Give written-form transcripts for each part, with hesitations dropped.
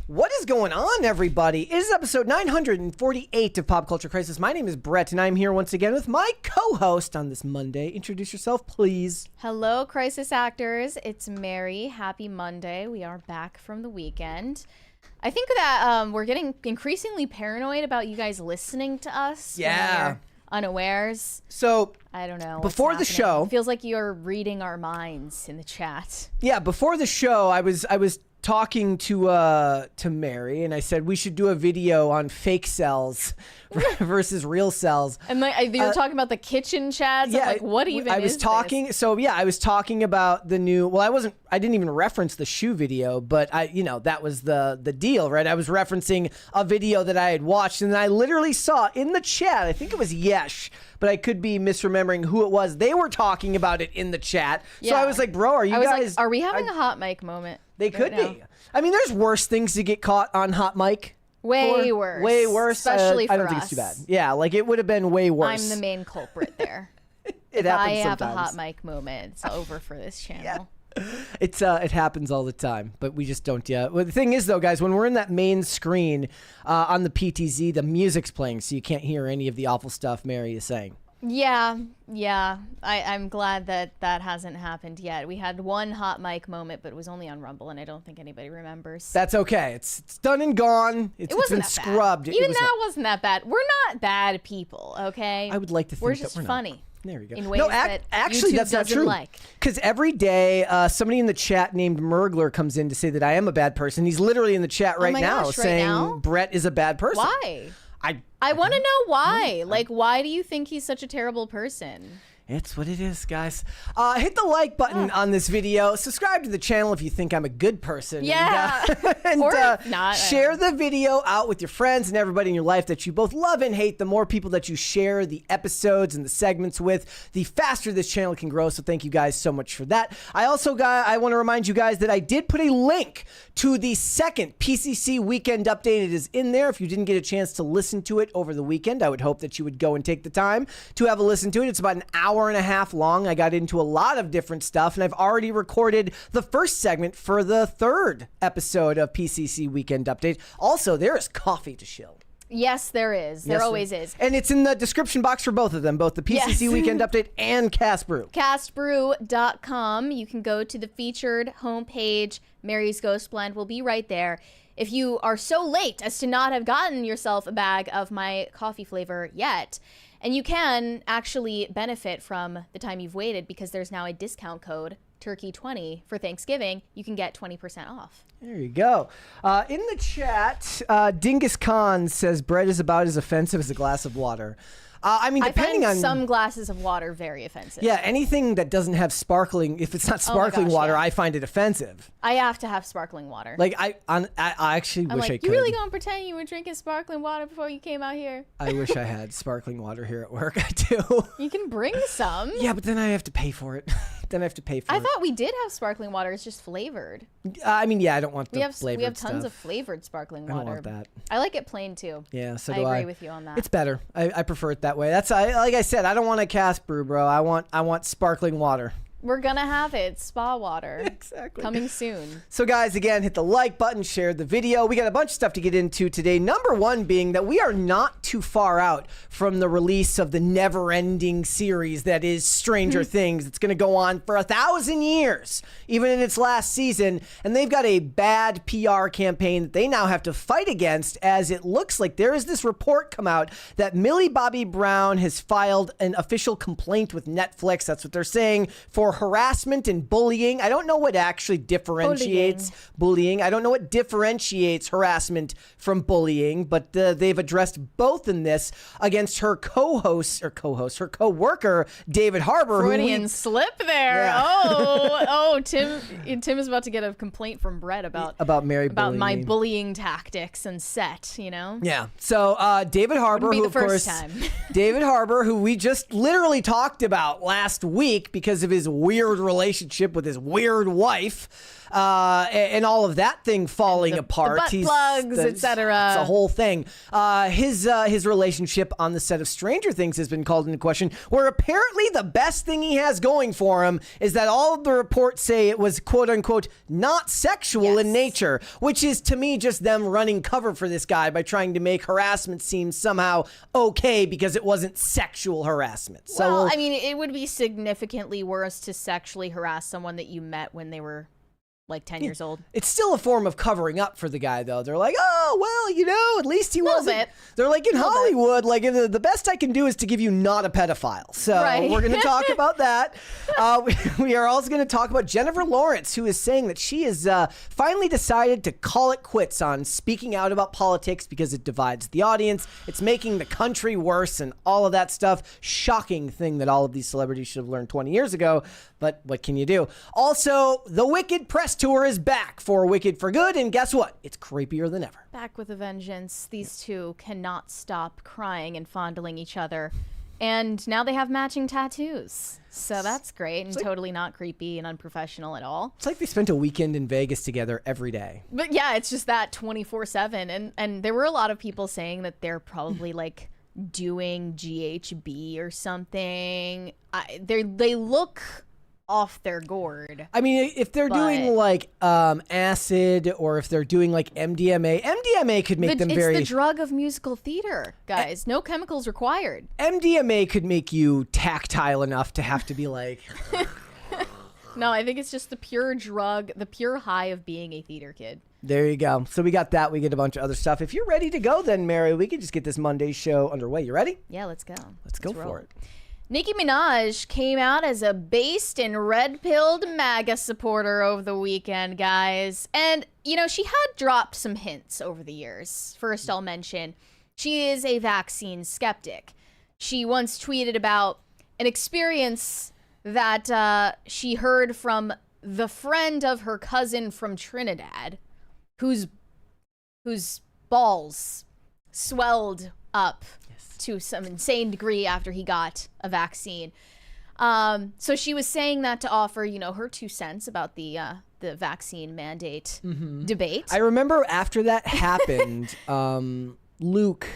What is going on, everybody? It is episode 948 of Pop Culture Crisis. My name is Brett, and I'm here once again with my co-host on this Monday. Introduce yourself, please. Hello, Crisis Actors. It's Mary. Happy Monday. We are back from the weekend. I think that we're getting increasingly paranoid about you guys listening to us. Yeah. Unawares. So, I don't know. Before the show, it feels like you're reading our minds in the chat. Yeah, before the show, I was talking to Mary, and I said we should do a video on fake cells versus real cells. And you were talking about the kitchen chads. Yeah, like, what even I was is talking. This? So yeah, I was talking about the new. Well, I didn't even reference the shoe video, but that was the deal, right? I was referencing a video that I had watched, and I literally saw in the chat. I think it was Yesh, but I could be misremembering who it was. They were talking about it in the chat. Yeah. So I was like, bro, are you guys? Like, are we having a hot mic moment? They could be. I mean, there's worse things to get caught on hot mic. Way worse. Way worse. Especially for us. I don't think it's too bad. Yeah, like it would have been way worse. I'm the main culprit there. If I have sometimes. a hot mic moment, it's over for this channel. Yeah. It happens all the time, but we just don't yet. Well, the thing is, though, guys, when we're in that main screen on the PTZ, the music's playing, so you can't hear any of the awful stuff Mary is saying. Yeah. I'm glad that hasn't happened yet. We had one hot mic moment, but it was only on Rumble, and I don't think anybody remembers. That's okay. It's done and gone. It's been scrubbed. Even that wasn't that bad. We're not bad people, okay? I would like to think we're just that we're funny. Not. There we go. In ways that actually, YouTube that's not true. Because every day, somebody in the chat named Mergler comes in to say that I am a bad person. He's literally in the chat right now saying Brett is a bad person. Why? I want to know why. Like, why do you think he's such a terrible person? It's what it is, guys. Hit the like button on this video. Subscribe to the channel if you think I'm a good person. Yeah. And or not. Share the video out with your friends and everybody in your life that you both love and hate. The more people that you share the episodes and the segments with, the faster this channel can grow. So thank you guys so much for that. I want to remind you guys that I did put a link to the second PCC Weekend update. It is in there. If you didn't get a chance to listen to it over the weekend, I would hope that you would go and take the time to have a listen to it. It's about an hour and a half long. I got into a lot of different stuff, and I've already recorded the first segment for the third episode of PCC Weekend Update. Also, there is coffee to shill. Yes, there is. There always is. And it's in the description box for both of them, both the PCC Weekend Update and Cast Brew. Castbrew.com. You can go to the featured homepage. Mary's Ghost Blend will be right there. If you are so late as to not have gotten yourself a bag of my coffee flavor yet, and you can actually benefit from the time you've waited because there's now a discount code, Turkey20, for Thanksgiving. You can get 20% off. There you go. In the chat, Dingus Khan says bread is about as offensive as a glass of water. I mean, depending on some glasses of water, very offensive. Yeah, anything that doesn't have sparkling, if it's not sparkling water, I find it offensive. I have to have sparkling water. Like I actually wish I could. You really gonna pretend you were drinking sparkling water before you came out here? I wish I had sparkling water here at work. I do. You can bring some. Yeah, but then I have to pay for it. I thought we did have sparkling water. It's just flavored. I mean, yeah, I don't want the flavored We have tons stuff. of flavored sparkling water. I don't want that. I like it plain too. Yeah, so do I. I agree with you on that. It's better. I prefer it that way. Like I said, I don't want a Cast Brew, bro. I want sparkling water. We're gonna have it. Spa water. Exactly. Coming soon. So guys, again, hit the like button, share the video. We got a bunch of stuff to get into today. Number one being that we are not too far out from the release of the never-ending series that is Stranger Things. It's gonna go on for 1,000 years, even in its last season. And they've got a bad PR campaign that they now have to fight against, as it looks like there is this report come out that Millie Bobby Brown has filed an official complaint with Netflix. That's what they're saying, for harassment and bullying. I don't know what actually differentiates bullying. I don't know what differentiates harassment from bullying, but they've addressed both in this against her her co-worker, David Harbour. Freudian slip there. Yeah. Tim is about to get a complaint from Brett about my bullying tactics and set, you know? Yeah. So David Harbour, who of course, David Harbour, who we just literally talked about last week because of his weird relationship with his weird wife. And all of that thing falling apart. The butt plugs, etc. It's a whole thing. His relationship on the set of Stranger Things has been called into question, where apparently the best thing he has going for him is that all of the reports say it was quote unquote not sexual in nature, which is to me just them running cover for this guy by trying to make harassment seem somehow okay because it wasn't sexual harassment. So, well, I mean, it would be significantly worse to sexually harass someone that you met when they were like 10 years old. It's still a form of covering up for the guy, though. They're like, oh, well, you know, at least he wasn't. Bit. They're like, in Hollywood, like, the best I can do is to give you not a pedophile. So we're going to talk about that. We are also going to talk about Jennifer Lawrence, who is saying that she has finally decided to call it quits on speaking out about politics because it divides the audience. It's making the country worse and all of that stuff. Shocking thing that all of these celebrities should have learned 20 years ago. But what can you do? Also, the Wicked press tour is back for Wicked for Good, and guess what? It's creepier than ever. Back with a vengeance. These two cannot stop crying and fondling each other. And now they have matching tattoos. So that's great and totally not creepy and unprofessional at all. It's like they spent a weekend in Vegas together every day. But yeah, it's just that 24/7. And there were a lot of people saying that they're probably like doing GHB or something. They look off their gourd. I mean, if they're doing like acid, or if they're doing like MDMA could make them very... It's the drug of musical theater, guys. No chemicals required. MDMA could make you tactile enough to have to be like... No, I think it's just the pure drug, the pure high of being a theater kid. There you go. So we got that. We get a bunch of other stuff. If you're ready to go, then Mary, we could just get this Monday show underway. You ready? Yeah, let's go. Let's go for it. Nicki Minaj came out as a based and red-pilled MAGA supporter over the weekend, guys. And, you know, she had dropped some hints over the years. First, I'll mention, she is a vaccine skeptic. She once tweeted about an experience that she heard from the friend of her cousin from Trinidad, whose balls swelled up to some insane degree after he got a vaccine. So she was saying that to offer, you know, her 2 cents about the vaccine mandate debate. I remember after that happened, Luke,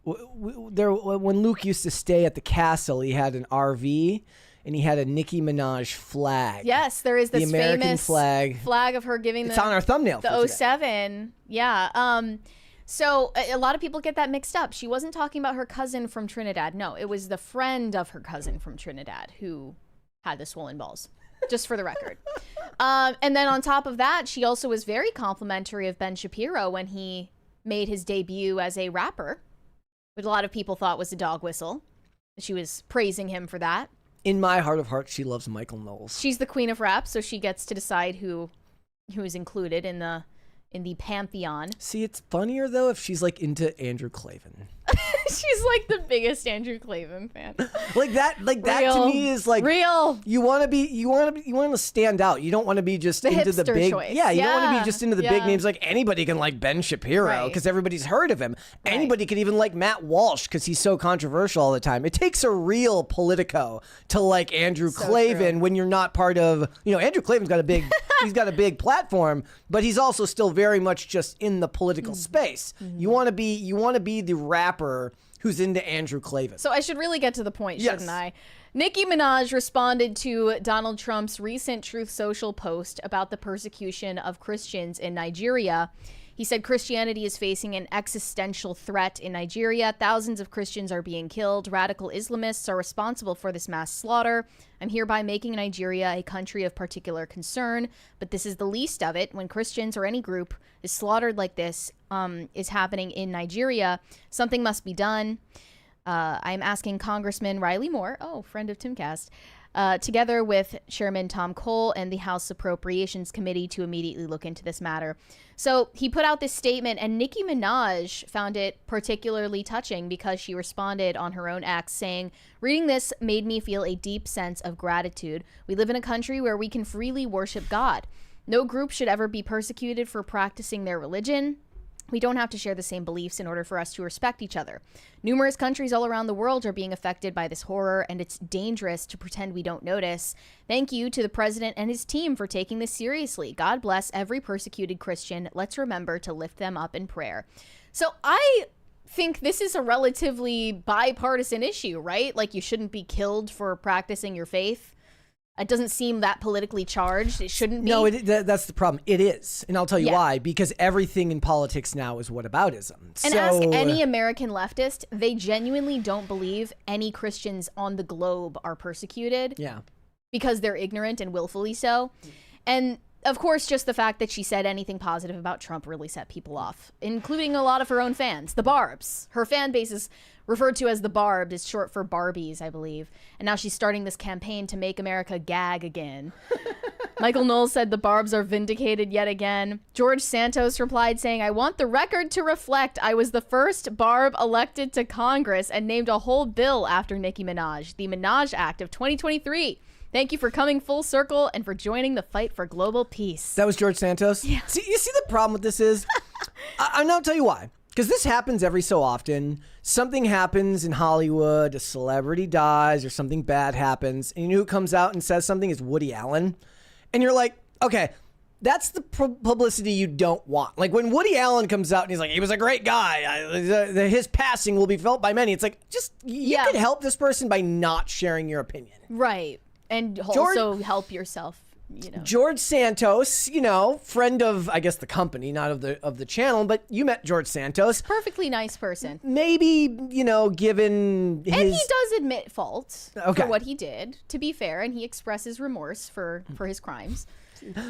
when Luke used to stay at the castle, he had an RV and he had a Nicki Minaj flag. Yes, there is this the American famous flag of her giving it's on our thumbnail. The 07. Yeah. So a lot of people get that mixed up. She wasn't talking about her cousin from Trinidad. No, it was the friend of her cousin from Trinidad who had the swollen balls, just for the record. And then on top of that, she also was very complimentary of Ben Shapiro when he made his debut as a rapper, which a lot of people thought was a dog whistle. She was praising him for that. In my heart of hearts, she loves Michael Knowles. She's the queen of rap, so she gets to decide who is included in the pantheon. See, it's funnier though if she's like into Andrew Clavin. She's like the biggest Andrew Clavin fan. Like that to me is like real. You want to stand out. You don't want to be just the into the big choice. Yeah, you don't want to be just into the big names. Like anybody can like Ben Shapiro because everybody's heard of him. Right. Anybody could even like Matt Walsh because he's so controversial all the time. It takes a real Politico to like Andrew Clavin when you're not part of, you know, Andrew Clavin's got a big he's got a big platform, but he's also still very much just in the political space. You want to be the rapper who's into Andrew Clavin. So I should really get to the point, shouldn't I? Nicki Minaj responded to Donald Trump's recent Truth Social post about the persecution of Christians in Nigeria. He said Christianity is facing an existential threat in Nigeria. Thousands of Christians are being killed. Radical Islamists are responsible for this mass slaughter. I'm hereby making Nigeria a country of particular concern, but this is the least of it. When Christians or any group is slaughtered like this is happening in Nigeria, something must be done. I'm asking Congressman Riley Moore, friend of Timcast, together with Chairman Tom Cole and the House Appropriations Committee to immediately look into this matter. So he put out this statement, and Nicki Minaj found it particularly touching because she responded on her own X saying, "Reading this made me feel a deep sense of gratitude. We live in a country where we can freely worship God. No group should ever be persecuted for practicing their religion. We don't have to share the same beliefs in order for us to respect each other. Numerous countries all around the world are being affected by this horror, and it's dangerous to pretend we don't notice. Thank you to the president and his team for taking this seriously. God bless every persecuted Christian. Let's remember to lift them up in prayer. So I think this is a relatively bipartisan issue, right? Like, you shouldn't be killed for practicing your faith. It doesn't seem that politically charged. It shouldn't be. No, that's the problem. It is. And I'll tell you why. Because everything in politics now is whataboutism. And ask any American leftist, they genuinely don't believe any Christians on the globe are persecuted. Yeah. Because they're ignorant and willfully so. And of course, just the fact that she said anything positive about Trump really set people off, including a lot of her own fans, the Barbs. Her fan base is referred to as the Barbed, is short for Barbies, I believe. And now she's starting this campaign to make America gag again. Michael Knowles said the Barbs are vindicated yet again. George Santos replied saying, I want the record to reflect I was the first Barb elected to Congress and named a whole bill after Nicki Minaj, the Minaj Act of 2023. Thank you for coming full circle and for joining the fight for global peace. That was George Santos? Yeah. See, you see the problem with this is, I'll tell you why. Because this happens every so often. Something happens in Hollywood, a celebrity dies, or something bad happens, and you know who comes out and says something is Woody Allen. And you're like, okay, that's the publicity you don't want. Like when Woody Allen comes out and he's like, he was a great guy, his passing will be felt by many. It's like, just, you could help this person by not sharing your opinion. Right. And also help yourself. You know. George Santos, friend of, I guess, the company, not of the channel, but you met George Santos. Perfectly nice person. Maybe, given his... And he does admit fault for what he did, to be fair, and he expresses remorse for his crimes.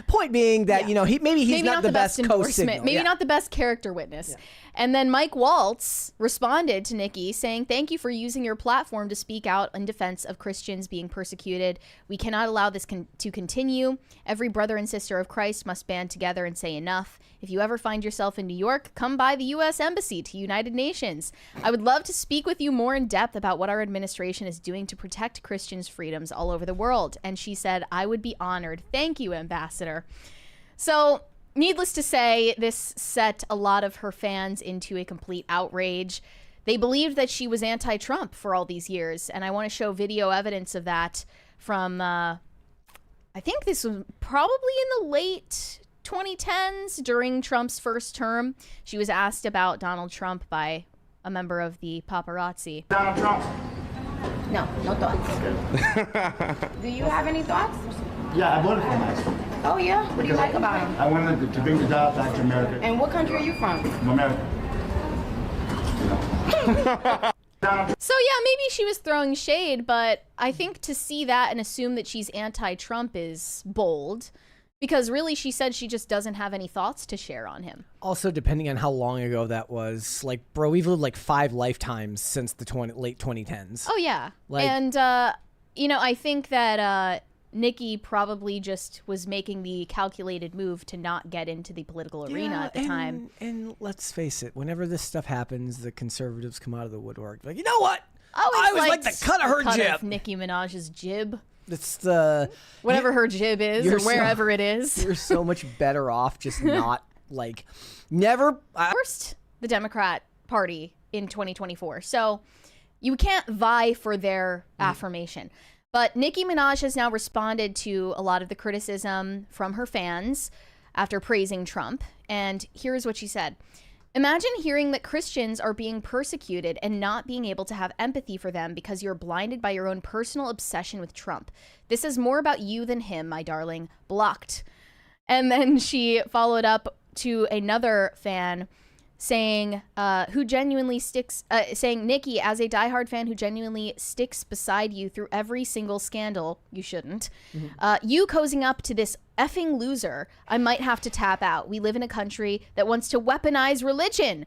Point being that, maybe he's not the best co-signal. Maybe not the best character witness. Yeah. And then Mike Waltz responded to Nicki saying, thank you for using your platform to speak out in defense of Christians being persecuted. We cannot allow this to continue. Every brother and sister of Christ must band together and say enough. If you ever find yourself in New York, come by the U.S. Embassy to United Nations. I would love to speak with you more in depth about what our administration is doing to protect Christians' freedoms all over the world. And she said, I would be honored. Thank you, Ambassador. So, needless to say, this set a lot of her fans into a complete outrage. They believed that she was anti-Trump for all these years, and I want to show video evidence of that from, I think this was probably in the late 2010s during Trump's first term. She was asked about Donald Trump by a member of the paparazzi. Donald Trump? No thoughts. Do you have any thoughts? Yeah, I voted for him. Oh yeah? What do you like about him? I wanted to bring the job back to America. And what country are you from? From America. So yeah, maybe she was throwing shade, but I think to see that and assume that she's anti-Trump is bold. Because really, she said she just doesn't have any thoughts to share on him. Also, depending on how long ago that was, like, bro, we've lived like 5 lifetimes since the late 2010s. Oh, yeah. And, I think that Nicki probably just was making the calculated move to not get into the political arena at the time. And let's face it, whenever this stuff happens, the conservatives come out of the woodwork. Like, you know what? I always like the cut of her jib. Nicki Minaj's jib. It's the whatever her jib is or wherever it is. You're so much better off just not never. First, the Democrat Party in 2024. So you can't vie for their affirmation. But Nicki Minaj has now responded to a lot of the criticism from her fans after praising Trump. And here's what she said. Imagine hearing that Christians are being persecuted and not being able to have empathy for them because you're blinded by your own personal obsession with Trump. This is more about you than him, my darling. Blocked. And then she followed up to another fan saying, saying, Nicki, as a diehard fan who genuinely sticks beside you through every single scandal, you shouldn't, you cozying up to this effing loser, I might have to tap out. We live in a country that wants to weaponize religion.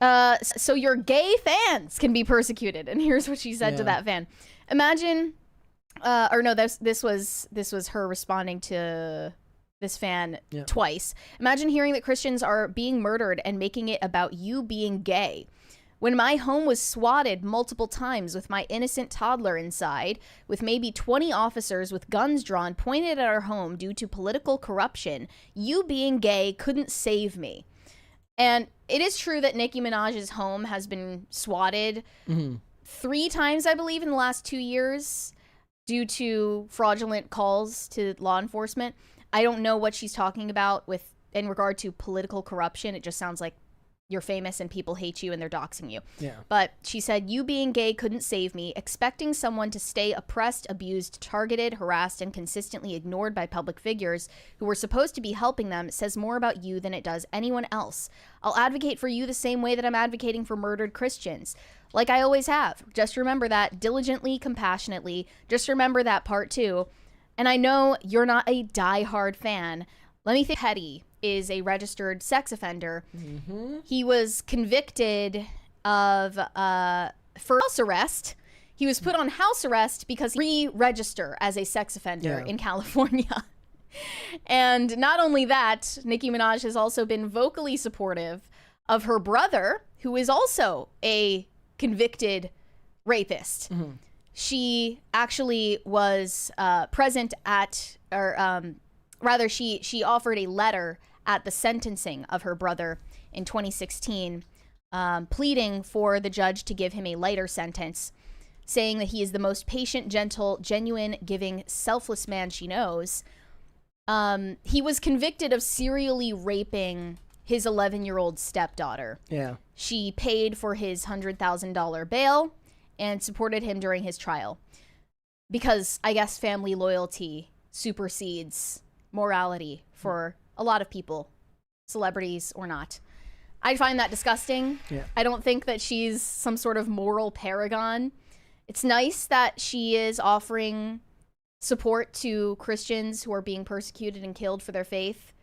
So your gay fans can be persecuted. And here's what she said to that fan. Imagine, this was her responding to this fan twice. Imagine hearing that Christians are being murdered and making it about you being gay. When my home was swatted multiple times with my innocent toddler inside, with maybe 20 officers with guns drawn pointed at our home due to political corruption, you being gay couldn't save me. And it is true that Nicki Minaj's home has been swatted 3 times, I believe, in the last 2 years due to fraudulent calls to law enforcement. I don't know what she's talking about in regard to political corruption. It just sounds like you're famous and people hate you and they're doxing you. Yeah. But she said, you being gay couldn't save me. Expecting someone to stay oppressed, abused, targeted, harassed, and consistently ignored by public figures who were supposed to be helping them says more about you than it does anyone else. I'll advocate for you the same way that I'm advocating for murdered Christians. Like I always have. Just remember that diligently, compassionately. Just remember that part too. And I know you're not a diehard fan. Let me think. Petty is a registered sex offender. He was convicted of for house arrest. He was put on house arrest because he re-register as a sex offender in California. And not only that, Nicki Minaj has also been vocally supportive of her brother, who is also a convicted rapist. She actually was present at, or rather, she offered a letter at the sentencing of her brother in 2016, pleading for the judge to give him a lighter sentence, saying that he is the most patient, gentle, genuine, giving, selfless man she knows. He was convicted of serially raping his 11-year-old stepdaughter. Yeah. She paid for his $100,000 bail and supported him during his trial because I guess family loyalty supersedes morality for a lot of people, celebrities or not. I find that disgusting. Yeah. I don't think that she's some sort of moral paragon. It's nice that she is offering support to Christians who are being persecuted and killed for their faith,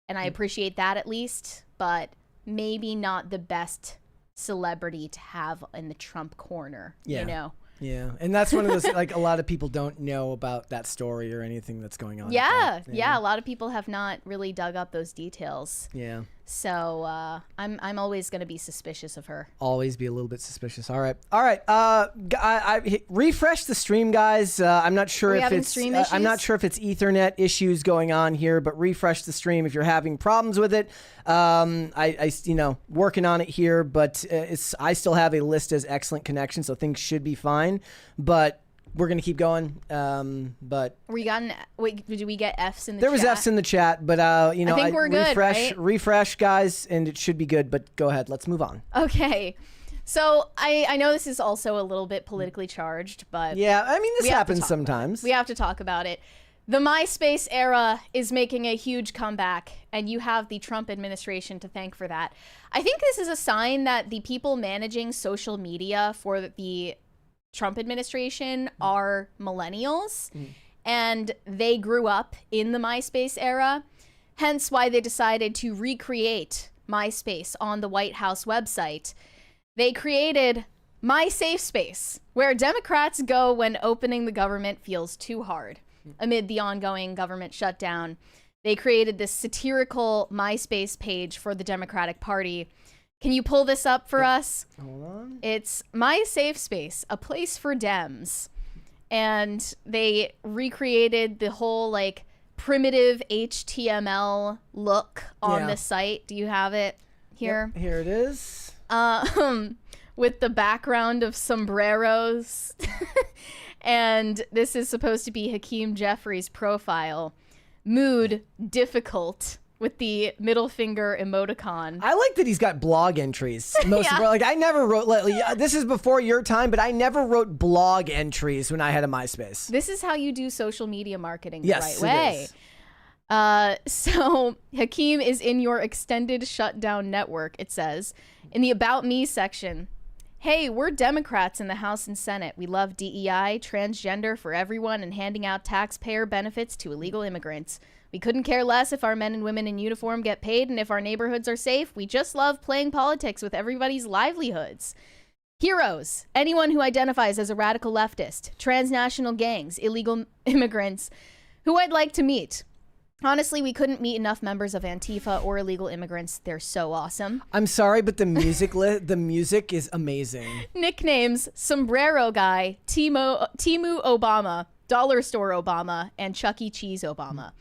and I appreciate that at least, but maybe not the best celebrity to have in the Trump corner, you know? Yeah, and that's one of those, like, a lot of people don't know about that story or anything that's going on. Yeah, a lot of people have not really dug up those details. Yeah. So I'm always going to be suspicious of her. Always be a little bit suspicious. All right. I refresh the stream, guys. I'm not sure if it's I'm not sure if it's Ethernet issues going on here, but refresh the stream if you're having problems with it. I working on it here, but I still have a list as excellent connection, so things should be fine. But we're gonna keep going. But did we get F's in the chat? There was F's in the chat, but I think we're good, right? Refresh, guys, and it should be good. But go ahead, let's move on. Okay. So I know this is also a little bit politically charged, but yeah, I mean, this happens sometimes. We have to talk about it. The MySpace era is making a huge comeback, and you have the Trump administration to thank for that. I think this is a sign that the people managing social media for the Trump administration are millennials, and they grew up in the MySpace era, hence why they decided to recreate MySpace on the White House website. They created My Safe Space, where Democrats go when opening the government feels too hard. Amid the ongoing government shutdown, they created this satirical MySpace page for the Democratic Party. Can you pull this up for us? Hold on. It's My Safe Space, a place for Dems. And they recreated the whole like primitive HTML look on the site. Do you have it here? Yep, here it is. With the background of sombreros. And this is supposed to be Hakeem Jeffries' profile. Mood difficult with the middle finger emoticon. I like that he's got blog entries. I never wrote, this is before your time, but I never wrote blog entries when I had a MySpace. This is how you do social media marketing the yes, right way. It is. So Hakeem is in your extended shutdown network, it says. In the About Me section, hey, we're Democrats in the House and Senate. We love DEI, transgender for everyone, and handing out taxpayer benefits to illegal immigrants. We couldn't care less if our men and women in uniform get paid and if our neighborhoods are safe. We just love playing politics with everybody's livelihoods. Heroes, anyone who identifies as a radical leftist, transnational gangs, illegal immigrants, who I'd like to meet. Honestly, we couldn't meet enough members of Antifa or illegal immigrants. They're so awesome. I'm sorry, but the music is amazing. Nicknames: Sombrero Guy, Timu Obama, Dollar Store Obama, and Chuck E. Cheese Obama.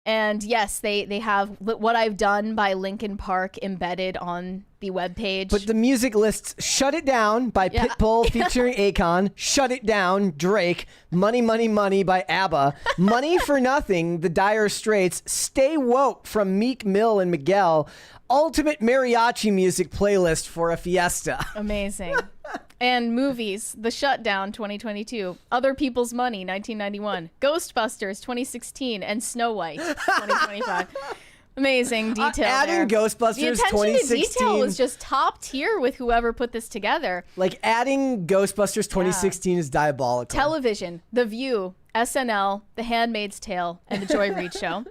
And yes, they have What I've Done by Linkin Park embedded on the webpage. But the music lists Shut It Down by Pitbull featuring Akon, Shut It Down, Drake, Money, Money, Money by ABBA, Money for Nothing, The Dire Straits, Stay Woke from Meek Mill and Miguel, Ultimate Mariachi Music Playlist for a Fiesta. Amazing. And movies, The Shutdown 2022, Other People's Money 1991, Ghostbusters 2016, and Snow White 2025. Amazing detail Adding there. Ghostbusters The attention 2016. to detail was just top tier with whoever put this together. Like adding Ghostbusters 2016 is diabolical. Television, The View, SNL, The Handmaid's Tale, and The Joy Reid Show.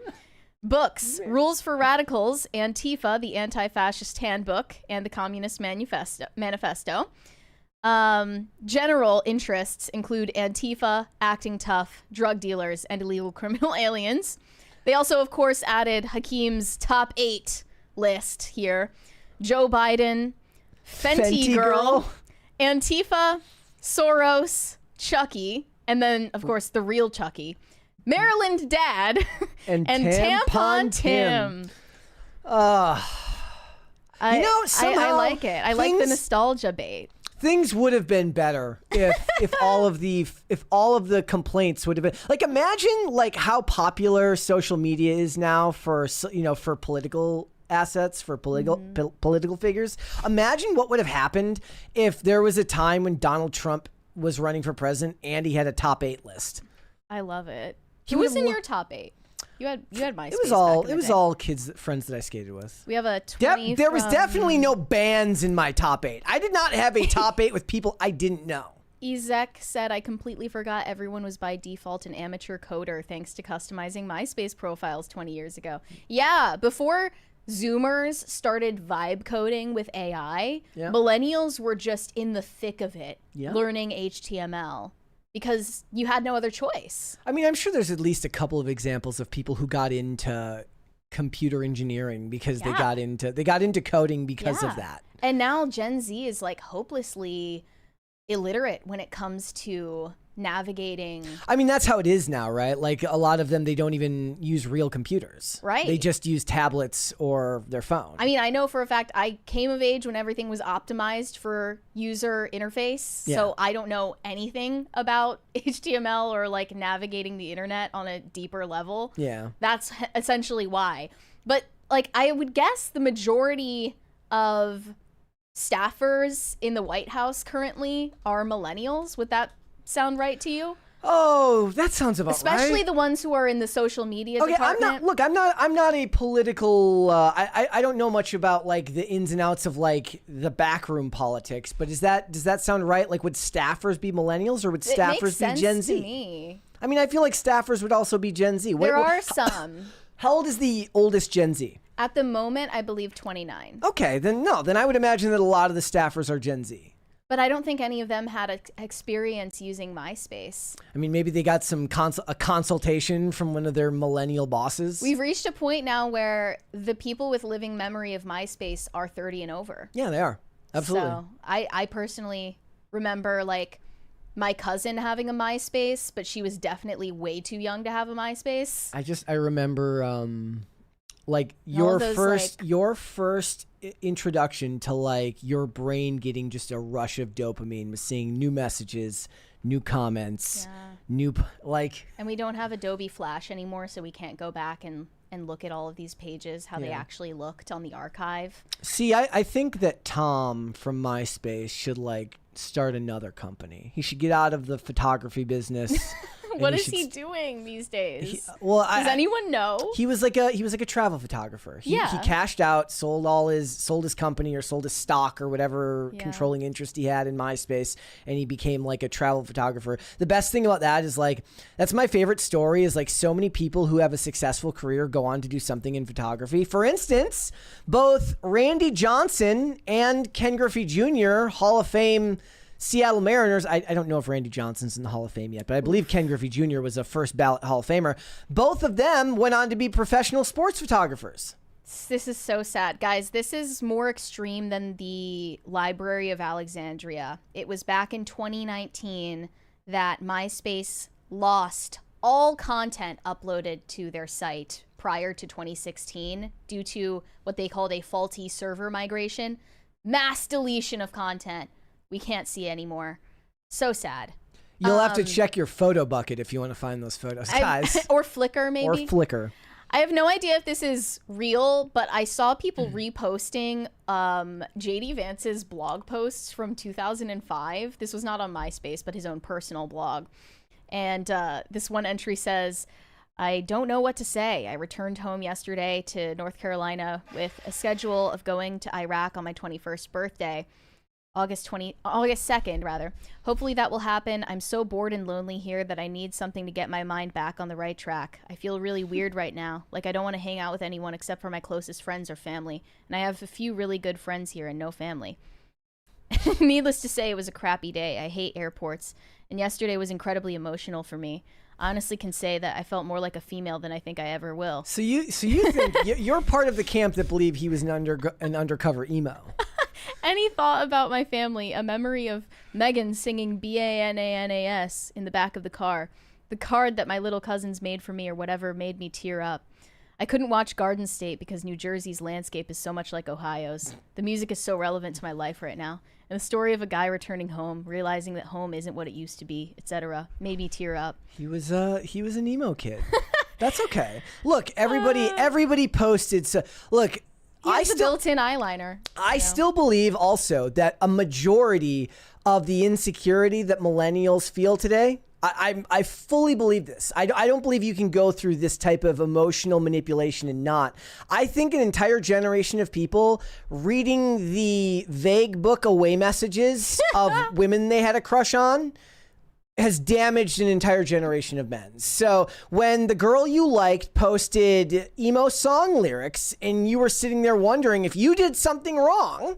Books, Rules for Radicals, Antifa, The Anti-Fascist Handbook, and The Communist Manifesto. General interests include Antifa, Acting Tough, drug dealers, and illegal criminal aliens. They also, of course, added Hakeem's top 8 list here. Joe Biden, Fenty Girl, Antifa, Soros, Chucky, and then, of course, the real Chucky, Maryland Dad, and Tampon Tim. Somehow I like it. I like the nostalgia bait. Things would have been better if all of the complaints would have been like, imagine like how popular social media is now for political assets, for political figures. Imagine what would have happened if there was a time when Donald Trump was running for president and he had a top 8 list. I love it. Who was in your top 8? You had MySpace. It was all friends that I skated with. We have a 20 There was definitely no bands in my top 8. I did not have a top 8 with people I didn't know. Ezek said, I completely forgot everyone was by default an amateur coder thanks to customizing MySpace profiles 20 years ago. Yeah, before Zoomers started vibe coding with AI, millennials were just in the thick of it, learning HTML. Because you had no other choice. I mean, I'm sure there's at least a couple of examples of people who got into computer engineering because they got into coding because of that. And now Gen Z is like hopelessly illiterate when it comes to navigating. I mean, that's how it is now, right? Like a lot of them, they don't even use real computers. Right. They just use tablets or their phone. I mean, I know for a fact I came of age when everything was optimized for user interface. Yeah. So I don't know anything about HTML or like navigating the internet on a deeper level. Yeah. That's essentially why. But like I would guess the majority of staffers in the White House currently are millennials. Would that sound right to you? Oh, that sounds about right. Especially the ones who are in the social media department. I'm not a political, I don't know much about like the ins and outs of like the backroom politics, but does that sound right? Like would staffers be millennials or would staffers be Gen Z? To me. I mean, I feel like staffers would also be Gen Z. There are some. How old is the oldest Gen Z? At the moment, I believe 29. Okay, then I would imagine that a lot of the staffers are Gen Z. But I don't think any of them had experience using MySpace. I mean, maybe they got a consultation from one of their millennial bosses. We've reached a point now where the people with living memory of MySpace are 30 and over. Yeah, they are. Absolutely. So I personally remember like my cousin having a MySpace, but she was definitely way too young to have a MySpace. I remember like your first introduction to like your brain getting just a rush of dopamine was seeing new messages, new comments, and we don't have Adobe Flash anymore, so we can't go back and look at all of these pages, how they actually looked on the archive. See, I think that Tom from MySpace should like start another company. He should get out of the photography business. What is he doing these days? Does anyone know? He was like a travel photographer. He cashed out, sold his company or sold his stock or whatever controlling interest he had in MySpace, and he became like a travel photographer. The best thing about that is like that's my favorite story is like so many people who have a successful career go on to do something in photography. For instance, both Randy Johnson and Ken Griffey Jr., Hall of Fame Seattle Mariners. I don't know if Randy Johnson's in the Hall of Fame yet, but I believe Ken Griffey Jr. was a first ballot Hall of Famer. Both of them went on to be professional sports photographers. This is so sad. Guys, this is more extreme than the Library of Alexandria. It was back in 2019 that MySpace lost all content uploaded to their site prior to 2016 due to what they called a faulty server migration. Mass deletion of content. We can't see anymore. So sad. You'll have to check your photo bucket if you want to find those photos, guys. Or Flickr, maybe. Or Flickr. I have no idea if this is real, but I saw people reposting JD Vance's blog posts from 2005. This was not on MySpace, but his own personal blog. And this one entry says, I don't know what to say. I returned home yesterday to North Carolina with a schedule of going to Iraq on my 21st birthday. August 2nd, rather. Hopefully that will happen. I'm so bored and lonely here that I need something to get my mind back on the right track. I feel really weird right now. Like I don't want to hang out with anyone except for my closest friends or family. And I have a few really good friends here and no family. Needless to say, it was a crappy day. I hate airports. And yesterday was incredibly emotional for me. I honestly can say that I felt more like a female than I think I ever will. So you think you're part of the camp that believe he was an undercover emo. Any thought about my family? A memory of Megan singing BANANAS in the back of the car. The card that my little cousins made for me or whatever made me tear up. I couldn't watch Garden State because New Jersey's landscape is so much like Ohio's. The music is so relevant to my life right now. And the story of a guy returning home, realizing that home isn't what it used to be, etc., made me tear up. He was an emo kid. That's okay. Look, everybody posted. So look, He has a built-in eyeliner. I still believe also that a majority of the insecurity that millennials feel today, I fully believe this. I don't believe you can go through this type of emotional manipulation and not. I think an entire generation of people reading the vague book away messages of women they had a crush on has damaged an entire generation of men. So when the girl you liked posted emo song lyrics and you were sitting there wondering if you did something wrong,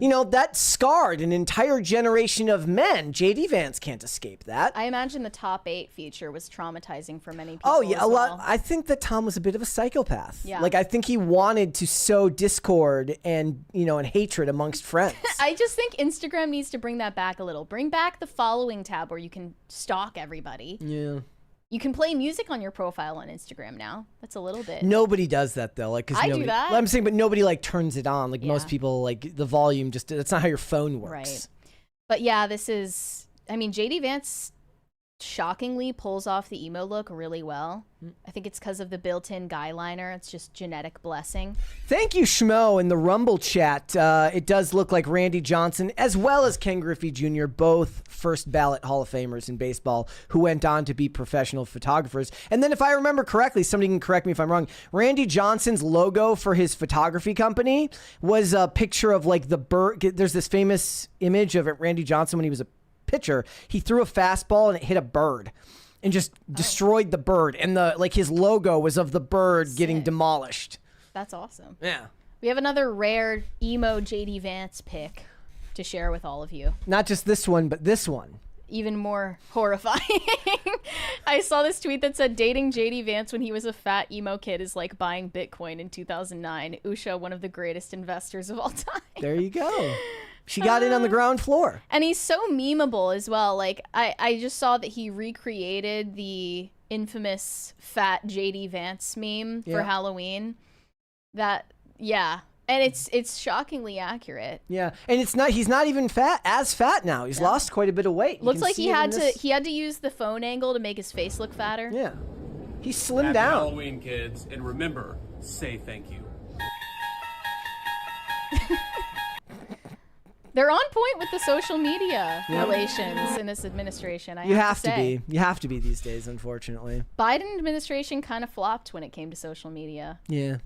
you know, that scarred an entire generation of men. JD Vance can't escape that. I imagine the top 8 feature was traumatizing for many people. Oh yeah, as a lot. well. I think that Tom was a bit of a psychopath. Yeah. Like I think he wanted to sow discord and, you know, and hatred amongst friends. I just think Instagram needs to bring that back a little. Bring back the following tab where you can stalk everybody. Yeah. You can play music on your profile on Instagram now. That's a little bit. Nobody does that though. Like, 'cause I nobody, do that. Well, I'm saying, but nobody like turns it on. Like Yeah. most people, like the volume just, that's not how your phone works. Right. But yeah, this is, I mean, JD Vance shockingly pulls off the emo look really well. I think it's because of the built-in guy liner. It's just genetic blessing. Thank you, Schmo, in the Rumble chat. It does look like Randy Johnson, as well as Ken Griffey Jr., both first ballot Hall of Famers in baseball, who went on to be professional photographers. And then if I remember correctly, somebody can correct me if I'm wrong, Randy Johnson's logo for his photography company was a picture of like the bird. There's this famous image of Randy Johnson when he was a pitcher. He threw a fastball and it hit a bird and just destroyed the bird. And the like his logo was of the bird getting demolished. That's awesome. Yeah. We have another rare emo JD Vance pic to share with all of you. Not just this one, but this one. Even more horrifying. I saw this tweet that said dating JD Vance when he was a fat emo kid is like buying Bitcoin in 2009. Usha, one of the greatest investors of all time. There you go. She got in on the ground floor. And he's so memeable as well. Like, I just saw that he recreated the infamous fat JD Vance meme for Halloween. That, yeah. And it's shockingly accurate. Yeah. And he's not even as fat now. He's lost quite a bit of weight. You Looks can like see he it in had this. he had to use the phone angle to make his face look fatter. Yeah. He slimmed Happy down. Halloween, kids, and remember, say thank you. They're on point with the social media relations in this administration. You have to to say. be. You have to be these days, unfortunately. Biden administration kind of flopped when it came to social media. Yeah.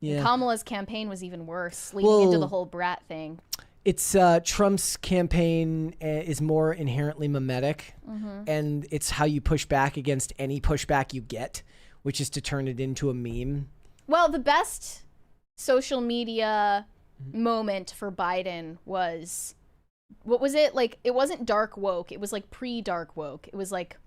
Yeah. Kamala's campaign was even worse, leading into the whole brat thing. It's Trump's campaign is more inherently mimetic, and it's how you push back against any pushback you get, which is to turn it into a meme. Well, the best social media moment for Biden was, what was it? Like, it wasn't dark woke. It was like pre-dark woke. It was like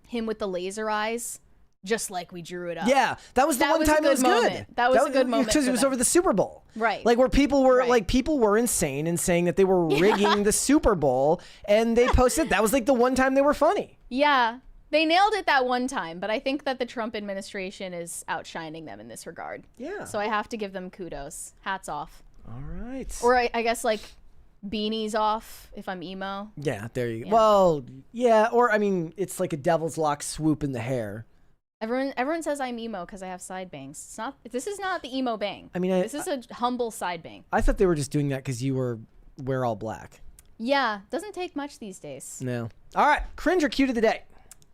him with the laser eyes, just like we drew it up. Yeah, that was the one time it was good. That was a good moment because for it was them. over the Super Bowl, Right. Like where people were Right. people were insane and saying that they were rigging the Super Bowl, and they posted that was like the one time they were funny. Yeah. They nailed it that one time, but I think that the Trump administration is outshining them in this regard. Yeah. So I have to give them kudos. Hats off. All right. Or I guess like beanies off if I'm emo. Yeah, there you go. Well, yeah, or I mean, it's like a devil's lock swoop in the hair. Everyone says I'm emo because I have side bangs. It's not. This is not the emo bang. I mean, this is a humble side bang. I thought they were just doing that because you wear all black. Yeah, doesn't take much these days. No. All right, cringe or cute of the day?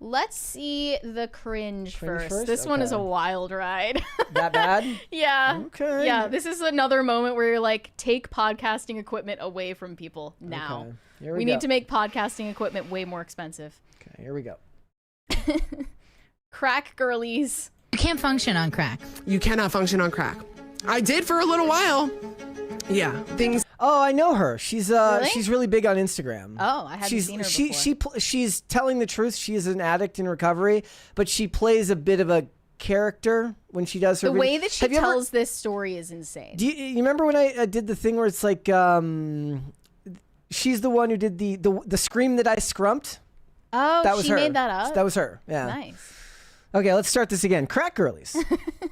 Let's see the cringe first. This Okay. one is a wild ride. That bad? Yeah. Okay. Yeah, this is another moment where you're like, take podcasting equipment away from people now. Okay. Here We go. need to make podcasting equipment way more expensive. Okay, here we go. Crack girlies. You can't function on crack. You cannot function on crack. I did for a little while. Yeah, things. Oh, I know her. She's Really? she's really big on Instagram. Oh, I haven't seen her before. She's telling the truth. She is an addict in recovery, but she plays a bit of a character when she does her The way that she Have you ever- tells this story is insane. Do you remember when I did the thing where it's like she's the one who did the scream that I scrumped? Oh, That was she her. made that up? That was her. Yeah. Nice. Okay, let's start this again. Crack girlies.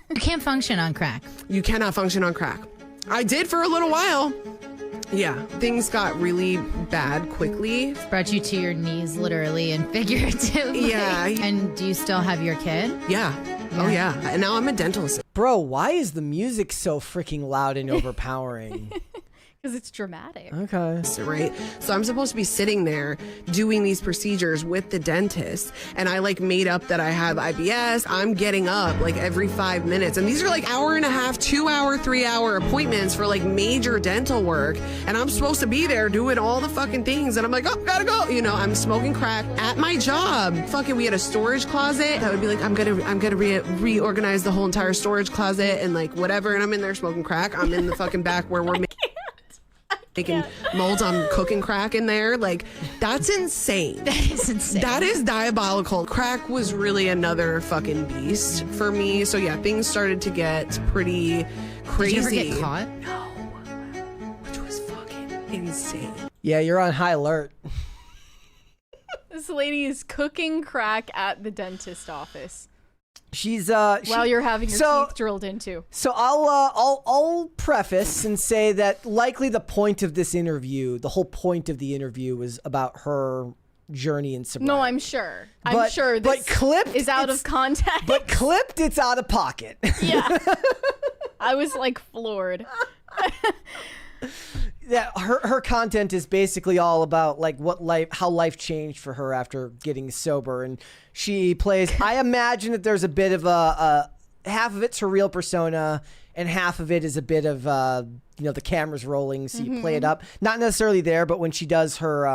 You can't function on crack. You cannot function on crack. I did for a little while. Yeah, things got really bad quickly. Brought you to your knees, literally and figuratively. Yeah. And do you still have your kid? Yeah. Oh, yeah. And now I'm a dental assistant. Bro, why is the music so freaking loud and overpowering? Because it's dramatic. Okay. Right? So I'm supposed to be sitting there doing these procedures with the dentist, and I like made up that I have IBS. I'm getting up like every 5 minutes, and these are like hour and a half, 2 hour, 3 hour appointments for like major dental work, and I'm supposed to be there doing all the fucking things, and I'm like, oh, gotta go. You know, I'm smoking crack at my job. Fucking, we had a storage closet that would be like, I'm gonna reorganize the whole entire storage closet and like whatever, and I'm in there smoking crack. I'm in the fucking back where we're making molds. I'm cooking crack in there. Like, that's insane. That is insane. That is diabolical. Crack was really another fucking beast for me. So yeah, things started to get pretty crazy. Did you ever get caught? No. Which was fucking insane. Yeah, you're on high alert. This lady is cooking crack at the dentist office She's while you're having your so- teeth drilled into. So I'll preface and say that likely the point of this interview, the whole point of the interview, was about her journey in sobriety. No, I'm sure. I'm sure this clipped, is out it's- of context. But clipped, it's out of pocket. Yeah. I was like floored. Yeah, her content is basically all about like how life changed for her after getting sober, and she plays. I imagine that there's a bit of a half of it's her real persona, and half of it is a bit of the camera's rolling, so you play it up. Not necessarily there, but when she does her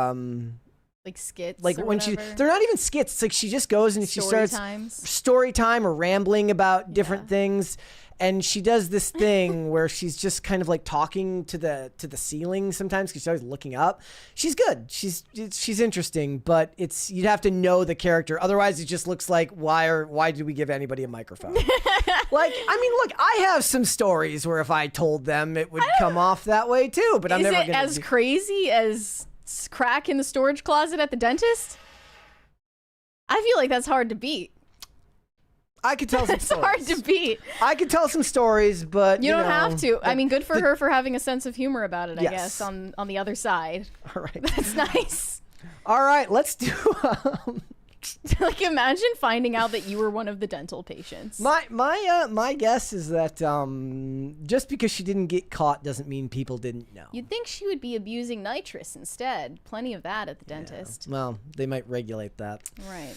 Like skits. like or when whatever. they're not even skits. It's like she just goes and she Story starts times. story time or rambling about different things. And she does this thing where she's just kind of like talking to the ceiling sometimes because she's always looking up. She's good. She's interesting, but you'd have to know the character. Otherwise, it just looks like why did we give anybody a microphone? Like, I mean, look, I have some stories where if I told them, it would come off that way too. But I'm Is never it gonna as crazy as crack in the storage closet at the dentist? I feel like that's hard to beat. I could tell some It's stories. hard to beat. I could tell some stories, but You don't know, have to. I mean, good for the- her for having a sense of humor about it, I Yes. guess, on the other side. All right. That's nice. All right, let's do Like, imagine finding out that you were one of the dental patients. my guess is that just because she didn't get caught doesn't mean people didn't know. You'd think she would be abusing nitrous instead. Plenty of that at the dentist. Well, they might regulate that. Right.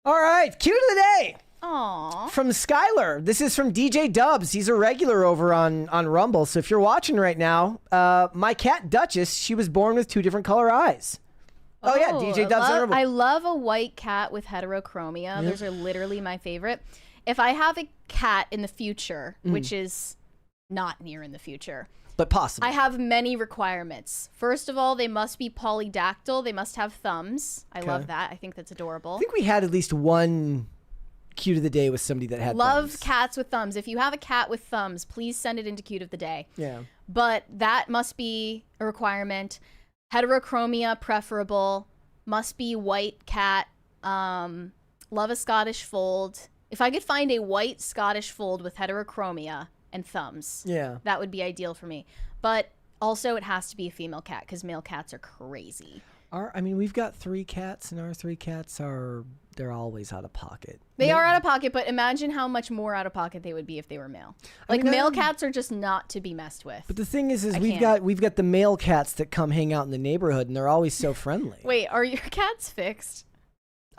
All right, cute of the day Aw. from Skylar. This is from DJ Dubs. He's a regular over on Rumble. So if you're watching right now, my cat Duchess, she was born with 2 different color eyes. Oh yeah, DJ Dubs on Rumble. I love a white cat with heterochromia. Those are literally my favorite. If I have a cat in the future, which is not near in the future, But possible. I have many requirements. First of all, they must be polydactyl. They must have thumbs. I love that. I think that's adorable. I think we had at least one cute of the day with somebody that had Love thumbs. cats with thumbs. If you have a cat with thumbs, please send it into cute of the day. Yeah. But that must be a requirement. Heterochromia preferable. Must be white cat. love a Scottish fold. If I could find a white Scottish fold with heterochromia and thumbs, that would be ideal for me. But also, it has to be a female cat because male cats are crazy. I mean, we've got 3 cats, and our 3 cats they're always out of pocket. They are out of pocket, but imagine how much more out of pocket they would be if they were male. Like, male cats are just not to be messed with. But the thing is we've got the male cats that come hang out in the neighborhood, and they're always so friendly. Wait, are your cats fixed?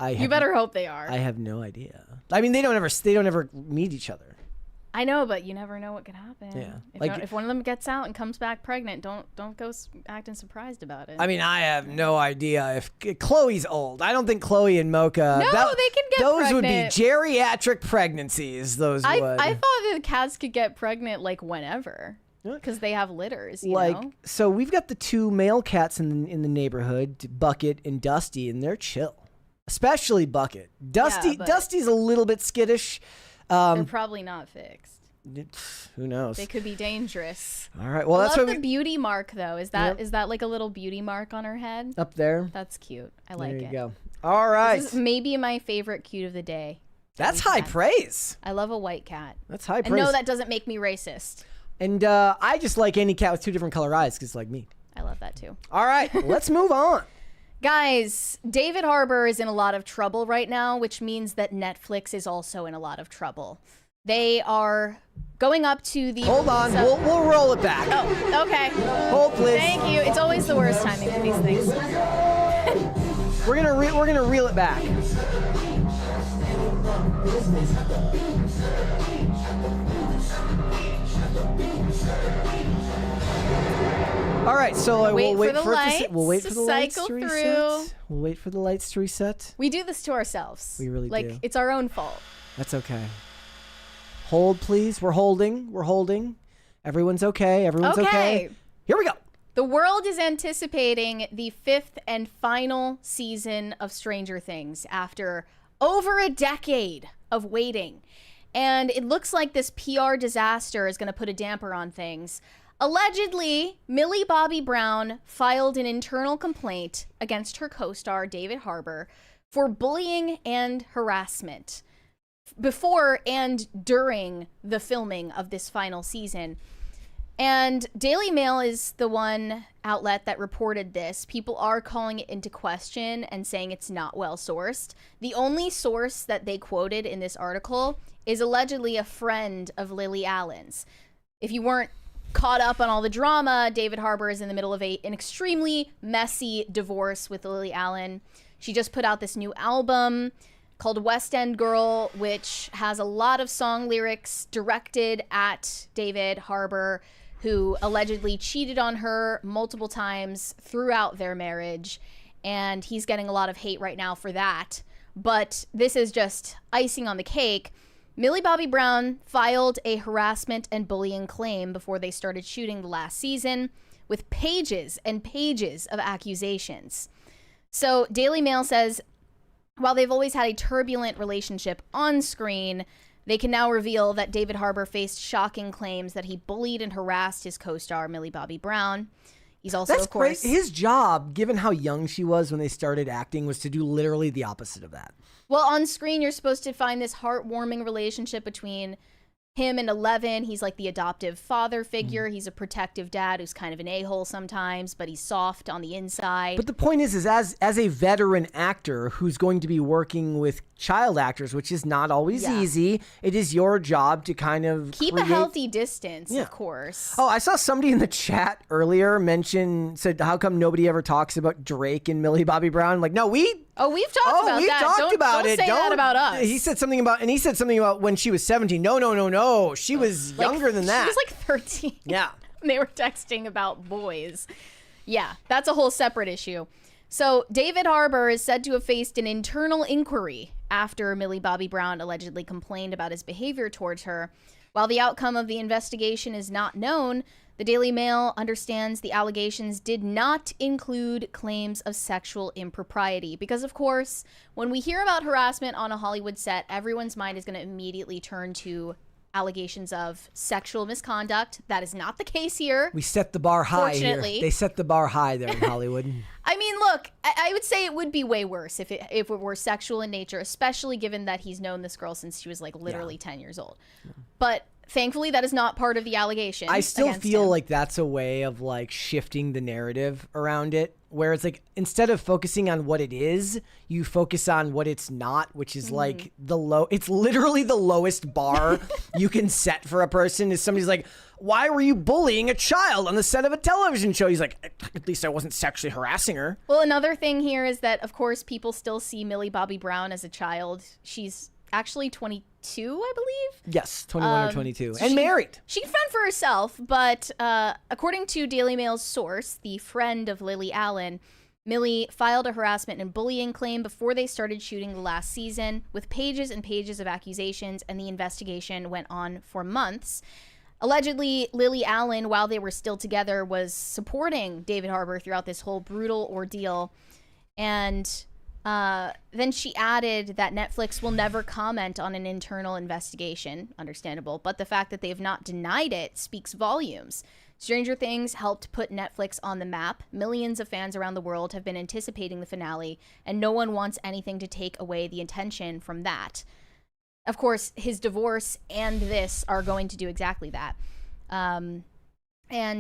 You better hope they are. I have no idea. I mean, they don't ever meet each other. I know, but you never know what could happen. Yeah. If one of them gets out and comes back pregnant, don't go acting surprised about it. I mean, I have no idea if Chloe's old. I don't think Chloe and Mocha. No, they can get those pregnant. Would be geriatric pregnancies. I thought that the cats could get pregnant like whenever. Because they have litters, you know? So we've got the 2 male cats in the neighborhood, Bucket and Dusty, and they're chill. Especially Bucket. Dusty's a little bit skittish. They're probably not fixed. Who knows? They could be dangerous. All right. Well, that's what the beauty mark though. Is that like a little beauty mark on her head? Up there. That's cute. I like it. There you go. All right. This is maybe my favorite cute of the day. That's high praise. I love a white cat. That's high praise. And no, that doesn't make me racist. And I just like any cat with 2 different color eyes because it's like me. I love that too. All right. Let's move on. Guys, David Harbour is in a lot of trouble right now, which means that Netflix is also in a lot of trouble. They are going up to the... Hold on. We'll roll it back. Oh, okay. Hold, please. Thank you. It's always the worst timing with these things. We're gonna reel it back. All right, so we'll wait for the lights to reset. We'll wait for the lights to reset. We do this to ourselves. We really do. Like, it's our own fault. That's okay. Hold, please. We're holding. Everyone's okay. Everyone's okay. Here we go. The world is anticipating the 5th and final season of Stranger Things after over a decade of waiting. And it looks like this PR disaster is going to put a damper on things. Allegedly, Millie Bobby Brown filed an internal complaint against her co-star David Harbour for bullying and harassment before and during the filming of this final season. And Daily Mail is the one outlet that reported this. People are calling it into question and saying it's not well sourced. The only source that they quoted in this article is allegedly a friend of Lily Allen's. If you weren't caught up on all the drama, David Harbour is in the middle of an extremely messy divorce with Lily Allen. She just put out this new album called West End Girl, which has a lot of song lyrics directed at David Harbour, who allegedly cheated on her multiple times throughout their marriage. And he's getting a lot of hate right now for that. But this is just icing on the cake. Millie Bobby Brown filed a harassment and bullying claim before they started shooting the last season with pages and pages of accusations. So Daily Mail says, while they've always had a turbulent relationship on screen, they can now reveal that David Harbour faced shocking claims that he bullied and harassed his co-star Millie Bobby Brown. He's also, That's of course... great. His job, given how young she was when they started acting, was to do literally the opposite of that. Well, on screen, you're supposed to find this heartwarming relationship between him and Eleven. He's like the adoptive father figure. He's a protective dad who's kind of an a-hole sometimes, but he's soft on the inside. But the point is as a veteran actor who's going to be working with child actors, which is not always easy, it is your job to kind of keep a healthy distance, of course. Oh, I saw somebody in the chat earlier said, how come nobody ever talks about Drake and Millie Bobby Brown? Like, no, we've talked about that. Don't say that about us. He said something about when she was 17. No. She was younger than that. She was like 13. Yeah. They were texting about boys. Yeah, that's a whole separate issue. So David Harbour is said to have faced an internal inquiry after Millie Bobby Brown allegedly complained about his behavior towards her. While the outcome of the investigation is not known, the Daily Mail understands the allegations did not include claims of sexual impropriety. Because, of course, when we hear about harassment on a Hollywood set, everyone's mind is going to immediately turn to allegations of sexual misconduct. That is not the case here. We set the bar high here. Fortunately. They set the bar high there in Hollywood. I mean, look, I would say it would be way worse if it were sexual in nature, especially given that he's known this girl since she was like literally 10 years old. But thankfully, that is not part of the allegation. I still feel him. like that's a way of like shifting the narrative around it, where it's like instead of focusing on what it is, you focus on what it's not, which is like it's literally the lowest bar you can set for a person. Is somebody's like, why were you bullying a child on the set of a television show? He's like, at least I wasn't sexually harassing her. Well, another thing here is that, of course, people still see Millie Bobby Brown as a child. She's actually 22, I believe. Yes, 21 or 22. And she- married. She can fend for herself, but according to Daily Mail's source, the friend of Lily Allen, Millie filed a harassment and bullying claim before they started shooting the last season, with pages and pages of accusations, and the investigation went on for months. Allegedly, Lily Allen, while they were still together, was supporting David Harbour throughout this whole brutal ordeal. And then she added that Netflix will never comment on an internal investigation, understandable, but the fact that they have not denied it speaks volumes. Stranger Things helped put Netflix on the map. Millions of fans around the world have been anticipating the finale, and no one wants anything to take away the attention from that. Of course, his divorce and this are going to do exactly that. And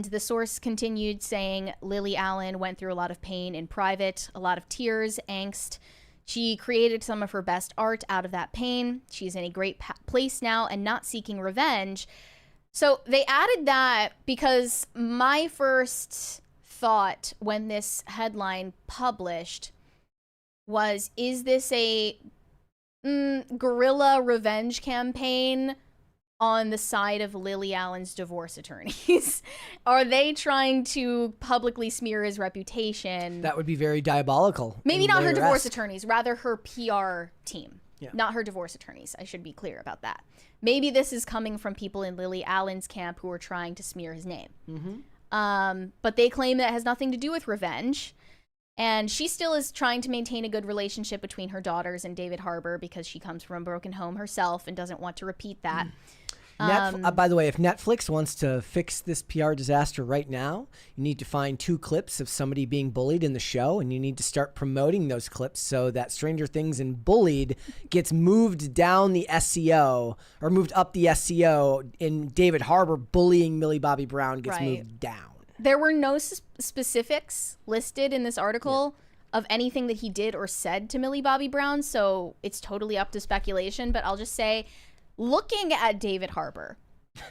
the source continued saying Lily Allen went through a lot of pain in private, a lot of tears, angst. She created some of her best art out of that pain. She's in a great place now and not seeking revenge. So they added that because my first thought when this headline published was, is this a guerrilla revenge campaign on the side of Lily Allen's divorce attorneys? Are they trying to publicly smear his reputation? That would be very diabolical. Maybe and not her divorce Voyeuresque. attorneys, rather her PR team. Yeah. Not her divorce attorneys. I should be clear about that. Maybe this is coming from people in Lily Allen's camp who are trying to smear his name. But they claim that it has nothing to do with revenge. And she still is trying to maintain a good relationship between her daughters and David Harbour because she comes from a broken home herself and doesn't want to repeat that. By the way, if Netflix wants to fix this PR disaster right now, you need to find 2 clips of somebody being bullied in the show, and you need to start promoting those clips so that Stranger Things and Bullied gets moved down the SEO, or moved up the SEO, and David Harbour bullying Millie Bobby Brown gets moved down. There were no specifics listed in this article of anything that he did or said to Millie Bobby Brown, so it's totally up to speculation. But I'll just say, looking at David Harbour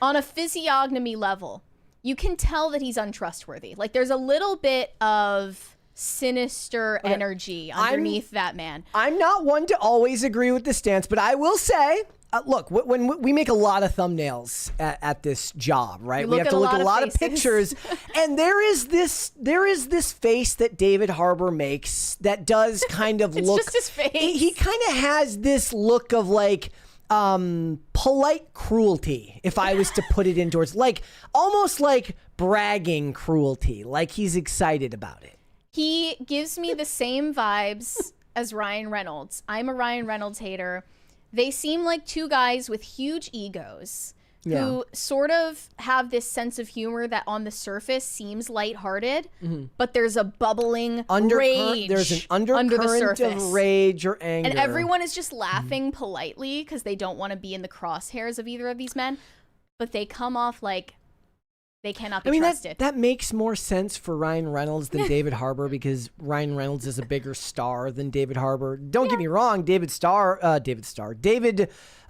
on a physiognomy level, you can tell that he's untrustworthy. Like, there's a little bit of sinister energy underneath that man. I'm not one to always agree with the stance, but I will say, look, when we make a lot of thumbnails at this job, right? We have to look at a lot of pictures, and there is this face that David Harbour makes that does kind of It's look. just his face. He kind of has this look of like polite cruelty, if I was to put it into words, like almost like bragging cruelty, like he's excited about it. He gives me the same vibes as Ryan Reynolds. I'm a Ryan Reynolds hater. They seem like 2 guys with huge egos who sort of have this sense of humor that on the surface seems lighthearted, but there's a bubbling rage. There's an under the undercurrent surface. of rage or anger. And everyone is just laughing politely because they don't want to be in the crosshairs of either of these men, but they come off like they cannot be trusted. That makes more sense for Ryan Reynolds than David Harbour, because Ryan Reynolds is a bigger star than David Harbour. Don't get me wrong, David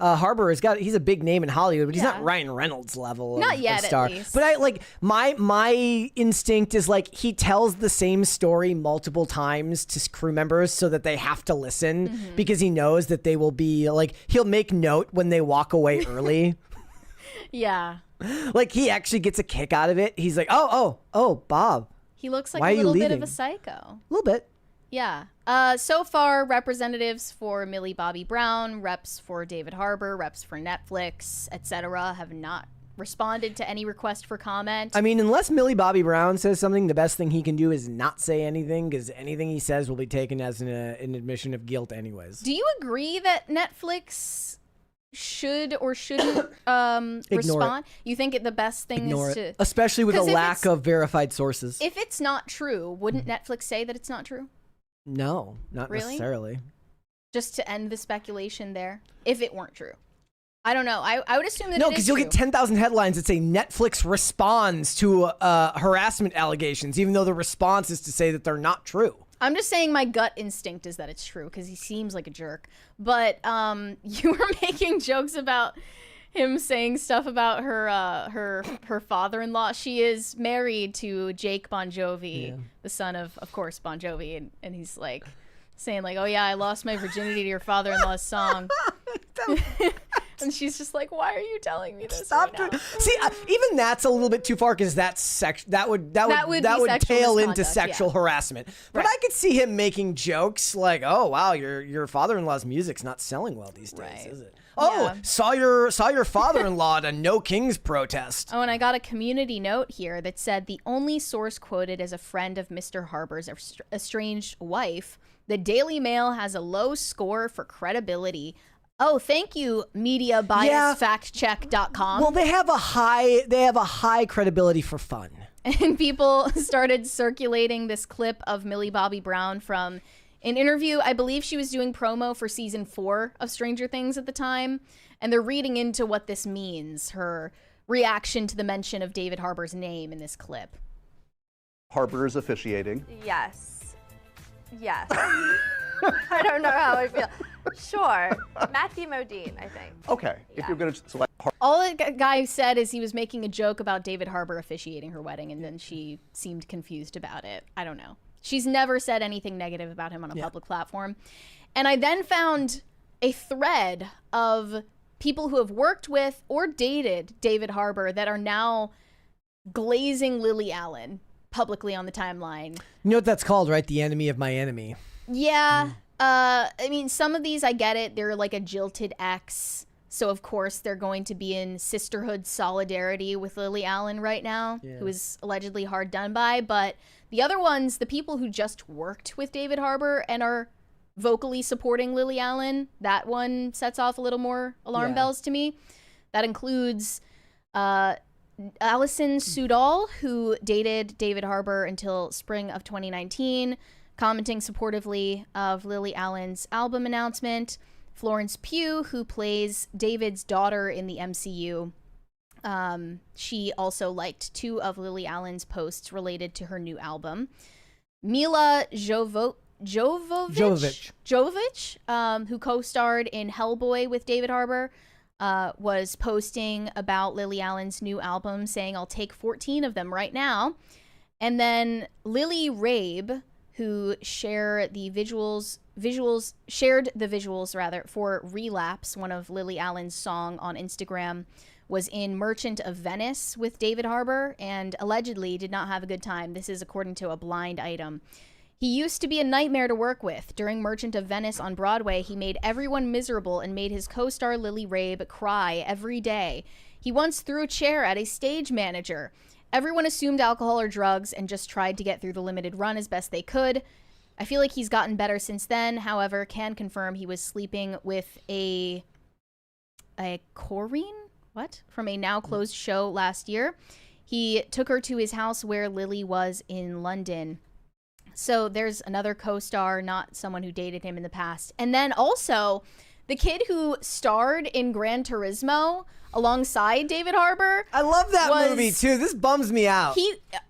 Harbour he's a big name in Hollywood, but he's not Ryan Reynolds level Not of yet, star. at least. But I like my instinct is like he tells the same story multiple times to crew members so that they have to listen because he knows that they will be like, he'll make note when they walk away early. Yeah. Like he actually gets a kick out of it. He's like, oh, Bob. He looks like Why a are you little bit of leaving? a psycho. A little bit. Yeah. So far, representatives for Millie Bobby Brown, reps for David Harbour, reps for Netflix, etc., have not responded to any request for comment. I mean, unless Millie Bobby Brown says something, the best thing he can do is not say anything, because anything he says will be taken as an admission of guilt anyways. Do you agree that Netflix should or shouldn't respond? You think the best thing Ignore is it. to... Especially with a 'Cause if lack it's- of verified sources. If it's not true, wouldn't Netflix say that it's not true? No, not Really? necessarily. Just to end the speculation there, if it weren't true. I don't know. I would assume that No, it because is you'll true. get 10,000 headlines that say Netflix responds to harassment allegations, even though the response is to say that they're not true. I'm just saying my gut instinct is that it's true because he seems like a jerk. But you were making jokes about him saying stuff about her father-in-law. She is married to Jake Bon Jovi, the son of course, Bon Jovi, and he's like saying like, "Oh yeah, I lost my virginity to your father-in-law's song." And she's just like, "Why are you telling me this?" Stop right now? doing. See, even that's a little bit too far because that would be sexual tail into misconduct, sexual yeah. harassment. But Right. I could see him making jokes like, "Oh wow, your father-in-law's music's not selling well these days, Right. is it?" Oh, Yeah. saw your father-in-law at a No Kings protest. Oh, and I got a community note here that said the only source quoted as a friend of Mr. Harbour's estranged wife. The Daily Mail has a low score for credibility. Oh, thank you, MediaBiasFactCheck.com. Well, they have a high credibility for fun. And people started circulating this clip of Millie Bobby Brown from an interview. I believe she was doing promo for season 4 of Stranger Things at the time. And they're reading into what this means, her reaction to the mention of David Harbour's name in this clip. Harbour is officiating. Yes. Yes. I don't know how I feel. Sure. Matthew Modine, I think. Okay, if you're going to select All the guy said is he was making a joke about David Harbour officiating her wedding, and then she seemed confused about it. I don't know. She's never said anything negative about him on a public platform. And I then found a thread of people who have worked with or dated David Harbour that are now glazing Lily Allen publicly on the timeline. You know what that's called, right? The enemy of my enemy. Yeah. I mean, some of these, I get it. They're like a jilted ex. So, of course, they're going to be in sisterhood solidarity with Lily Allen right now, who is allegedly hard done by. But the other ones, the people who just worked with David Harbour and are vocally supporting Lily Allen, that one sets off a little more alarm bells to me. That includes Allison Sudol, who dated David Harbour until spring of 2019, commenting supportively of Lily Allen's album announcement. Florence Pugh, who plays David's daughter in the MCU, she also liked 2 of Lily Allen's posts related to her new album. Mila Jovovich, who co-starred in Hellboy with David Harbour, was posting about Lily Allen's new album, saying, "I'll take 14 of them right now." And then Lily Rabe, who shared the visuals for Relapse, one of Lily Allen's song on Instagram, was in Merchant of Venice with David Harbour and allegedly did not have a good time. This is according to a blind item. He used to be a nightmare to work with. During Merchant of Venice on Broadway, he made everyone miserable and made his co-star Lily Rabe cry every day. He once threw a chair at a stage manager. Everyone assumed alcohol or drugs and just tried to get through the limited run as best they could. I feel like he's gotten better since then. However, can confirm he was sleeping with a Corrine? What? From a now closed show last year. He took her to his house where Lily was in London. So there's another co-star, not someone who dated him in the past. And then also the kid who starred in Gran Turismo alongside David Harbour. I love that movie too. This bums me out.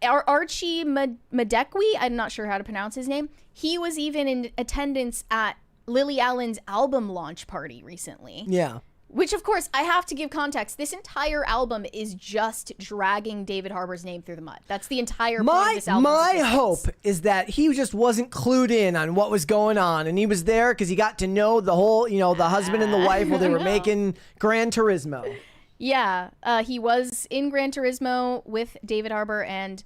Archie Madekwe, I'm not sure how to pronounce his name. He was even in attendance at Lily Allen's album launch party recently. Yeah. Which, of course, I have to give context. This entire album is just dragging David Harbour's name through the mud. That's the entire point of this album. My hope is that he just wasn't clued in on what was going on, and he was there because he got to know the whole, the husband and the wife while they were making Gran Turismo. Yeah, he was in Gran Turismo with David Harbour, and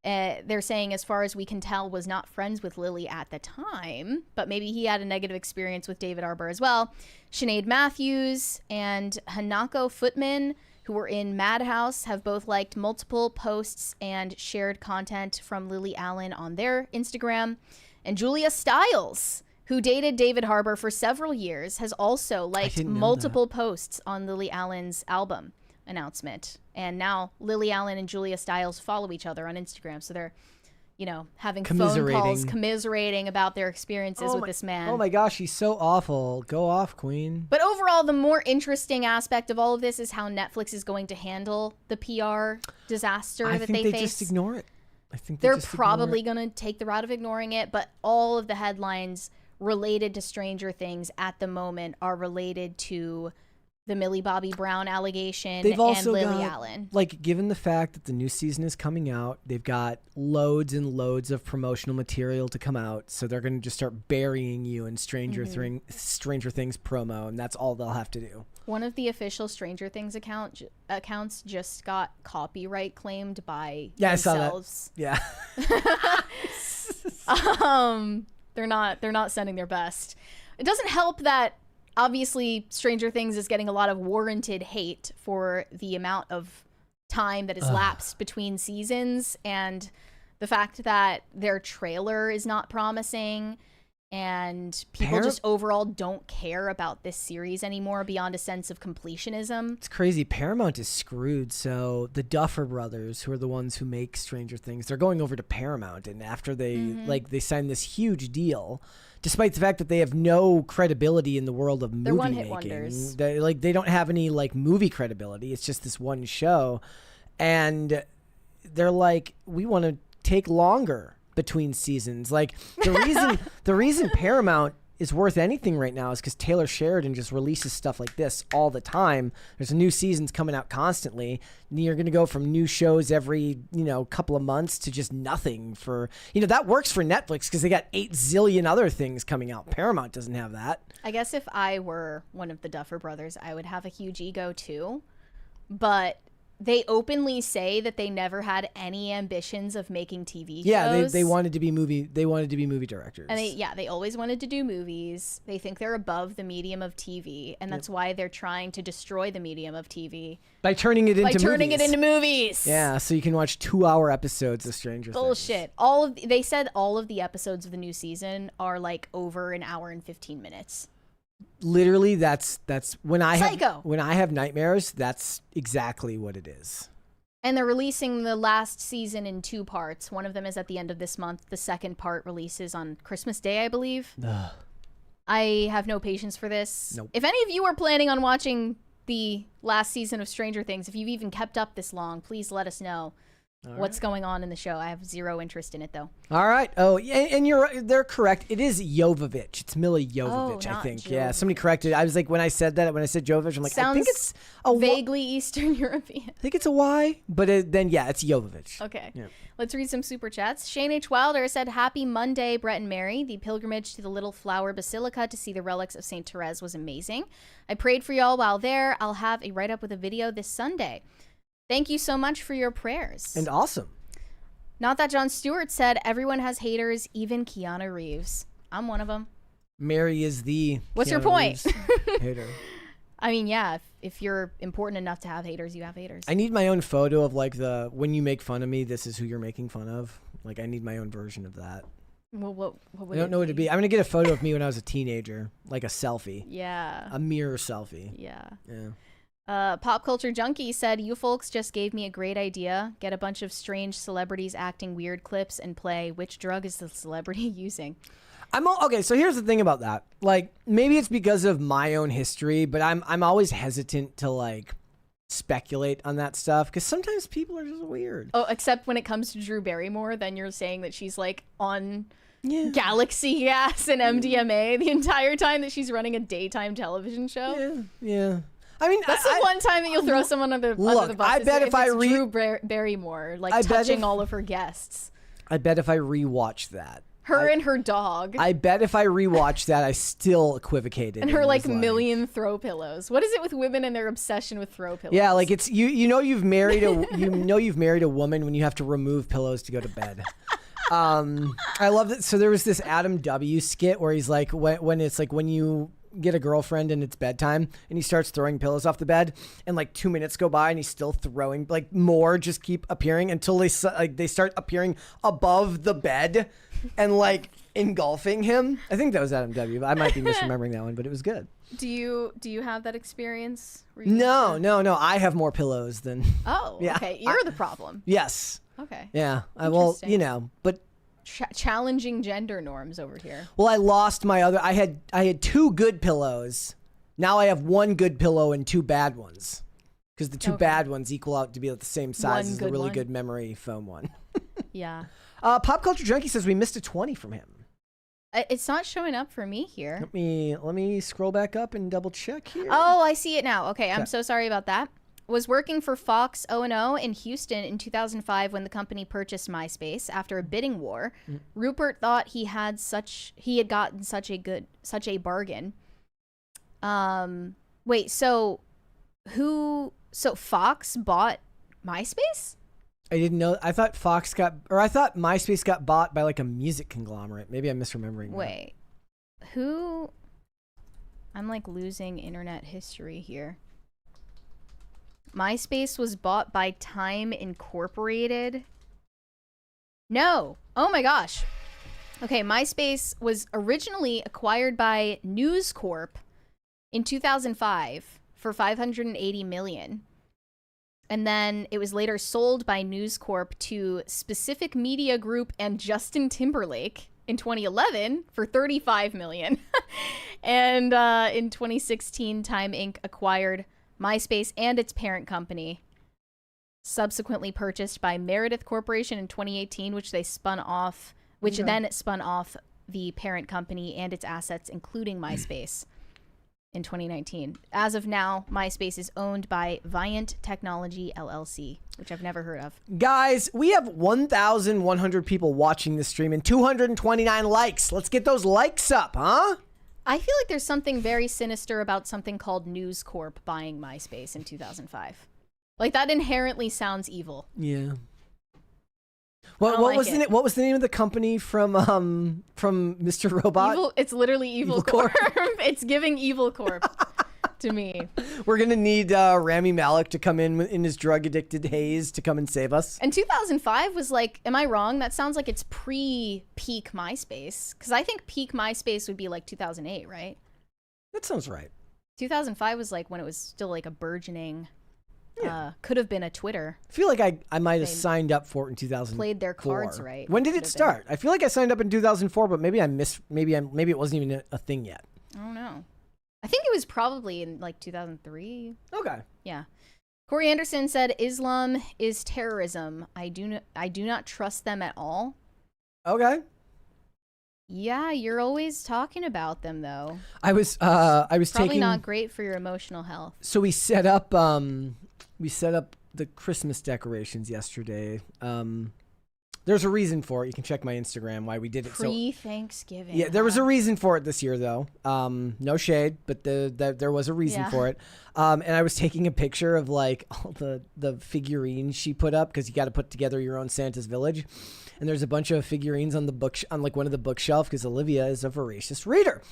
they're saying, as far as we can tell, was not friends with Lily at the time, but maybe he had a negative experience with David Harbour as well. Sinead Matthews and Hanako Footman, who were in Madhouse, have both liked multiple posts and shared content from Lily Allen on their Instagram. And Julia Stiles, who dated David Harbour for several years, has also liked didn't know multiple posts on Lily Allen's album announcement. And now Lily Allen and Julia Stiles follow each other on Instagram. So they're, having phone calls, commiserating about their experiences with this man. Oh my gosh, he's so awful. Go off, queen. But overall, the more interesting aspect of all of this is how Netflix is going to handle the PR disaster I that think they they face. just ignore it. I think They're probably going to take the route of ignoring it, but all of the headlines related to Stranger Things at the moment are related to the Millie Bobby Brown allegation They've also and Lily got, Allen. Like, given the fact that the new season is coming out, they've got loads and loads of promotional material to come out. So they're going to just start burying you in Stranger Things promo, and that's all they'll have to do. One of the official Stranger Things accounts just got copyright claimed by themselves. I saw that. Yeah. They're not sending their best. It doesn't help that obviously Stranger Things is getting a lot of warranted hate for the amount of time that has lapsed between seasons, and the fact that their trailer is not promising, and people just overall don't care about this series anymore beyond a sense of completionism. It's crazy. Paramount is screwed. So the Duffer Brothers, who are the ones who make Stranger Things, they're going over to Paramount, and after they they signed this huge deal, despite the fact that they have no credibility in the world of movie one-hit making. wonders. They don't have any movie credibility. It's just this one show, and they're like, we want to take longer between seasons. Like, the reason Paramount is worth anything right now is because Taylor Sheridan just releases stuff like this all the time. There's new seasons coming out constantly. And you're going to go from new shows every, couple of months to just nothing for, that works for Netflix because they got 8 zillion other things coming out. Paramount doesn't have that. I guess if I were one of the Duffer Brothers, I would have a huge ego too. But they openly say that they never had any ambitions of making TV shows. Yeah, they wanted to be movie directors. And they always wanted to do movies. They think they're above the medium of TV, and that's why they're trying to destroy the medium of TV by turning it into movies. Yeah, so you can watch 2-hour episodes of Stranger Things. Bullshit. They said all of the episodes of the new season are over an hour and 15 minutes. Literally, that's when I Psycho. have nightmares. That's exactly what it is. And they're releasing the last season in 2 parts. One of them is at the end of this month. The second part releases on Christmas Day, I believe. Ugh. I have no patience for this. Nope. If any of you are planning on watching the last season of Stranger Things, if you've even kept up this long, please let us know what's going on in the show. I have zero interest in it, though. All right. Oh, yeah, and they're correct. It is Jovovich. It's Millie Jovovich, I think. Jovovich. Yeah, somebody corrected. I was like, when I said Jovovich, I'm like, Sounds I think it's a vaguely Eastern European. I think it's a Y, but then it's Jovovich. Okay. Yeah. Let's read some super chats. Shane H. Wilder said, "Happy Monday, Brett and Mary. The pilgrimage to the Little Flower Basilica to see the relics of St. Therese was amazing. I prayed for y'all while there. I'll have a write-up with a video this Sunday. Thank you so much for your prayers." And awesome. Not That Jon Stewart said, "Everyone has haters, even Keanu Reeves." I'm one of them. Mary is the What's your Keanu point? Reeves hater. I mean, yeah, if you're important enough to have haters, you have haters. I need my own photo of when you make fun of me, this is who you're making fun of. Like, I need my own version of that. Well, what would I don't know what it'd be. I'm gonna get a photo of me when I was a teenager, like a selfie. Yeah. A mirror selfie. Yeah. Yeah. Pop Culture Junkie said, "You folks just gave me a great idea. Get a bunch of strange celebrities acting weird clips and play which drug is the celebrity using." Okay, so here's the thing about that. Like, maybe it's because of my own history, but I'm always hesitant to speculate on that stuff because sometimes people are just weird. Oh, except when it comes to Drew Barrymore, then you're saying that she's on Galaxy gas and MDMA the entire time that she's running a daytime television show. Yeah. I mean, that's the one time that you'll throw someone under the bus. I bet if Drew Barrymore touching all of her guests. I bet if I rewatch that. And her dog. I bet if I rewatch that, I still equivocated. And her million throw pillows. What is it with women and their obsession with throw pillows? Yeah, like it's you've married a woman when you have to remove pillows to go to bed. I love that. So there was this Adam W. skit where he's like, when it's like when you get a girlfriend and it's bedtime and he starts throwing pillows off the bed and 2 minutes go by and he's still throwing more just keep appearing until they start appearing above the bed and engulfing him. I think that was Adam W. I might be misremembering that one, but it was good. Do you have that experience? No. I have more pillows than. Oh, Yeah. okay. You're the problem. Yes. Okay. Yeah. Well, but. Challenging gender norms over here. Well, I lost my other. I had 2 good pillows. Now I have 1 good pillow and 2 bad ones. Because the 2 bad ones equal out to be the same size as the really good memory foam one. Yeah. Pop Culture Junkie says we missed a 20 from him. It's not showing up for me here. Let me scroll back up and double check here. Oh, I see it now. Okay, I'm so sorry about that. Was working for Fox O&O in Houston in 2005 when the company purchased MySpace after a bidding war. Rupert thought he had gotten such a bargain. Wait, so Fox bought MySpace? I didn't know. I thought MySpace got bought by like a music conglomerate. Maybe I'm misremembering. Wait, who? I'm like losing internet history here. MySpace was bought by Time Incorporated. No. Oh my gosh. Okay, MySpace was originally acquired by News Corp in 2005 for $580 million. And then it was later sold by News Corp to Specific Media Group and Justin Timberlake in 2011 for $35 million. And in 2016, Time Inc. acquired MySpace and its parent company, subsequently purchased by Meredith Corporation in 2018, which then it spun off the parent company and its assets, including MySpace. In 2019. As of now, MySpace is owned by Viant Technology LLC, which I've never heard of. Guys, we have 1,100 people watching this stream and 229 likes. Let's get those likes up, huh? I feel like there's something very sinister about something called News Corp buying MySpace in 2005. Like, that inherently sounds evil. Yeah. What was the name of the company from Mr. Robot? It's literally Evil Corp. It's giving Evil Corp to me. We're gonna need Rami Malek to come in his drug-addicted haze to come and save us. And 2005 was like, am I wrong? That sounds like it's pre-peak MySpace. Because I think peak MySpace would be like 2008, right? That sounds right. 2005 was like when it was still like a burgeoning... could have been a Twitter. I feel like I might have signed up for it in 2004. Played their cards right. When did it start? I feel like I signed up in 2004, but maybe maybe it wasn't even a thing yet. I don't know. I think it was probably in like 2003. Okay. Yeah. Corey Anderson said Islam is terrorism. I do not trust them at all. Okay. Yeah, you're always talking about them though. I was probably not great for your emotional health. So we set up the Christmas decorations yesterday. There's a reason for it. You can check my Instagram why we did it. Pre-Thanksgiving. Yeah, there was a reason for it this year though. No shade, but there was a reason for it. And I was taking a picture of like all the figurines she put up because you got to put together your own Santa's village. And there's a bunch of figurines on like one of the bookshelf because Olivia is a voracious reader,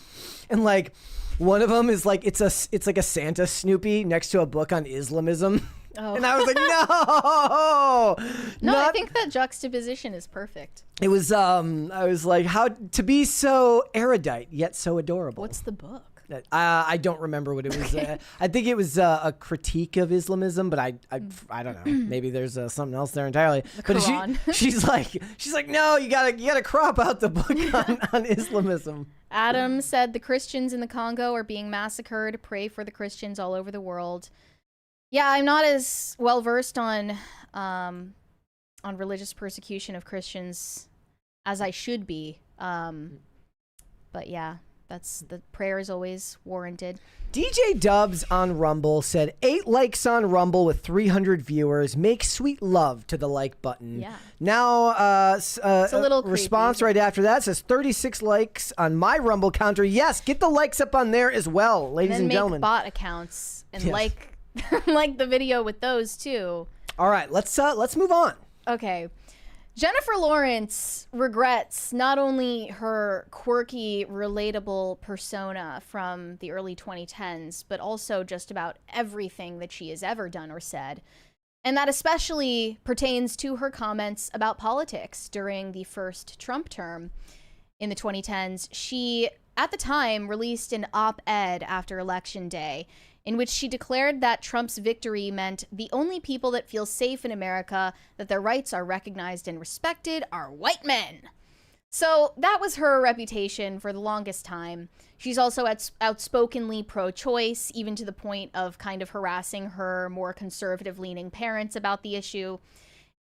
and like one of them is like it's like a Santa Snoopy next to a book on Islamism. Oh. And I was like, no. I think that juxtaposition is perfect. It was I was like, how to be so erudite yet so adorable. What's the book? I don't remember what it was. I think it was a critique of Islamism, but I don't know. Maybe there's something else there entirely. The but Quran. she's like, no, you gotta crop out the book on Islamism. Adam said the Christians in the Congo are being massacred. Pray for the Christians all over the world. Yeah, I'm not as well versed on religious persecution of Christians as I should be. But yeah. The prayer is always warranted. DJ Dubs on Rumble said 8 likes on Rumble with 300 viewers. Make sweet love to the like button. Yeah. Now, it's a little response creepy. right after that says 36 likes on my Rumble counter. Yes, get the likes up on there as well, ladies and gentlemen. Make bot accounts and like the video with those too. All right, let's move on. Okay. Jennifer Lawrence regrets not only her quirky, relatable persona from the early 2010s, but also just about everything that she has ever done or said. And that especially pertains to her comments about politics during the first Trump term. in the 2010s, she, at the time, released an op-ed after Election Day in which she declared that Trump's victory meant the only people that feel safe in America, that their rights are recognized and respected, are white men. So that was her reputation for the longest time. She's also outspokenly pro-choice, even to the point of kind of harassing her more conservative-leaning parents about the issue.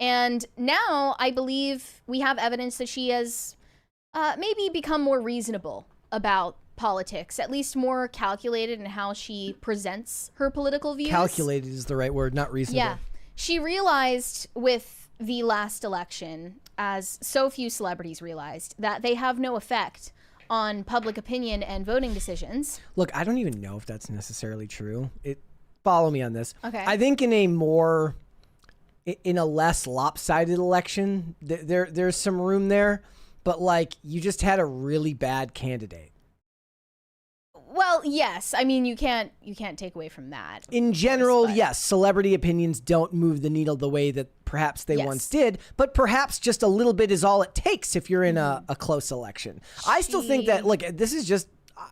And now I believe we have evidence that she has maybe become more reasonable about politics, at least more calculated in how she presents her political views. Calculated is the right word, not reasonable. Yeah. She realized with the last election, as so few celebrities realized, that they have no effect on public opinion and voting decisions. Look, I don't even know if that's necessarily true. Follow me on this. Okay. I think in a less lopsided election, there's some room there, but like you just had a really bad candidate. Well, yes. I mean, you can't take away from that. In general, yes, celebrity opinions don't move the needle the way that perhaps they once did, but perhaps just a little bit is all it takes if you're in a close election. I still think that, look, this is just,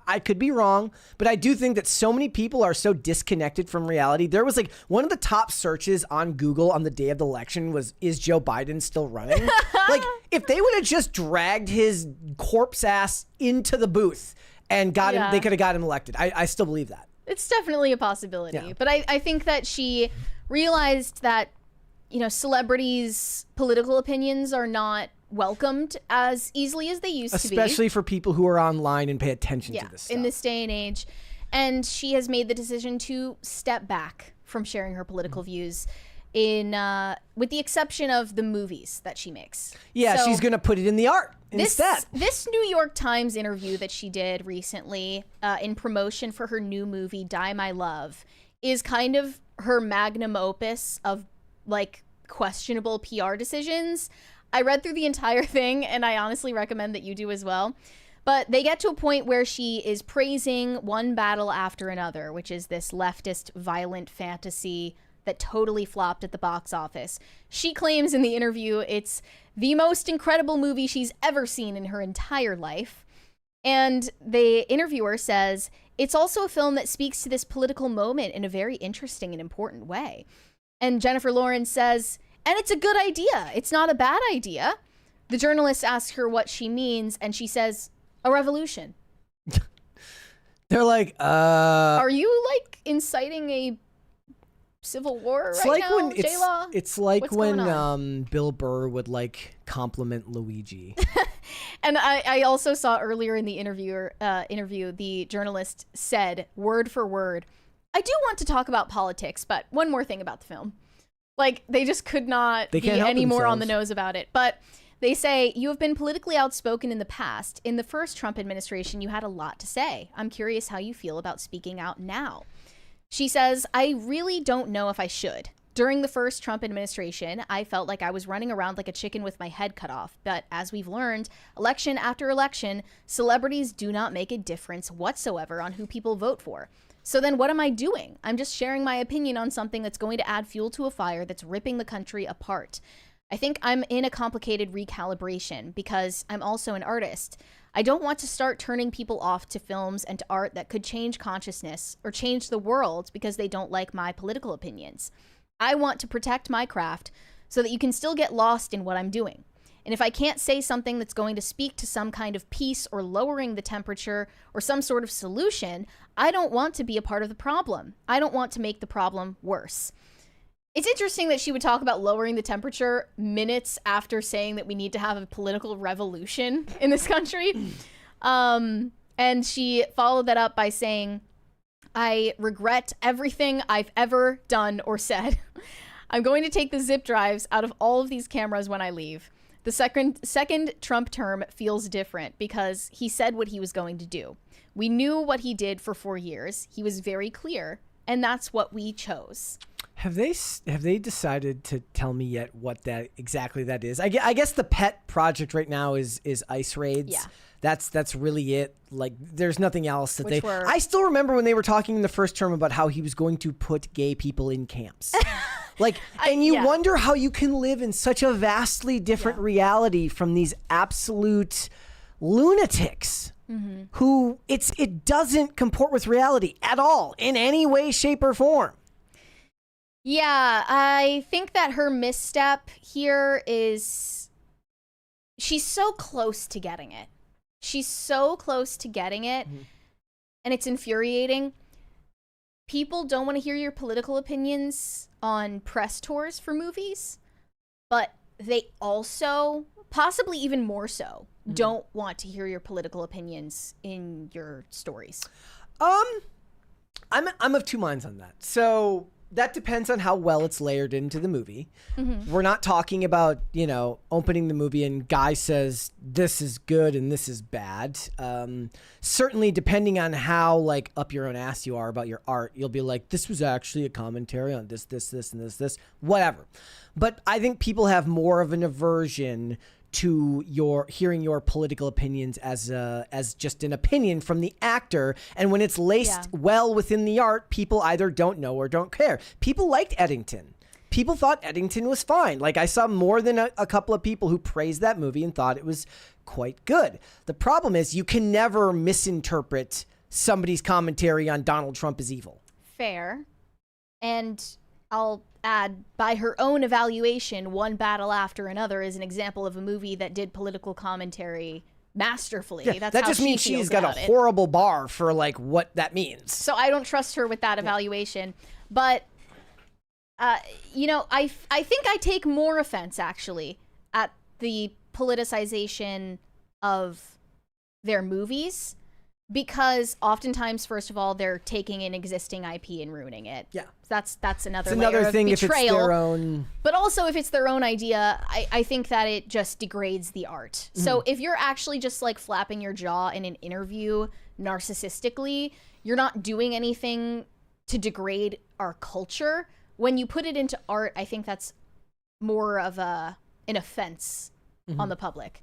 I could be wrong, but I do think that so many people are so disconnected from reality. There was like one of the top searches on Google on the day of the election was, is Joe Biden still running? Like, if they would have just dragged his corpse ass into the booth and got him, they could have got him elected. I still believe that. It's definitely a possibility. Yeah. But I think that she realized that, celebrities' political opinions are not welcomed as easily as they used to be. Especially for people who are online and pay attention to this stuff. In this day and age. And she has made the decision to step back from sharing her political views with the exception of the movies that she makes. Yeah, so she's going to put it in the art instead. This New York Times interview that she did recently in promotion for her new movie, Die My Love, is kind of her magnum opus of like questionable PR decisions. I read through the entire thing and I honestly recommend that you do as well. But they get to a point where she is praising One Battle After Another, which is this leftist violent fantasy that totally flopped at the box office. She claims in the interview it's the most incredible movie she's ever seen in her entire life. And the interviewer says, it's also a film that speaks to this political moment in a very interesting and important way. And Jennifer Lawrence says, and it's a good idea. It's not a bad idea. The journalist asks her what she means, and she says, a revolution. They're like, are you like inciting a civil war now, J-Law? It's like when Bill Burr would like compliment Luigi. And I also saw earlier in the interview, the journalist said, word for word, I do want to talk about politics, but one more thing about the film. Like, they just could not be any more on the nose about it. But they say, you have been politically outspoken in the past. In the first Trump administration, you had a lot to say. I'm curious how you feel about speaking out now. She says, I really don't know if I should. During the first Trump administration, I felt like I was running around like a chicken with my head cut off. But as we've learned, election after election, celebrities do not make a difference whatsoever on who people vote for. So then what am I doing? I'm just sharing my opinion on something that's going to add fuel to a fire that's ripping the country apart. I think I'm in a complicated recalibration because I'm also an artist. I don't want to start turning people off to films and to art that could change consciousness or change the world because they don't like my political opinions. I want to protect my craft so that you can still get lost in what I'm doing. And if I can't say something that's going to speak to some kind of peace or lowering the temperature or some sort of solution, I don't want to be a part of the problem. I don't want to make the problem worse. It's interesting that she would talk about lowering the temperature minutes after saying that we need to have a political revolution in this country. And she followed that up by saying, I regret everything I've ever done or said. I'm going to take the zip drives out of all of these cameras when I leave. The second Trump term feels different because he said what he was going to do. We knew what he did for 4 years. He was very clear, and that's what we chose. Have they decided to tell me yet what that exactly that is? I guess the pet project right now is ice raids. Yeah. That's really it. Like, there's nothing else that I still remember when they were talking in the first term about how he was going to put gay people in camps. Like, and you wonder how you can live in such a vastly different reality from these absolute, lunatics who it doesn't comport with reality at all in any way, shape, or form. Yeah, I think that her misstep here is she's so close to getting it. She's so close to getting it, and it's infuriating. People don't want to hear your political opinions on press tours for movies, but they also, possibly even more so, don't want to hear your political opinions in your stories. I'm of two minds on that. So that depends on how well it's layered into the movie. We're not talking about, opening the movie and guy says this is good and this is bad. Certainly depending on how like up your own ass you are about your art, you'll be like, this was actually a commentary on this, and this, whatever. But I think people have more of an aversion to hearing your political opinions as just an opinion from the actor. And when it's laced well within the art, people either don't know or don't care. People liked Eddington. People thought Eddington was fine. Like, I saw more than a couple of people who praised that movie and thought it was quite good. The problem is you can never misinterpret somebody's commentary on Donald Trump is evil. Fair. And I'll add, by her own evaluation, One Battle After Another is an example of a movie that did political commentary masterfully. Yeah, That's that how just means she's got a it. horrible bar for like what that means. So I don't trust her with that evaluation. But, I think I take more offense, actually, at the politicization of their movies. Because oftentimes, first of all, they're taking an existing IP and ruining it. Yeah, that's another. It's another layer thing of if it's betrayal. their own. But also, if it's their own idea, I think that it just degrades the art. So if you're actually just like flapping your jaw in an interview narcissistically, you're not doing anything to degrade our culture. When you put it into art, I think that's more of an offense on the public,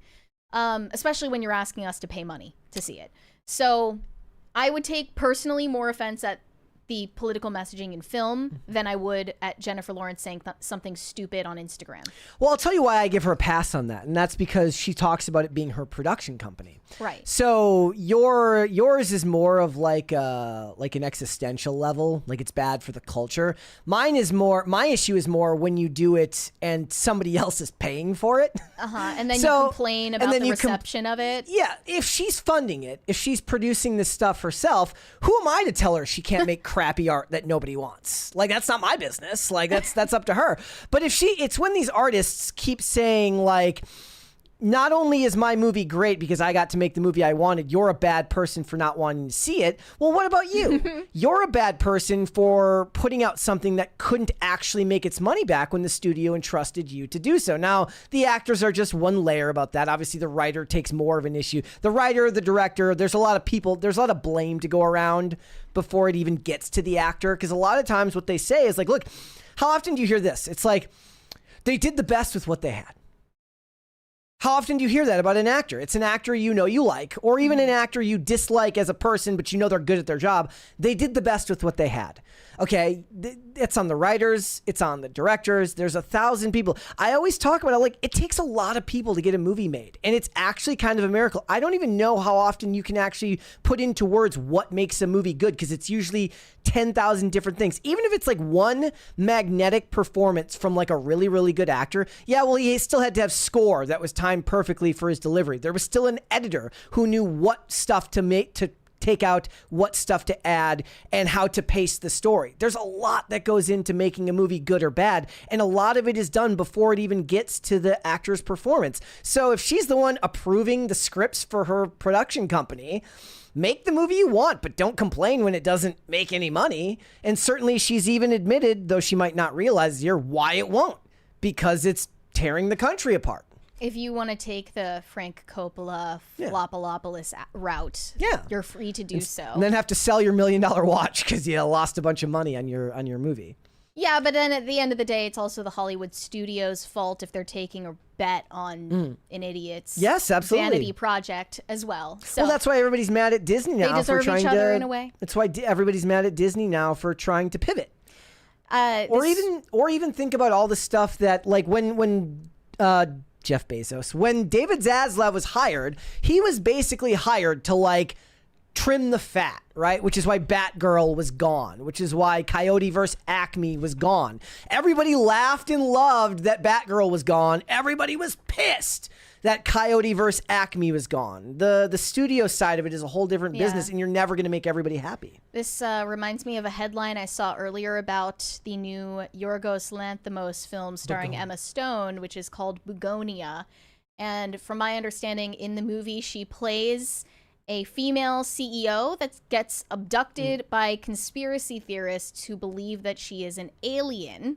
especially when you're asking us to pay money to see it. So I would take personally more offense at the political messaging in film than I would at Jennifer Lawrence saying something stupid on Instagram. Well, I'll tell you why I give her a pass on that, and that's because she talks about it being her production company. Right. So yours is more of like an existential level, like it's bad for the culture. My issue is more when you do it and somebody else is paying for it. And then you complain about the reception of it. Yeah, if she's funding it, if she's producing this stuff herself, who am I to tell her she can't make crappy art that nobody wants? Like, that's not my business. Like, that's up to her. But it's when these artists keep saying like, not only is my movie great because I got to make the movie I wanted, you're a bad person for not wanting to see it. Well, what about you? You're a bad person for putting out something that couldn't actually make its money back when the studio entrusted you to do so. Now, the actors are just one layer about that. Obviously, the writer takes more of an issue. The writer, the director, there's a lot of people, there's a lot of blame to go around before it even gets to the actor. Because a lot of times what they say is like, look, how often do you hear this? It's like, they did the best with what they had. How often do you hear that about an actor? It's an actor you like, or even an actor you dislike as a person, but you know they're good at their job. They did the best with what they had. Okay, it's on the writers, it's on the directors. There's 1,000 people. I always talk about it like it takes a lot of people to get a movie made, and it's actually kind of a miracle. I don't even know how often you can actually put into words what makes a movie good, because it's usually 10,000 different things. Even if it's like one magnetic performance from like a really, really good actor, yeah, well, he still had to have score that was timed perfectly for his delivery. There was still an editor who knew what stuff to make, to take out, what stuff to add, and how to pace the story. There's a lot that goes into making a movie good or bad, and a lot of it is done before it even gets to the actor's performance. So if she's the one approving the scripts for her production company, make the movie you want, but don't complain when it doesn't make any money. And certainly she's even admitted, though she might not realize here, why it won't, because it's tearing the country apart. If you want to take the Frank Coppola Flopalopolis route, you're free to do so. And then have to sell your $1 million watch because you lost a bunch of money on your movie. Yeah, but then at the end of the day, it's also the Hollywood studios' fault if they're taking a bet on an idiot's vanity project as well. So well, that's why everybody's mad at Disney now. They deserve each other in a way. That's why everybody's mad at Disney now for trying to pivot. Or even think about all the stuff that, like, when Jeff Bezos. When David Zaslav was hired, he was basically hired to like trim the fat, right? Which is why Batgirl was gone, which is why Coyote vs. Acme was gone. Everybody laughed and loved that Batgirl was gone. Everybody was pissed that Coyote vs. Acme was gone. The studio side of it is a whole different business, and you're never going to make everybody happy. This reminds me of a headline I saw earlier about the new Yorgos Lanthimos film starring Emma Stone, which is called Bugonia. And from my understanding, in the movie, she plays a female CEO that gets abducted by conspiracy theorists who believe that she is an alien.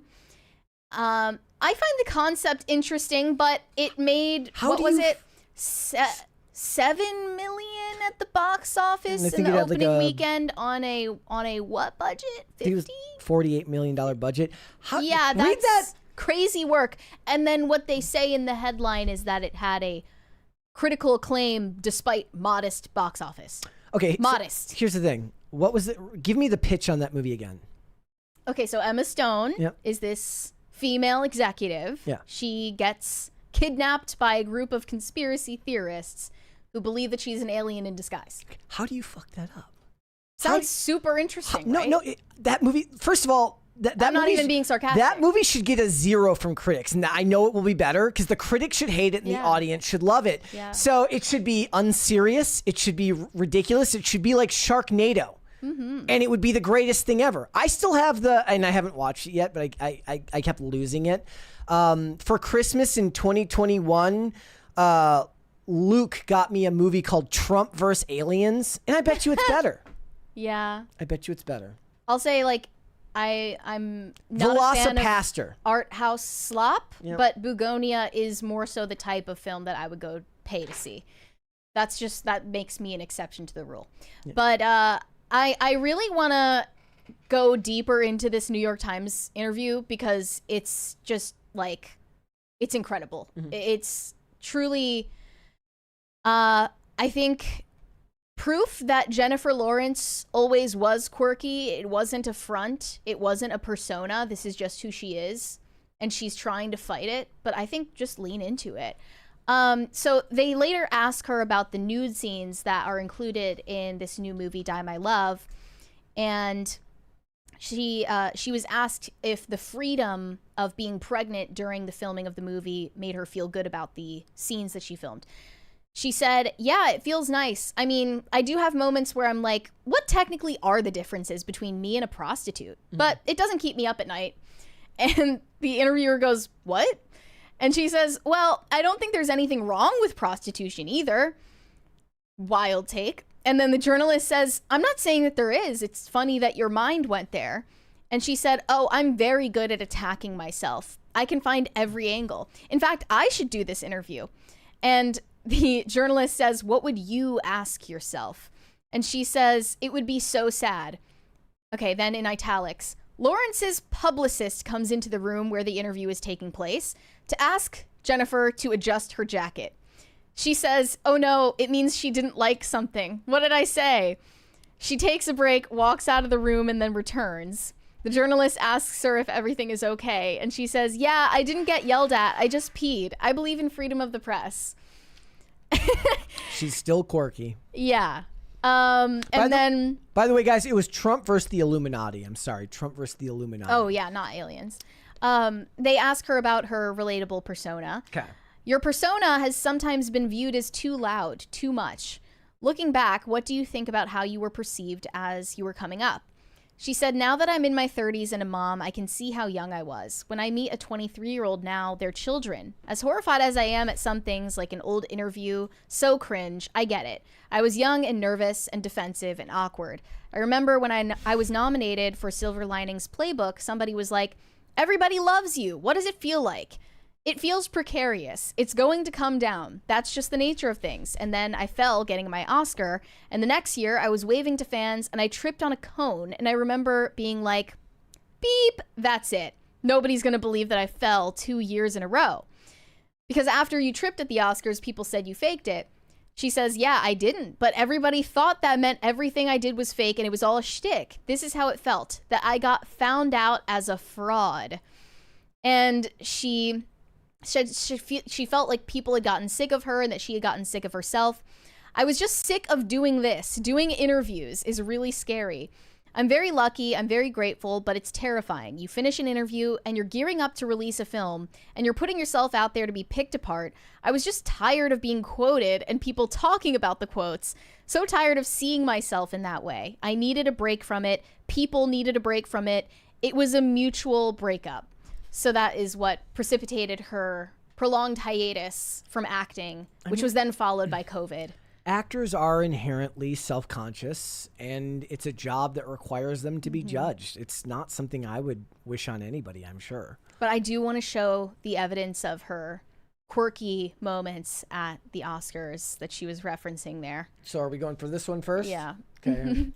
I find the concept interesting, but it made, $7 million at the box office in the opening weekend on a what budget? 50? It was $48 million budget. Yeah, that's crazy work. And then what they say in the headline is that it had a critical acclaim despite modest box office. Okay. Modest. So here's the thing. What was it? Give me the pitch on that movie again. Okay, so Emma Stone is this female executive. Yeah. She gets kidnapped by a group of conspiracy theorists who believe that she's an alien in disguise. How do you fuck that up? Sounds super interesting, right? No, that movie, first of all, I'm not even being sarcastic. That movie should get a 0 from critics. And I know it will be better because the critics should hate it and the audience should love it. Yeah. So it should be unserious. It should be ridiculous. It should be like Sharknado. And it would be the greatest thing ever. I still have and I haven't watched it yet, but I kept losing it. For Christmas in 2021, Luke got me a movie called Trump vs. Aliens. And I bet you it's better. Yeah. I bet you it's better. I'll say, like, I'm not a fan of art house slop, but Bugonia is more so the type of film that I would go pay to see. That makes me an exception to the rule. Yeah. But I really want to go deeper into this New York Times interview because it's just like, it's incredible. It's truly, I think, proof that Jennifer Lawrence always was quirky. It wasn't a front. It wasn't a persona. This is just who she is. And she's trying to fight it. But I think just lean into it. So they later ask her about the nude scenes that are included in this new movie, Die My Love. And she was asked if the freedom of being pregnant during the filming of the movie made her feel good about the scenes that she filmed. She said, yeah, it feels nice. I mean, I do have moments where I'm like, what technically are the differences between me and a prostitute? But it doesn't keep me up at night. And the interviewer goes, what? And she says, well, I don't think there's anything wrong with prostitution either. Wild take. And then the journalist says, I'm not saying that there is. It's funny that your mind went there. And she said, oh, I'm very good at attacking myself. I can find every angle. In fact, I should do this interview. And the journalist says, what would you ask yourself? And she says, it would be so sad. Okay, then in italics, Lawrence's publicist comes into the room where the interview is taking place to ask Jennifer to adjust her jacket. She says, oh no, it means she didn't like something. What did I say? She takes a break, walks out of the room, and then returns. The journalist asks her if everything is okay. And she says, yeah, I didn't get yelled at. I just peed. I believe in freedom of the press. She's still quirky. Yeah. By the way, guys, it was Trump versus the Illuminati. I'm sorry, Trump versus the Illuminati. Oh yeah, not aliens. They ask her about her relatable persona. Okay. Your persona has sometimes been viewed as too loud, too much. Looking back, what do you think about how you were perceived as you were coming up? She said, now that I'm in my 30s and a mom, I can see how young I was. When I meet a 23-year-old now, they're children. As horrified as I am at some things, like an old interview, so cringe, I get it. I was young and nervous and defensive and awkward. I remember when I was nominated for Silver Linings Playbook, somebody was like, everybody loves you. What does it feel like? It feels precarious. It's going to come down. That's just the nature of things. And then I fell getting my Oscar. And the next year I was waving to fans and I tripped on a cone. And I remember being like, beep, that's it. Nobody's going to believe that I fell 2 years in a row. Because after you tripped at the Oscars, people said you faked it. She says, yeah, I didn't. But everybody thought that meant everything I did was fake and it was all a shtick. This is how it felt, that I got found out as a fraud. And she She felt like people had gotten sick of her and that she had gotten sick of herself. I was just sick of doing this. Doing interviews is really scary. I'm very lucky, I'm very grateful, but it's terrifying. You finish an interview and you're gearing up to release a film and you're putting yourself out there to be picked apart. I was just tired of being quoted and people talking about the quotes. So tired of seeing myself in that way. I needed a break from it. People needed a break from it. It was a mutual breakup. So that is what precipitated her prolonged hiatus from acting, which was then followed by COVID. Actors are inherently self-conscious, and it's a job that requires them to be judged. It's not something I would wish on anybody, I'm sure. But I do want to show the evidence of her quirky moments at the Oscars that she was referencing there. So are we going for this one first? Yeah. Okay.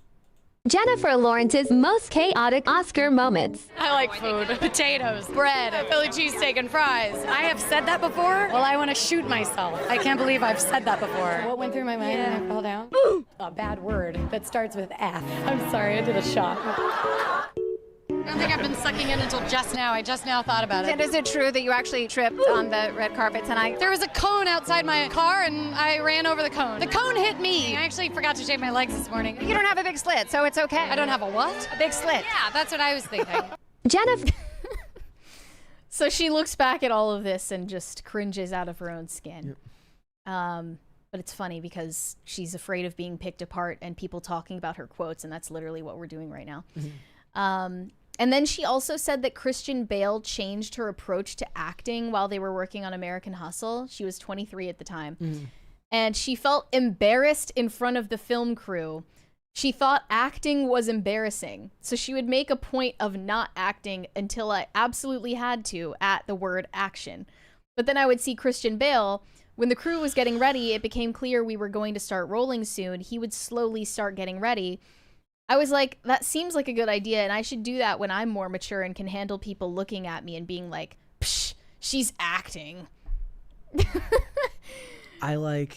Jennifer Lawrence's most chaotic Oscar moments. I like food. Potatoes, bread, Philly cheesesteak, and fries. I have said that before. Well, I want to shoot myself. I can't believe I've said that before. What went through my mind when I fell down? A bad word that starts with F. I'm sorry, I did a shot. I don't think I've been sucking in until just now. I just now thought about it. And is it true that you actually tripped on the red carpet tonight? There was a cone outside my car and I ran over the cone. The cone hit me. I actually forgot to shave my legs this morning. You don't have a big slit, so it's okay. I don't have a what? A big slit. Yeah, that's what I was thinking. Jennifer. So she looks back at all of this and just cringes out of her own skin. Yep. But it's funny because she's afraid of being picked apart and people talking about her quotes, and that's literally what we're doing right now. And then she also said that Christian Bale changed her approach to acting while they were working on American Hustle. She was 23 at the time. And she felt embarrassed in front of the film crew. She thought acting was embarrassing. So she would make a point of not acting until I absolutely had to at the word action. But then I would see Christian Bale. When the crew was getting ready, it became clear we were going to start rolling soon. He would slowly start getting ready. I was like, that seems like a good idea, and I should do that when I'm more mature and can handle people looking at me and being like, psh, she's acting. I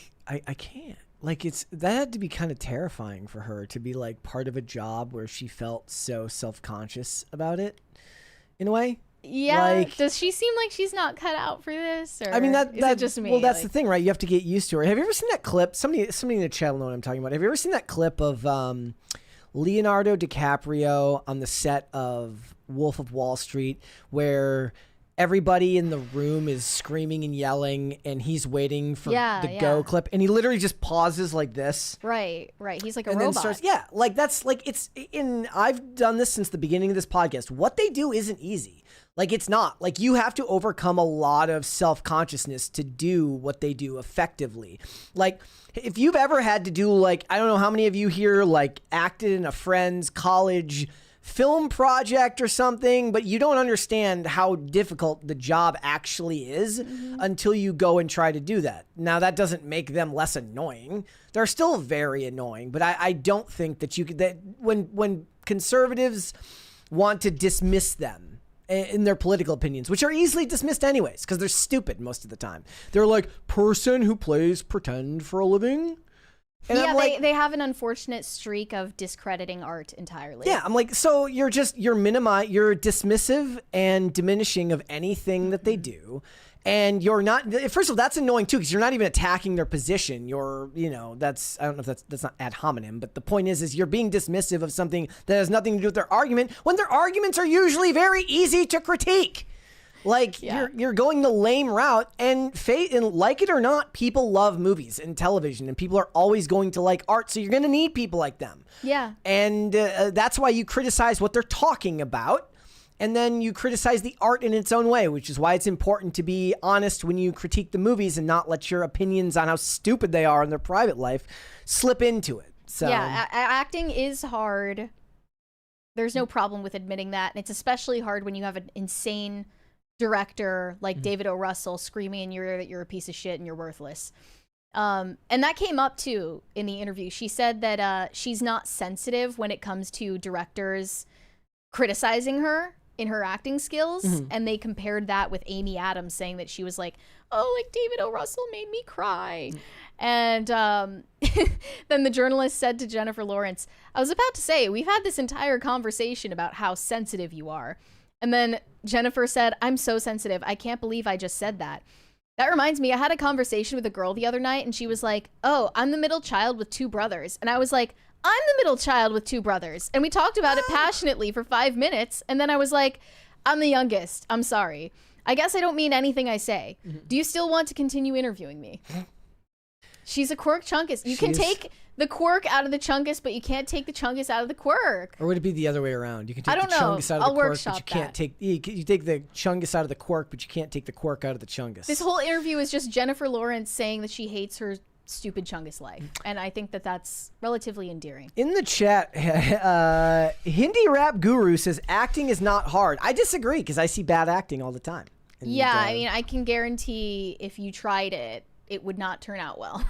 can't. Like, that had to be kind of terrifying for her to be like part of a job where she felt so self-conscious about it, in a way. Yeah. Like, does she seem like she's not cut out for this? Or I mean, is it just me? Well, that's the thing, right? You have to get used to her. Have you ever seen that clip? Somebody in the chat will know what I'm talking about. Have you ever seen that clip of Leonardo DiCaprio on the set of Wolf of Wall Street where everybody in the room is screaming and yelling and he's waiting for the go clip and he literally just pauses like this. Right. He's like a and robot. Then starts, like that's like I've done this since the beginning of this podcast. What they do isn't easy. Like, it's not. Like, you have to overcome a lot of self-consciousness to do what they do effectively. Like, if you've ever had to do, like, I don't know how many of you here, like, acted in a friend's college film project or something, but you don't understand how difficult the job actually is until you go and try to do that. Now, that doesn't make them less annoying. They're still very annoying, but I don't think that you could, that when conservatives want to dismiss them in their political opinions, which are easily dismissed anyways, because they're stupid most of the time. They're like, person who plays pretend for a living. And yeah, like, they have an unfortunate streak of discrediting art entirely. Yeah, I'm like, so you're dismissive and diminishing of anything that they do. And you're not, first of all, that's annoying too, because you're not even attacking their position. You're, I don't know if that's not ad hominem, but the point is you're being dismissive of something that has nothing to do with their argument when their arguments are usually very easy to critique. Like, you're going the lame route, and like it or not, people love movies and television, and people are always going to like art, so you're going to need people like them. Yeah. And that's why you criticize what they're talking about. And then you criticize the art in its own way, which is why it's important to be honest when you critique the movies and not let your opinions on how stupid they are in their private life slip into it. So yeah, acting is hard. There's no problem with admitting that. And it's especially hard when you have an insane director like David O. Russell screaming in your ear that you're a piece of shit and you're worthless. And that came up too in the interview. She said that she's not sensitive when it comes to directors criticizing her in her acting skills, and they compared that with Amy Adams saying that she was like, oh, like David O. Russell made me cry. And then the journalist said to Jennifer Lawrence, I was about to say, we've had this entire conversation about how sensitive you are. And then Jennifer said, I'm so sensitive. I can't believe I just said that. That reminds me, I had a conversation with a girl the other night and she was like, oh, I'm the middle child with 2 brothers. And I was like, I'm the middle child with 2 brothers. And we talked about it passionately for 5 minutes. And then I was like, I'm the youngest. I'm sorry. I guess I don't mean anything I say. Do you still want to continue interviewing me? She's a quirk chunkus. You can take the quirk out of the chunkus, but you can't take the chunkus out of the quirk. Or would it be the other way around? You can take I the don't know. chungus out of I'll the quirk, workshop but you can't that. take you take the chungus out of the quirk, but you can't take the quirk out of the chungus. This whole interview is just Jennifer Lawrence saying that she hates her stupid chungus life. And I think that that's relatively endearing. In the chat, Hindi rap guru says acting is not hard. I disagree because I see bad acting all the time. And, Yeah, I mean, I can guarantee if you tried it, it would not turn out well.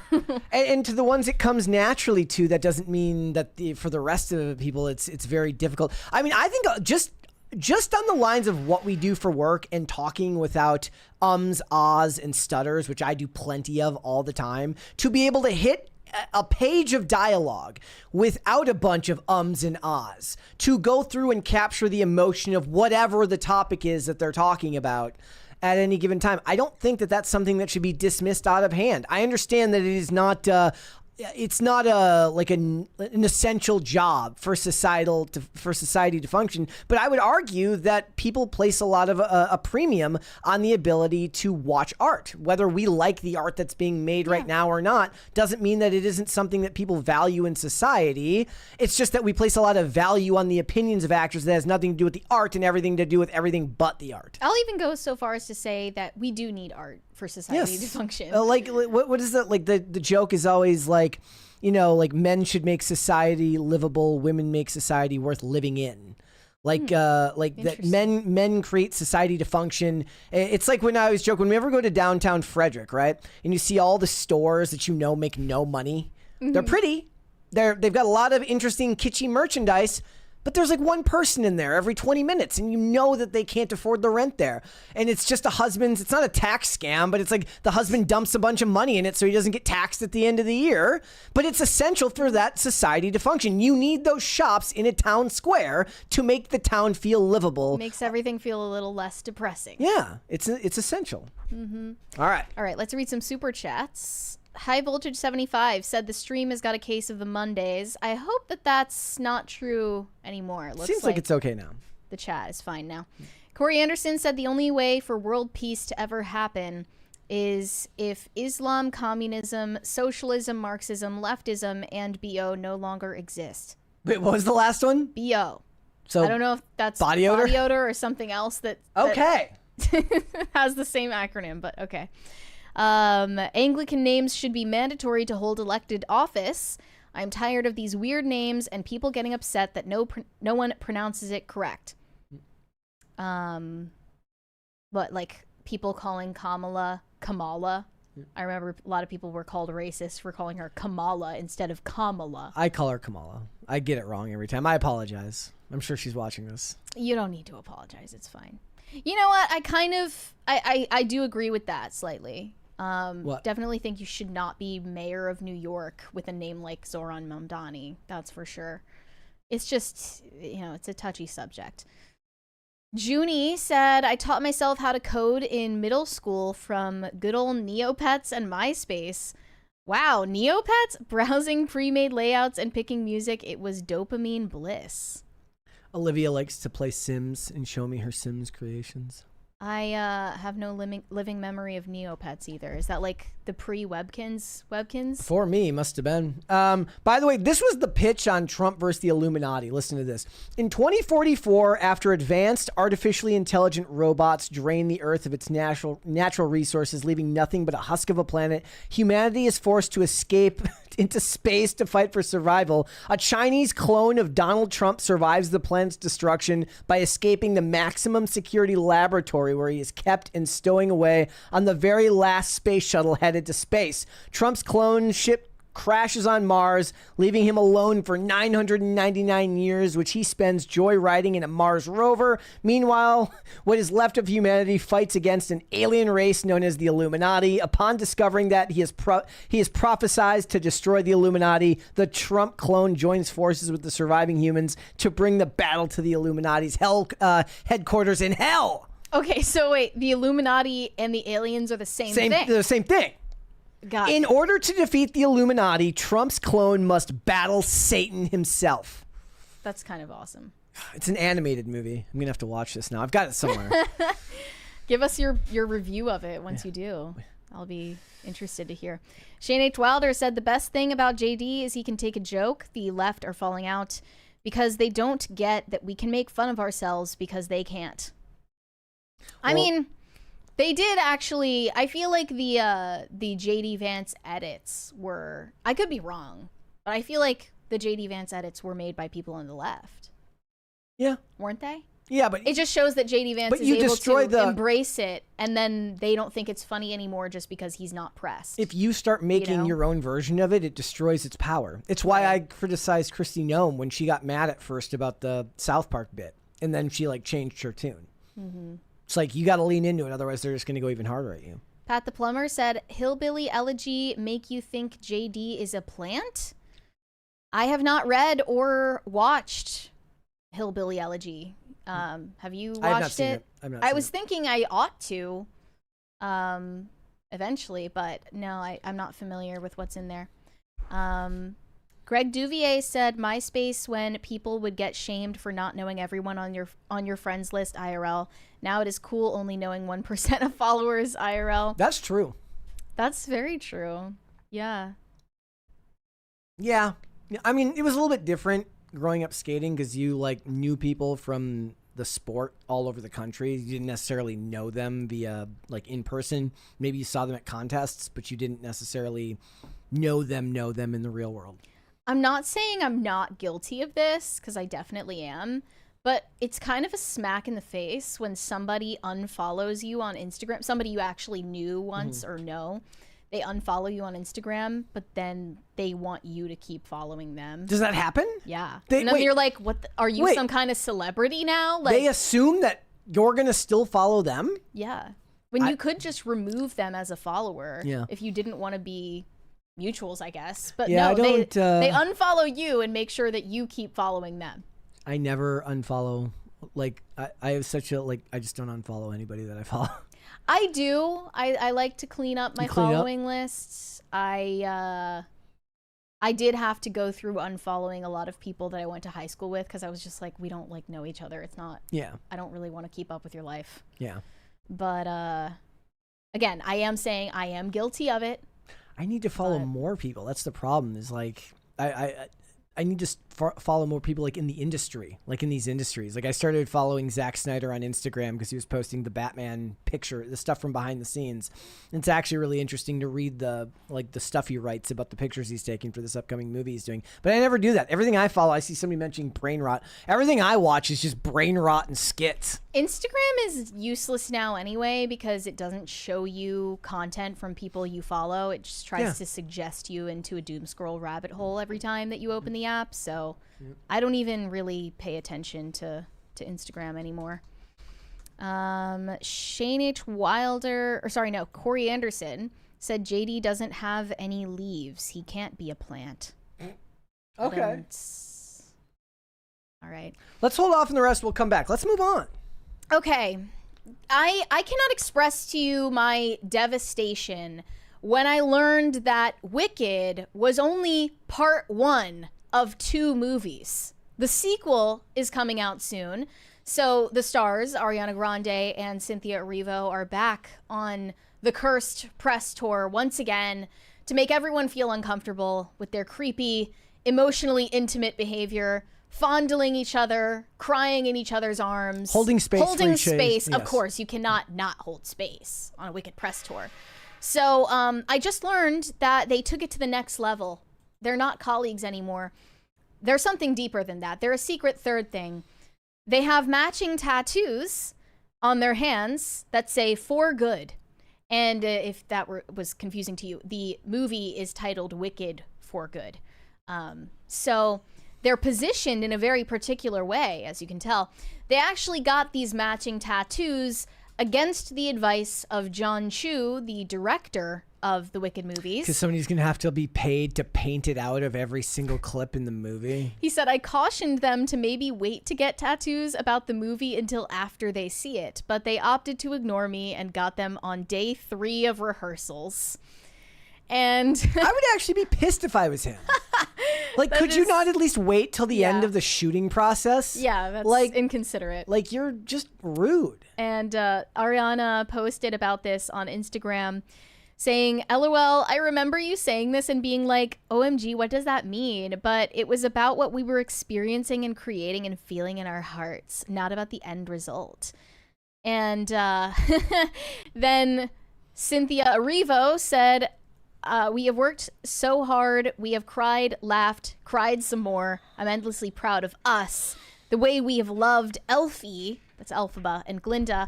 and to the ones it comes naturally to, that doesn't mean that for the rest of the people, it's very difficult. I mean, I think just on the lines of what we do for work and talking without ums, ahs, and stutters, which I do plenty of all the time, to be able to hit a page of dialogue without a bunch of ums and ahs, to go through and capture the emotion of whatever the topic is that they're talking about at any given time. I don't think that that's something that should be dismissed out of hand. I understand that it is not it's not an essential job for society to function, but I would argue that people place a lot of a premium on the ability to watch art. Whether we like the art that's being made right now or not doesn't mean that it isn't something that people value in society. It's just that we place a lot of value on the opinions of actors that has nothing to do with the art and everything to do with everything but the art. I'll even go so far as to say that we do need art for society to function. What is that? Like the joke is always like, you know, like men should make society livable, women make society worth living in. Like that men create society to function. It's like when I always joke, when we ever go to downtown Frederick, right? And you see all the stores that you know make no money. They're pretty. They've got a lot of interesting kitschy merchandise, but there's like one person in there every 20 minutes and you know that they can't afford the rent there. And it's just it's not a tax scam, but it's like the husband dumps a bunch of money in it so he doesn't get taxed at the end of the year. But it's essential for that society to function. You need those shops in a town square to make the town feel livable. Makes everything feel a little less depressing. Yeah, it's essential. All right, let's read some super chats. High Voltage 75 said the stream has got a case of the Mondays. I hope that that's not true anymore. Seems like it's okay now. The chat is fine now. Corey Anderson said the only way for world peace to ever happen is if Islam, communism, socialism, Marxism, leftism, and BO no longer exist. Wait, what was the last one? BO. So I don't know if that's body odor or something else that has the same acronym, but okay. Anglican names should be mandatory to hold elected office. I'm tired of these weird names and people getting upset that no one pronounces it correct. But like people calling Kamala. I remember a lot of people were called racist for calling her Kamala instead of Kamala. I call her Kamala. I get it wrong every time. I apologize. I'm sure she's watching this. You don't need to apologize. It's fine. You know what? I do agree with that slightly. Definitely think you should not be mayor of New York with a name like Zoran Mamdani. That's for sure. It's just, it's a touchy subject. Junie said, I taught myself how to code in middle school from good old Neopets and MySpace. Wow, Neopets? Browsing pre-made layouts and picking music. It was dopamine bliss. Olivia likes to play Sims and show me her Sims creations. I have no living memory of Neopets either. Is that like the pre-Webkins? For me, must have been. By the way, this was the pitch on Trump versus the Illuminati. Listen to this. In 2044, after advanced artificially intelligent robots drain the Earth of its natural resources, leaving nothing but a husk of a planet, humanity is forced to escape into space to fight for survival. A Chinese clone of Donald Trump survives the planet's destruction by escaping the maximum security laboratory where he is kept and stowing away on the very last space shuttle headed to space. Trump's clone ship crashes on Mars, leaving him alone for 999 years, which he spends joyriding in a Mars rover. Meanwhile, what is left of humanity fights against an alien race known as the Illuminati. Upon discovering that he is prophesized to destroy the Illuminati, the Trump clone joins forces with the surviving humans to bring the battle to the Illuminati's headquarters in hell. Okay, so wait, the Illuminati and the aliens are the same thing. They're the same thing. Got In it. order to defeat the Illuminati, Trump's clone must battle Satan himself. That's kind of awesome. It's an animated movie. I'm gonna have to watch this now. I've got it somewhere. Give us your review of it once you do. I'll be interested to hear. Shane H. Wilder said the best thing about JD is he can take a joke. The left are falling out because they don't get that we can make fun of ourselves because they can't. I mean, they did actually. I feel like the JD Vance edits were. I could be wrong, but I feel like the JD Vance edits were made by people on the left. Yeah, weren't they? Yeah, but it just shows that JD Vance is able to embrace it, and then they don't think it's funny anymore just because he's not pressed. If you start making your own version of it, it destroys its power. It's why I criticized Kristi Noem when she got mad at first about the South Park bit, and then she like changed her tune. Mm-hmm. It's like you got to lean into it, otherwise they're just going to go even harder at you. Pat the Plumber said, "Hillbilly Elegy make you think JD is a plant?" I have not read or watched Hillbilly Elegy. Have you watched I have not seen it? I was thinking I ought to, eventually, but no, I'm not familiar with what's in there. Greg Duvier said MySpace when people would get shamed for not knowing everyone on your friends list IRL. Now it is cool only knowing 1% of followers IRL. That's true. That's very true. Yeah. Yeah. I mean, it was a little bit different growing up skating because you like knew people from the sport all over the country. You didn't necessarily know them via like in person. Maybe you saw them at contests, but you didn't necessarily know them in the real world. I'm not saying I'm not guilty of this, because I definitely am, but it's kind of a smack in the face when somebody unfollows you on Instagram, somebody you actually knew once or know. They unfollow you on Instagram, but then they want you to keep following them. Does that happen? Yeah. And then you're like, "What? Are you some kind of celebrity now?" Like, they assume that you're going to still follow them? Yeah. When you could just remove them as a follower if you didn't want to be mutuals, I guess. But yeah, no, they unfollow you and make sure that you keep following them. I never unfollow. Like, I have such a, like, I just don't unfollow anybody that I follow. I do. I like to clean up my following lists. I did have to go through unfollowing a lot of people that I went to high school with because I was just like, we don't like know each other. It's not. Yeah. I don't really want to keep up with your life. Yeah. But again, I am saying I am guilty of it. I need to follow more people. That's the problem. Is like I need to follow more people like in the industry, like in these industries. Like I started following Zack Snyder on Instagram because he was posting the Batman picture, the stuff from behind the scenes. And it's actually really interesting to read the stuff he writes about the pictures he's taking for this upcoming movie he's doing. But I never do that. Everything I follow, I see somebody mentioning brain rot. Everything I watch is just brain rot and skits. Instagram is useless now anyway because it doesn't show you content from people you follow. It just tries to suggest you into a doom scroll rabbit hole every time that you open the app. So I don't even really pay attention to Instagram anymore. Shane H. Wilder, or sorry, no, Corey Anderson said JD doesn't have any leaves. He can't be a plant. Okay. All right. Let's hold off and the rest will come back. Let's move on. Okay. I cannot express to you my devastation when I learned that Wicked was only part 1 of 2 movies. The sequel is coming out soon. So the stars, Ariana Grande and Cynthia Erivo, are back on the cursed press tour once again to make everyone feel uncomfortable with their creepy, emotionally intimate behavior, fondling each other, crying in each other's arms. Holding space. Holding space. Yes. Of course, you cannot not hold space on a Wicked press tour. So I just learned that they took it to the next level. They're not colleagues anymore. They're something deeper than that. They're a secret third thing. They have matching tattoos on their hands that say "for good." And if that was confusing to you, the movie is titled Wicked for good. So they're positioned in a very particular way, as you can tell. They actually got these matching tattoos against the advice of John Chu, the director of the Wicked movies. Because somebody's going to have to be paid to paint it out of every single clip in the movie. He said, I cautioned them to maybe wait to get tattoos about the movie until after they see it, but they opted to ignore me and got them on day 3 of rehearsals. And I would actually be pissed if I was him. Like, could you not at least wait till the end of the shooting process? Yeah, that's like, inconsiderate. Like, you're just rude. And Ariana posted about this on Instagram saying, LOL, I remember you saying this and being like, OMG, what does that mean? But it was about what we were experiencing and creating and feeling in our hearts, not about the end result. And then Cynthia Erivo said, we have worked so hard. We have cried, laughed, cried some more. I'm endlessly proud of us. The way we have loved Elfie, that's Elphaba, and Glinda,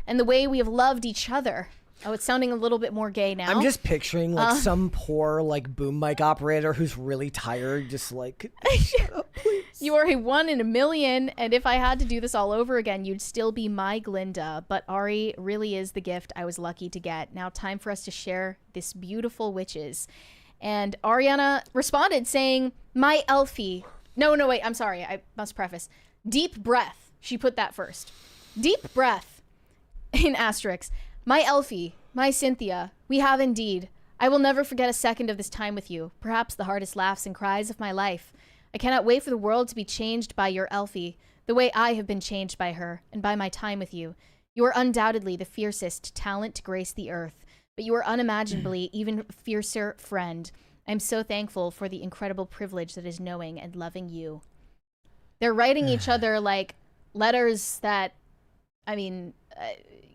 and the way we have loved each other. Oh, it's sounding a little bit more gay now. I'm just picturing like some poor like boom mic operator who's really tired, just like, shut up, please. You are a 1 in a million, and if I had to do this all over again, you'd still be my Glinda. But Ari really is the gift I was lucky to get. Now time for us to share this beautiful witches. And Ariana responded saying, my Elfie. No, wait, I'm sorry. I must preface. Deep breath. She put that first. Deep breath in asterisks. My Elfie, my Cynthia, we have indeed. I will never forget a second of this time with you, perhaps the hardest laughs and cries of my life. I cannot wait for the world to be changed by your Elfie, the way I have been changed by her, and by my time with you. You are undoubtedly the fiercest talent to grace the earth, but you are unimaginably even fiercer friend. I'm so thankful for the incredible privilege that is knowing and loving you. They're writing each other like letters that, I mean...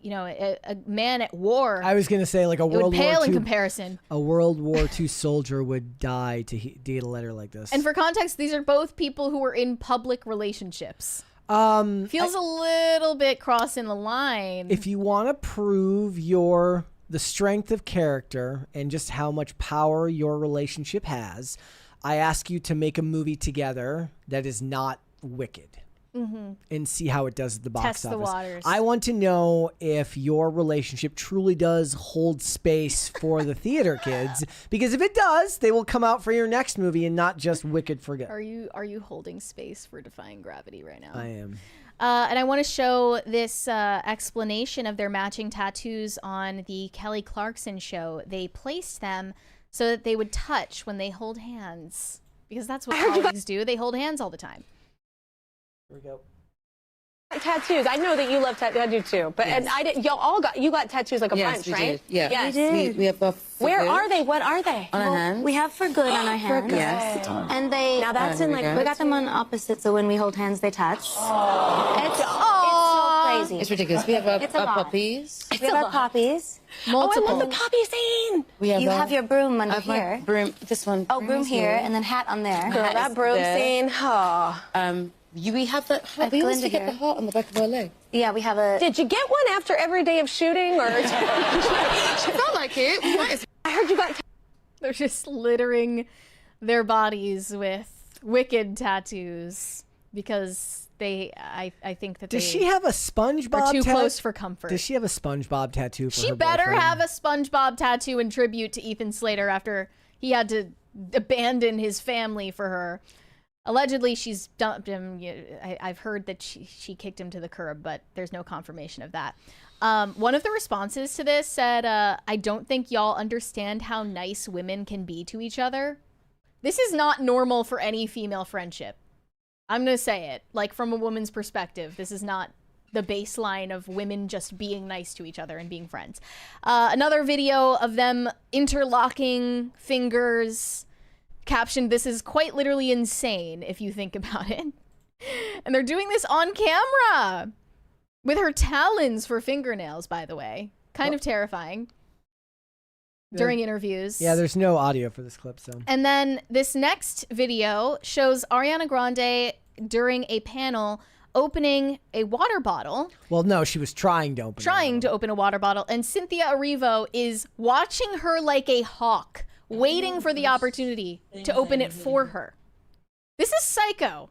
you know, a man at war. I was gonna say like a World War II. It would pale in comparison. A World War II soldier would die to get a letter like this. And for context, these are both people who were in public relationships. Feels a little bit crossing the line. If you want to prove the strength of character and just how much power your relationship has, I ask you to make a movie together that is not Wicked. And see how it does at the box office. Test the waters. I want to know if your relationship truly does hold space for the theater kids, because if it does, they will come out for your next movie and not just Wicked for good. Are you holding space for Defying Gravity right now? I am. And I want to show this explanation of their matching tattoos on the Kelly Clarkson show. They placed them so that they would touch when they hold hands, because that's what colleagues do. They hold hands all the time. Here we go. Tattoos. I know that you love tattoos. I do too. But and I did. Y'all all got tattoos like a bunch, right? Yeah, yes. we did. We have Where are they? What are they? On our hands. We have for good on our hands. Yes. And they. Now that's in like. We got them on opposite, so when we hold hands, they touch. It's so crazy. It's ridiculous. We have our poppies. We have our poppies. Multiple. Oh, I love the poppy scene. You have your broom under here. Broom. This one. Oh, broom here, and then hat on there. Girl, that broom scene. Oh. We have that heart. We always get the heart on the back of our leg. Yeah, we have a... Did you get one after every day of shooting, or... It felt like it. I heard you got... They're just littering their bodies with Wicked tattoos because I think that Does she have a SpongeBob are too tattoo? close for comfort. Does she have a SpongeBob tattoo for her She better boyfriend? have a SpongeBob tattoo in tribute to Ethan Slater after he had to abandon his family for her. Allegedly, she's dumped him. I've heard that she kicked him to the curb, but there's no confirmation of that. One of the responses to this said, I don't think y'all understand how nice women can be to each other. This is not normal for any female friendship. I'm going to say it. Like, from a woman's perspective, this is not the baseline of women just being nice to each other and being friends. Another video of them interlocking fingers, captioned, "This is quite literally insane if you think about it." And they're doing this on camera with her talons for fingernails, by the way. Kind of terrifying during interviews. Yeah, there's no audio for this clip, so. And then this next video shows Ariana Grande during a panel opening a water bottle. Well, no, she was trying to open to open a water bottle, and Cynthia Erivo is watching her like a hawk, waiting for the opportunity to open it for her. This is psycho.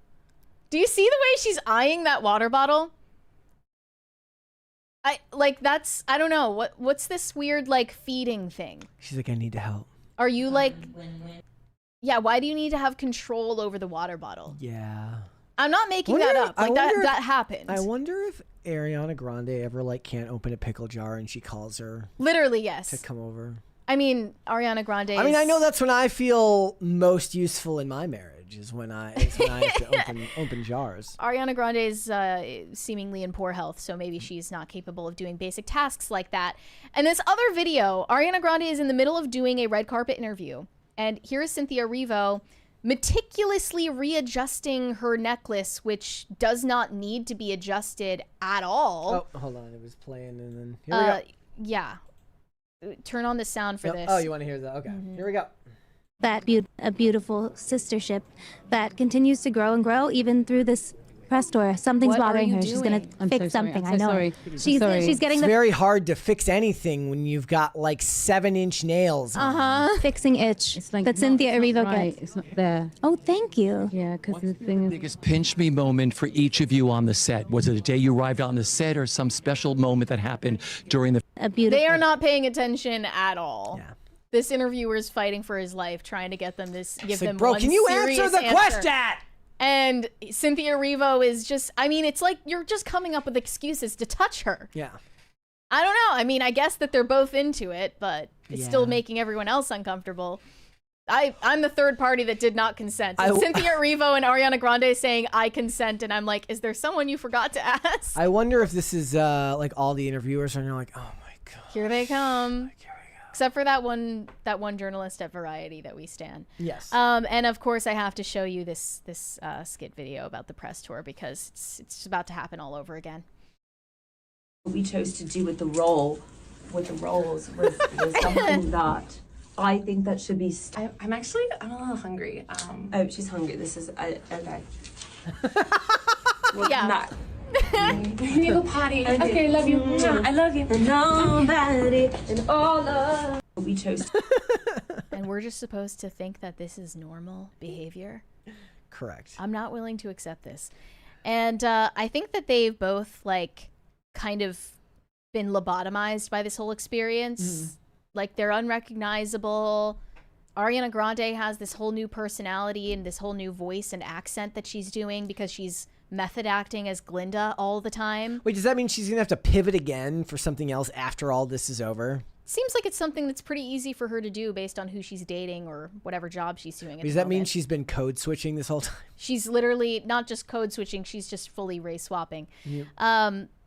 Do you see the way she's eyeing that water bottle? I don't know. What's this weird like feeding thing? She's like, I need to help. Are you like, yeah, why do you need to have control over the water bottle? Yeah. I'm not making that up. Like that happened. I wonder if Ariana Grande ever like can't open a pickle jar and she calls her. Literally, yes. To come over. I mean, Ariana Grande. I mean, I know that's when I feel most useful in my marriage is when I have to open jars. Ariana Grande is seemingly in poor health, so maybe she's not capable of doing basic tasks like that. And this other video, Ariana Grande is in the middle of doing a red carpet interview. And here is Cynthia Erivo meticulously readjusting her necklace, which does not need to be adjusted at all. Oh, hold on. It was playing and then here we go. Yeah. Turn on the sound for this. Oh, you want to hear that? Okay. Here we go. That a beautiful sistership that continues to grow and grow even through this press tour. Something's bothering her. She's gonna fix something. I know. She's getting it's very hard to fix anything when you've got like 7-inch nails. Fixing itch that Cynthia Erivo gets. It's not there. Oh, thank you. Yeah, because the thing is... Biggest pinch me moment for each of you on the set? Was it the day you arrived on the set or some special moment that happened during the... They are not paying attention at all. Yeah. This interviewer is fighting for his life, trying to get them to give them bro, one can you serious answer the question? And Cynthia Erivo is just, I mean, it's like you're just coming up with excuses to touch her. Yeah. I don't know. I mean, I guess that they're both into it, but it's still making everyone else uncomfortable. I'm the third party that did not consent. It's Cynthia Erivo and Ariana Grande saying, I consent, and I'm like, is there someone you forgot to ask? I wonder if this is like all the interviewers are like, oh my God. Here they come. Except for that one journalist at Variety that we stan. Yes. And of course I have to show you this skit video about the press tour because it's about to happen all over again. What we chose to do with the roles was something that I think that should be. I'm a little hungry. Oh, she's hungry. This is okay. Well, yeah. Not. You need a potty. Okay, love you. I love you. And nobody and all of we chose. And we're just supposed to think that this is normal behavior. Correct. I'm not willing to accept this. And I think that they've both like kind of been lobotomized by this whole experience. Like they're unrecognizable. Ariana Grande has this whole new personality and this whole new voice and accent that she's doing because she's method acting as Glinda all the time. Wait, does that mean she's gonna have to pivot again for something else after all this is over? Seems like it's something that's pretty easy for her to do based on who she's dating or whatever job she's doing. Does that mean she's been code switching this whole time? She's literally not just code switching, she's just fully race swapping. Yep.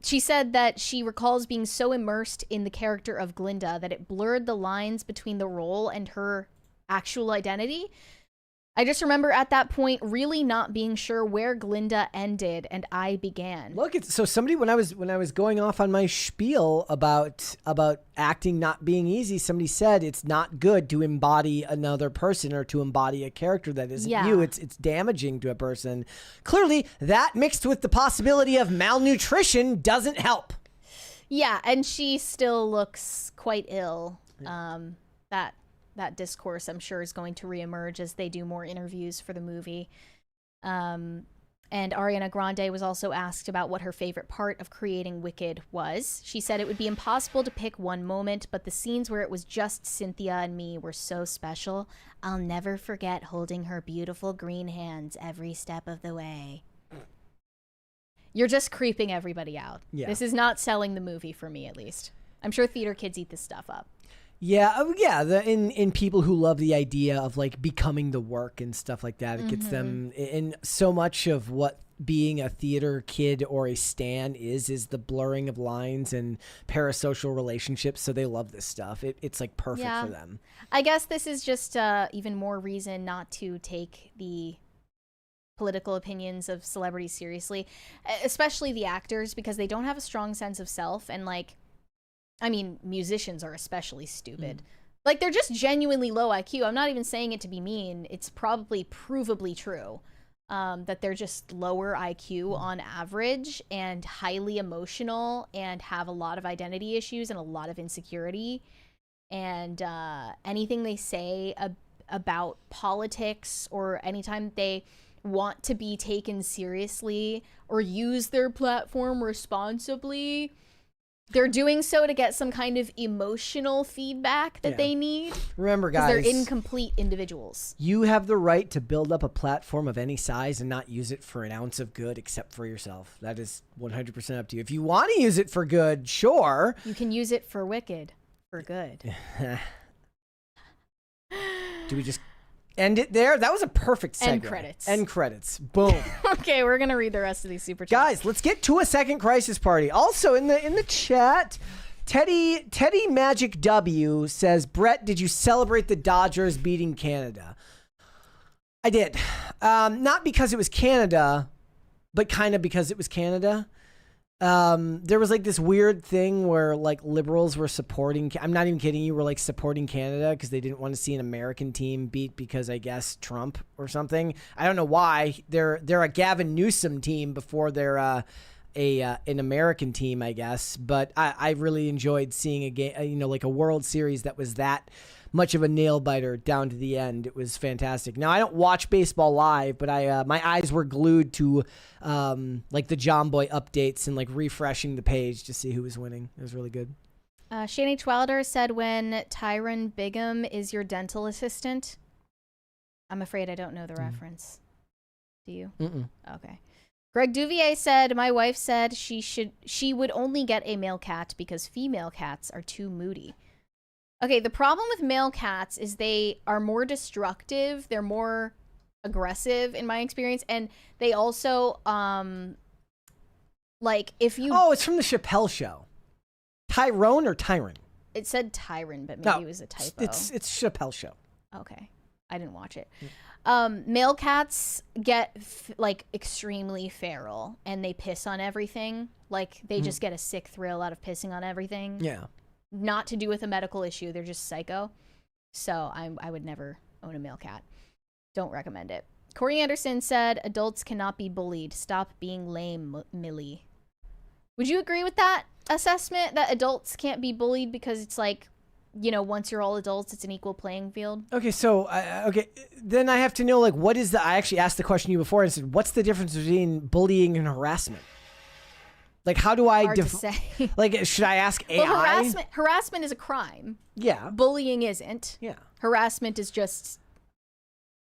She said that she recalls being so immersed in the character of Glinda that it blurred the lines between the role and her actual identity. I just remember at that point really not being sure where Glinda ended and I began. Look, it's so somebody when I was going off on my spiel about acting not being easy, somebody said it's not good to embody another person or to embody a character that isn't you. It's damaging to a person. Clearly, that mixed with the possibility of malnutrition doesn't help. Yeah, and she still looks quite ill. That discourse, I'm sure, is going to reemerge as they do more interviews for the movie. And Ariana Grande was also asked about what her favorite part of creating Wicked was. She said it would be impossible to pick one moment, but the scenes where it was just Cynthia and me were so special. I'll never forget holding her beautiful green hands every step of the way. You're just creeping everybody out. Yeah. This is not selling the movie for me, at least. I'm sure theater kids eat this stuff up. Yeah, in people who love the idea of like becoming the work and stuff like that, it gets them in so much of what being a theater kid or a stan is the blurring of lines and parasocial relationships. So they love this stuff. It's like perfect for them. I guess this is just even more reason not to take the political opinions of celebrities seriously, especially the actors, because they don't have a strong sense of self. And like, I mean, musicians are especially stupid. Like, they're just genuinely low IQ. I'm not even saying it to be mean. It's probably provably true that they're just lower IQ on average and highly emotional and have a lot of identity issues and a lot of insecurity. and anything they say about politics, or anytime they want to be taken seriously or use their platform responsibly, they're doing so to get some kind of emotional feedback that they need. Remember, because guys, they're incomplete individuals. you have the right to build up a platform of any size and not use it for an ounce of good except for yourself. That is 100% up to you. If you want to use it for good, sure. You can use it for wicked, for good. Do we just end it there? That was a perfect segue. End credits. End credits. Boom. Okay, we're gonna read the rest of these super chats. Guys, let's get to a second crisis party. Also in the chat, Teddy Magic W says, Brett, did you celebrate the Dodgers beating Canada? I did. Not because it was Canada, but kind of because it was Canada. There was like this weird thing where like liberals were supporting, I'm not even kidding you, were like supporting Canada because they didn't want to see an American team beat because I guess Trump or something. I don't know why. They're a Gavin Newsom team before they're an American team, I guess. But I really enjoyed seeing a game, like a World Series that was that much of a nail biter down to the end. It was fantastic. Now I don't watch baseball live, but my eyes were glued to like the John Boy updates and like refreshing the page to see who was winning. It was really good. Shane H. Wilder said, when Tyron Bigham is your dental assistant. I'm afraid I don't know the reference. Do you? Mm-mm. Okay. Greg Duvier said, my wife said she would only get a male cat because female cats are too moody. Okay, the problem with male cats is they are more destructive. They're more aggressive in my experience. And they also, like, if you... Oh, it's from the Chappelle Show. Tyrone or Tyron? It said Tyron, but maybe it was a typo. It's Chappelle Show. Okay. I didn't watch it. Male cats get, like, extremely feral, and they piss on everything. Like, they just get a sick thrill out of pissing on everything. Yeah. Not to do with a medical issue. They're just psycho. So I would never own a male cat. Don't recommend it. Corey Anderson said, adults cannot be bullied. Stop being lame, Millie. Would you agree with that assessment, that adults can't be bullied because it's like, once you're all adults, it's an equal playing field? Okay, so, then I have to know, like, what is I actually asked the question to you before and said, what's the difference between bullying and harassment? Like, how do I... Hard to say. Like, should I ask AI? Well, harassment is a crime. Yeah. Bullying isn't. Yeah. Harassment is just...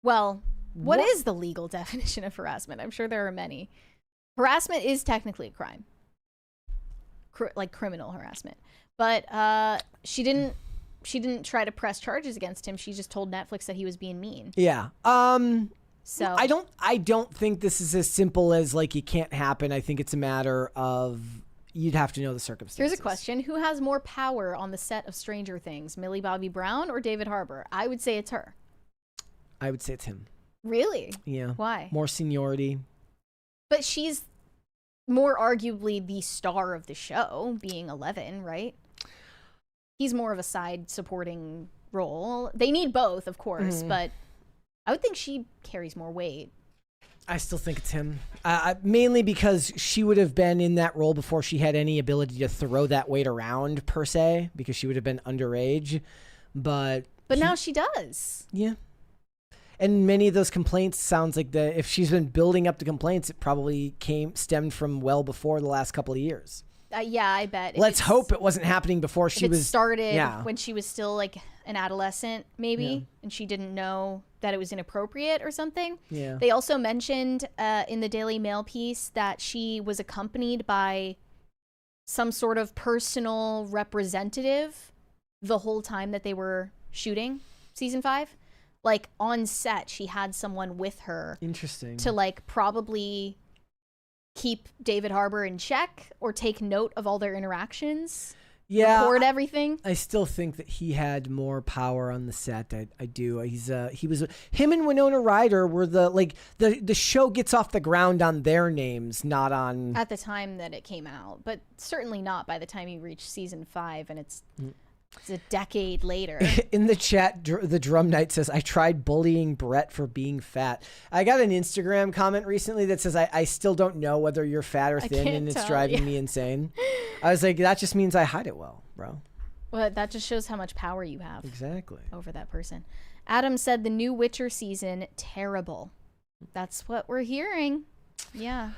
Well, what is the legal definition of harassment? I'm sure there are many. Harassment is technically a crime. Like criminal harassment. But she didn't try to press charges against him. She just told Netflix that he was being mean. Yeah. So I don't think this is as simple as like it can't happen. I think it's a matter of you'd have to know the circumstances. Here's a question. Who has more power on the set of Stranger Things, Millie Bobby Brown or David Harbour? I would say it's her. I would say it's him. Really? Yeah. Why? More seniority. But she's more arguably the star of the show, being 11, right? He's more of a side supporting role. They need both, of course, but I would think she carries more weight. I still think it's him. Mainly because she would have been in that role before she had any ability to throw that weight around, per se, because she would have been underage. But now she does. Yeah. And many of those complaints sounds like if she's been building up the complaints, it probably stemmed from well before the last couple of years. Yeah, I bet. Let's hope it wasn't happening before she was started when she was still like an adolescent, maybe, and she didn't know that it was inappropriate or something. Yeah. They also mentioned in the Daily Mail piece that she was accompanied by some sort of personal representative the whole time that they were shooting season 5. Like on set, she had someone with her. Interesting. To like probably keep David Harbour in check or take note of all their interactions. Yeah, record everything. I still think that he had more power on the set. I do. Him and Winona Ryder were the show gets off the ground on their names, not on at the time that it came out, but certainly not by the time you reach season 5 and it's a decade later. In the chat, the Drum Knight says, I tried bullying Brett for being fat. I got an Instagram comment recently that says, I still don't know whether you're fat or thin, and it's driving me insane. I was like, that just means I hide it well, bro. Well, that just shows how much power you have. Exactly. Over that person. Adam said the new Witcher season, terrible. That's what we're hearing. Yeah.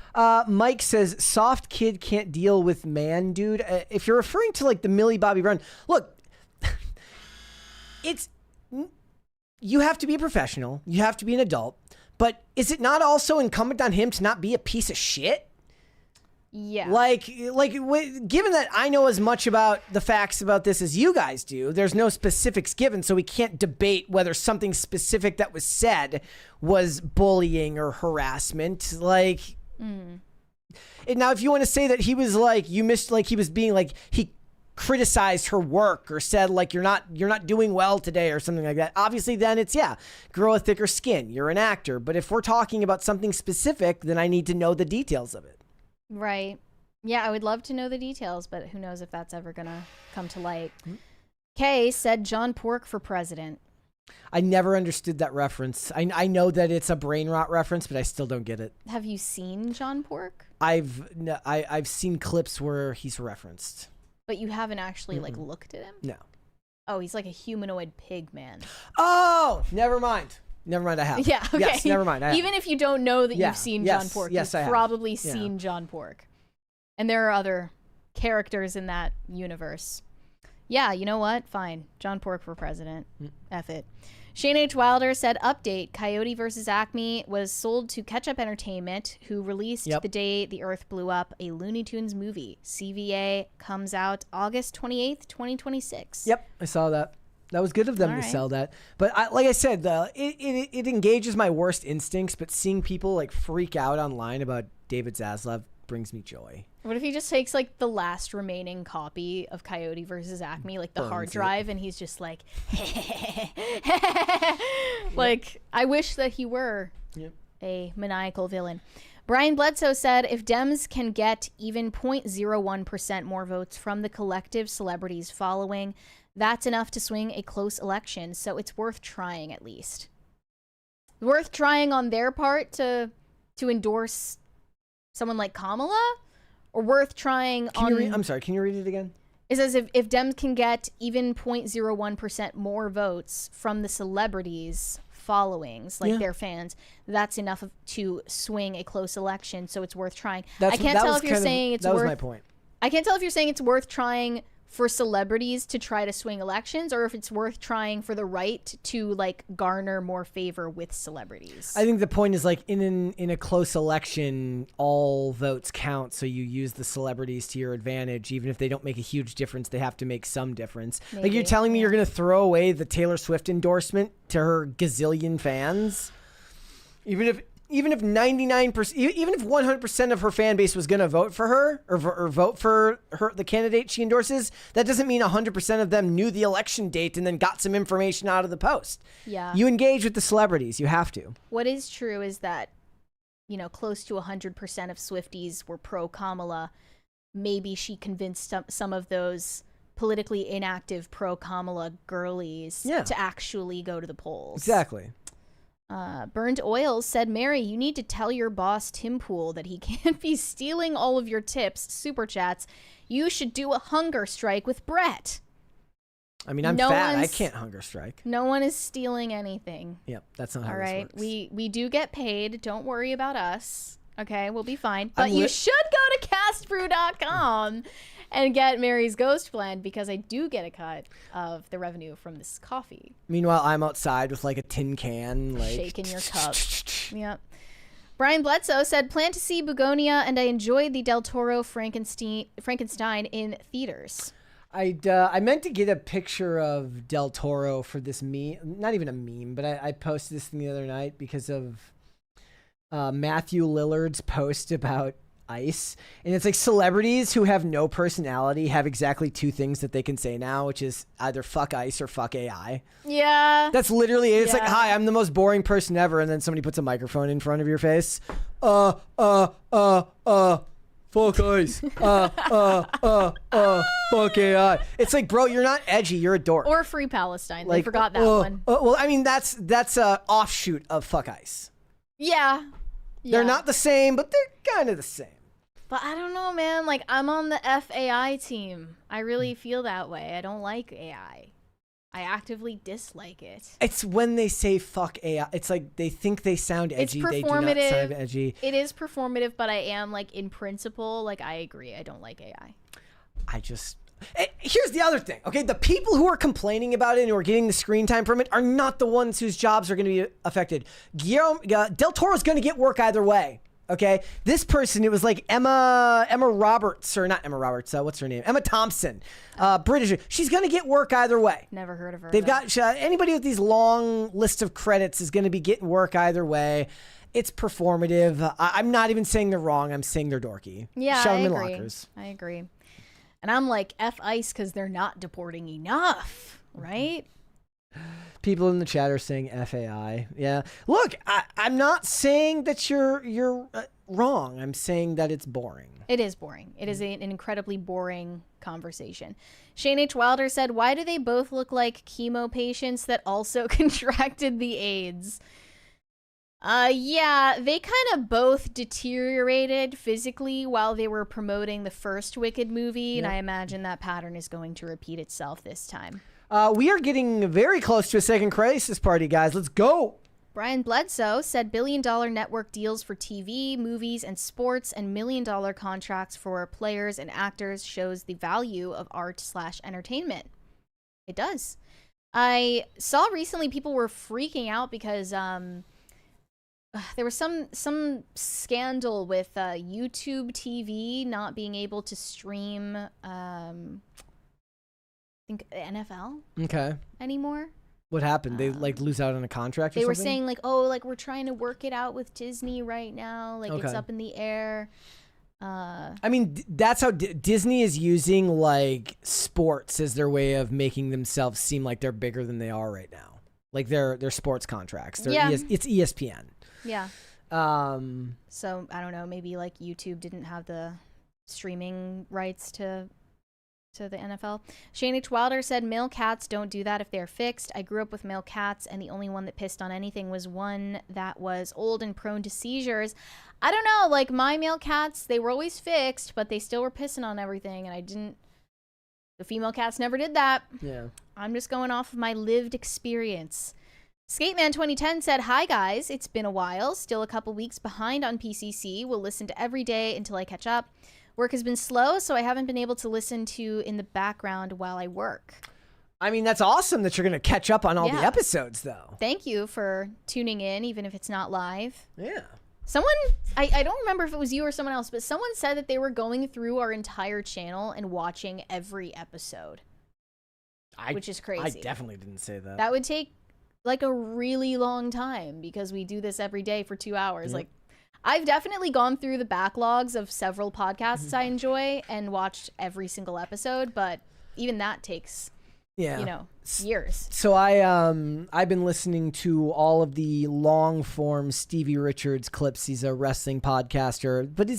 Mike says, soft kid can't deal with man, dude. If you're referring to like the Millie Bobby Brown, look, you have to be a professional. You have to be an adult. But is it not also incumbent on him to not be a piece of shit? Yeah. Given that I know as much about the facts about this as you guys do, there's no specifics given, so we can't debate whether something specific that was said was bullying or harassment. Now, if you want to say that he was he was being like, he criticized her work or said like you're not doing well today or something like that, obviously then it's grow a thicker skin, you're an actor. But if we're talking about something specific, then I need to know the details of it. Right. Yeah, I would love to know the details, but who knows if that's ever gonna come to light. Kay said John Pork for president. I never understood that reference. I know that it's a brain rot reference, but I still don't get it. Have you seen John Pork? I've seen clips where he's referenced. But you haven't actually like looked at him? No. Oh, he's like a humanoid pig man. Oh, never mind. I have. Yeah, okay. Yes, never mind. I have. Even if you don't know that you've seen John Pork, yes, you've probably seen John Pork. And there are other characters in that universe. Yeah, you know what? Fine. John Pork for president. F it. Shane H. Wilder said, update, Coyote vs. Acme was sold to Ketchup Entertainment, who released The Day the Earth Blew Up, a Looney Tunes movie. CVA comes out August 28th, 2026. Yep, I saw that. That was good of them to sell that. But like I said, it engages my worst instincts, but seeing people like freak out online about David Zaslav brings me joy. What if he just takes like the last remaining copy of Coyote versus Acme, like the hard drive, and he's just like, like, I wish that he were a maniacal villain. Brian Bledsoe said, if Dems can get even 0.01% more votes from the collective celebrities following, that's enough to swing a close election. So it's worth trying, at least. Worth trying on their part to endorse someone like Kamala, or worth trying I'm sorry, can you read it again? It says if Dems can get even 0.01% more votes from the celebrities' followings, like their fans, that's enough to swing a close election. So it's worth trying. I can't tell if you're saying it's worth. That was my point. I can't tell if you're saying it's worth trying for celebrities to try to swing elections, or if it's worth trying for the right to like garner more favor with celebrities. I think the point is like in a close election, all votes count. So you use the celebrities to your advantage. Even if they don't make a huge difference, they have to make some difference. Maybe. Like you're telling me you're going to throw away the Taylor Swift endorsement to her gazillion fans? Even if 99%, even if 100% of her fan base was going to vote for her or vote for her, the candidate she endorses, that doesn't mean 100% of them knew the election date and then got some information out of the post. Yeah. You engage with the celebrities. You have to. What is true is that, close to 100% of Swifties were pro Kamala. Maybe she convinced some of those politically inactive pro Kamala girlies to actually go to the polls. Exactly. Burned Oils said, Mary, you need to tell your boss, Tim Pool, that he can't be stealing all of your tips, super chats. You should do a hunger strike with Brett. I mean, I'm fat. I can't hunger strike. No one is stealing anything. Yep, that's not how all this right, works. we do get paid. Don't worry about us. Okay, we'll be fine. But you should go to castbrew.com and get Mary's Ghost Blend, because I do get a cut of the revenue from this coffee. Meanwhile, I'm outside with like a tin can, like shaking your cup. Yep. Brian Bledsoe said, plan to see Begonia, and I enjoyed the Del Toro Frankenstein in theaters. I meant to get a picture of Del Toro for this meme. Not even a meme, but I posted this thing the other night because of Matthew Lillard's post about ICE. And it's like celebrities who have no personality have exactly two things that they can say now, which is either fuck ICE or fuck AI. Yeah. That's literally it. It's like, hi, I'm the most boring person ever. And then somebody puts a microphone in front of your face. Fuck ICE. Fuck AI. It's like, bro, you're not edgy. You're a dork. Or Free Palestine. Like, they forgot that one. Well, I mean, that's a offshoot of fuck ICE. Yeah. They're not the same, but they're kind of the same. But I don't know, man. Like, I'm on the FAI team. I really feel that way. I don't like AI. I actively dislike it. It's when they say fuck AI. It's like they think they sound edgy. It's They do not sound edgy. It is performative, but I am, like, in principle, like, I agree. I don't like AI. Here's the other thing, okay? The people who are complaining about it and who are getting the screen time from it are not the ones whose jobs are going to be affected. Del Toro's going to get work either way, okay? This person, it was like Emma Roberts, or not Emma Roberts, what's her name? Emma Thompson, British. She's going to get work either way. Never heard of her. They've got, anybody with these long lists of credits is going to be getting work either way. It's performative. I'm not even saying they're wrong. I'm saying they're dorky. Yeah, Shove I them in agree. lockers. I agree. And I'm like, F ICE because they're not deporting enough, right? People in the chat are saying FAI. Yeah. Look, I'm not saying that you're wrong. I'm saying that it's boring. It is boring. It is an incredibly boring conversation. Shane H. Wilder said, why do they both look like chemo patients that also contracted the AIDS? Yeah, they kind of both deteriorated physically while they were promoting the first Wicked movie, and I imagine that pattern is going to repeat itself this time. We are getting very close to a second crisis party, guys. Let's go. Brian Bledsoe said billion-dollar network deals for TV, movies, and sports, and million-dollar contracts for players and actors shows the value of art/entertainment. It does. I saw recently people were freaking out because there was some scandal with YouTube TV not being able to stream I think NFL anymore. What happened? They like lose out on a contract or They something? were saying like, oh, like we're trying to work it out with Disney right now. Like it's Okay. up in the air. I mean, that's how Disney is using like sports as their way of making themselves seem like they're bigger than they are right now. Like their sports contracts. It's ESPN. Yeah. So I don't know, maybe like YouTube didn't have the streaming rights to the NFL. Shane H. Wilder said male cats don't do that if they're fixed. I grew up with male cats and the only one that pissed on anything was one that was old and prone to seizures. I don't know, like my male cats, they were always fixed, but they still were pissing on everything, and the female cats never did that. Yeah. I'm just going off of my lived experience. Skateman 2010 said, hi guys, it's been a while, still a couple weeks behind on PCC. Will listen to every day until I catch up. Work has been slow, so I haven't been able to listen to in the background while I work. I mean, that's awesome that you're going to catch up on all the episodes, though. Thank you for tuning in, even if it's not live. Yeah. Someone, I don't remember if it was you or someone else, but someone said that they were going through our entire channel and watching every episode, which is crazy. I definitely didn't say that. That would take like a really long time because we do this every day for 2 hours. Yep. Like, I've definitely gone through the backlogs of several podcasts I enjoy and watched every single episode, but even that takes, years. So I've been listening to all of the long form Stevie Richards clips. He's a wrestling podcaster, but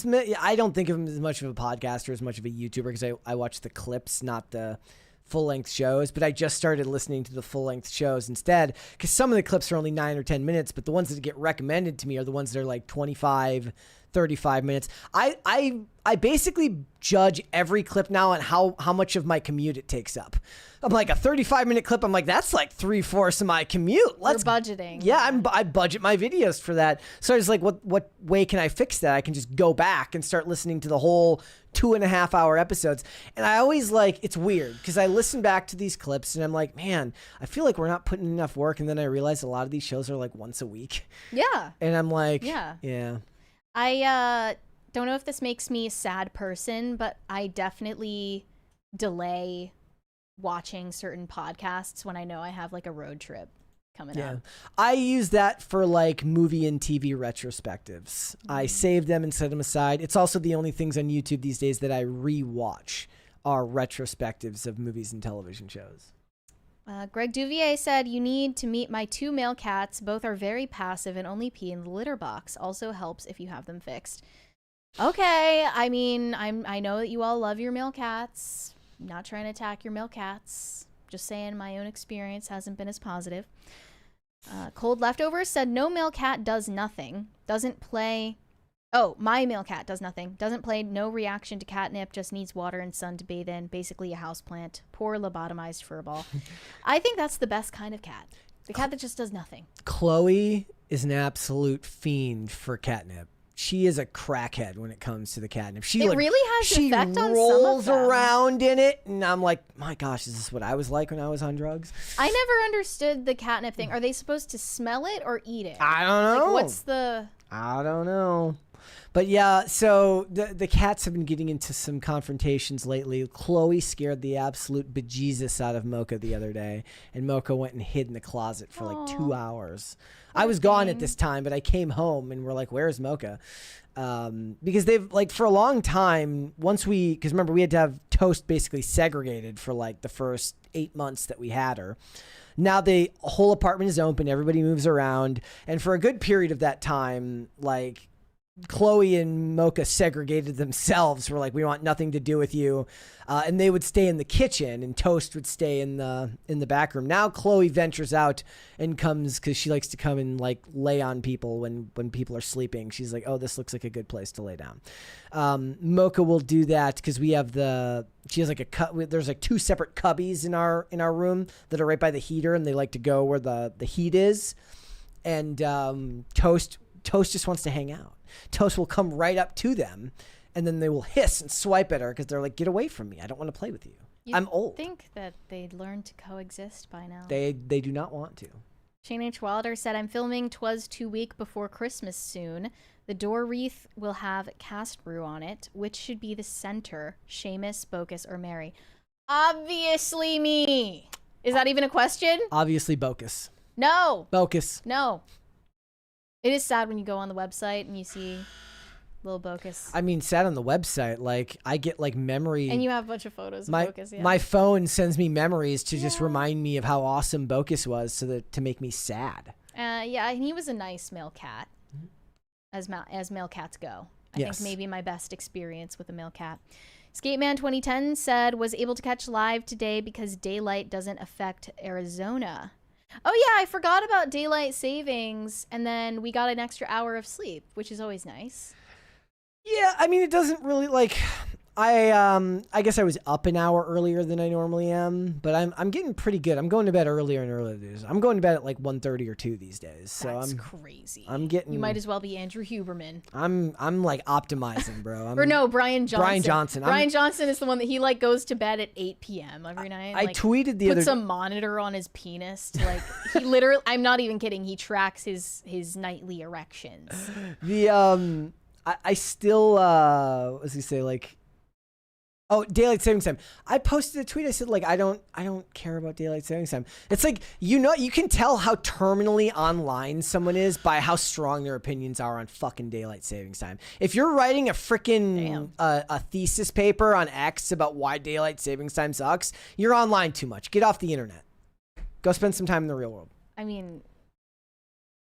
I don't think of him as much of a podcaster as much of a YouTuber because I watch the clips, not the full-length shows. But I just started listening to the full-length shows instead because some of the clips are only 9 or 10 minutes, but the ones that get recommended to me are the ones that are like 25, 35 minutes. I basically judge every clip now on how much of my commute it takes up. I'm like, a 35-minute clip, I'm like, that's like 3/4 of my commute. You're budgeting. Yeah, I budget my videos for that. So I was like, what way can I fix that? I can just go back and start listening to the whole 2.5 hour episodes. And I always it's weird because I listen back to these clips and I'm like, man, I feel like we're not putting enough work. And then I realize a lot of these shows are like once a week. Yeah. And I'm like, yeah. I don't know if this makes me a sad person, but I definitely delay watching certain podcasts when I know I have like a road trip coming up. I use that for like movie and TV retrospectives. I save them and set them aside. It's also the only things on YouTube these days that I rewatch are retrospectives of movies and television shows. Greg Duvier said, you need to meet my 2 male cats. Both are very passive and only pee in the litter box. Also helps if you have them fixed. Okay, I mean, I know that you all love your male cats. I'm not trying to attack your male cats. Just saying my own experience hasn't been as positive. Cold Leftovers said, no male cat does nothing. Doesn't play Oh, my male cat does nothing. Doesn't play, no reaction to catnip, just needs water and sun to bathe in. Basically a houseplant. Poor lobotomized furball. I think that's the best kind of cat. The cat that just does nothing. Chloe is an absolute fiend for catnip. She is a crackhead when it comes to the catnip. She really has an effect on some of rolls them. around in it, and I'm like, my gosh, is this what I was like when I was on drugs? I never understood the catnip thing. Are they supposed to smell it or eat it? I don't know. Like, what's the... I don't know. But yeah, so the cats have been getting into some confrontations lately. Chloe scared the absolute bejesus out of Mocha the other day, and Mocha went and hid in the closet for like 2 hours. I was gone at this time, but I came home and we're like, where's Mocha? Because they've, like, for a long time, because remember, we had to have Toast basically segregated for like the first 8 months that we had her. Now the whole apartment is open, everybody moves around, and for a good period of that time, like, Chloe and Mocha segregated themselves. Were like, we want nothing to do with you, and they would stay in the kitchen, and Toast would stay in the back room. Now Chloe ventures out and comes because she likes to come and like lay on people when people are sleeping. She's like, oh, this looks like a good place to lay down. Mocha will do that because we have she has like there's like 2 separate cubbies in our room that are right by the heater, and they like to go where the heat is. And Toast just wants to hang out. Toast will come right up to them, and then they will hiss and swipe at her because they're like, get away from me. I don't want to play with you. I'm old. I think that they'd learn to coexist by now. They do not want to. Shane H. Wilder said, I'm filming 'Twas 2 Week before Christmas soon. The door wreath will have cast brew on it. Which should be the center? Seamus, Bocus, or Mary? Obviously me. Is that even a question? Obviously Bocus. No. Bocus. No. It is sad when you go on the website and you see little Bocus. I mean, sad on the website. Like, I get like memory. And you have a bunch of photos of Bocus, yeah. My phone sends me memories to just remind me of how awesome Bocus was to make me sad. Yeah, and he was a nice male cat, as male cats go. I think maybe my best experience with a male cat. Skateman 2010 said, was able to catch live today because daylight doesn't affect Arizona. Oh yeah, I forgot about daylight savings, and then we got an extra hour of sleep, which is always nice. Yeah, I mean, it doesn't really, like, I guess I was up an hour earlier than I normally am, but I'm getting pretty good. I'm going to bed earlier and earlier these days. I'm going to bed at like 1:30 or 2 these days. So That's crazy. I'm getting. You might as well be Andrew Huberman. I'm like optimizing, bro. Or no, Brian Johnson. Brian Johnson. Brian Johnson is the one that he like goes to bed at 8 p.m. every night. I tweeted the other puts a monitor on his penis to like he literally. I'm not even kidding. He tracks his nightly erections. I still what does he say, like, oh, daylight savings time. I posted a tweet. I said, like, I don't care about daylight savings time. It's like, you can tell how terminally online someone is by how strong their opinions are on fucking daylight savings time. If you're writing a freaking a thesis paper on X about why daylight savings time sucks, you're online too much. Get off the internet. Go spend some time in the real world. I mean,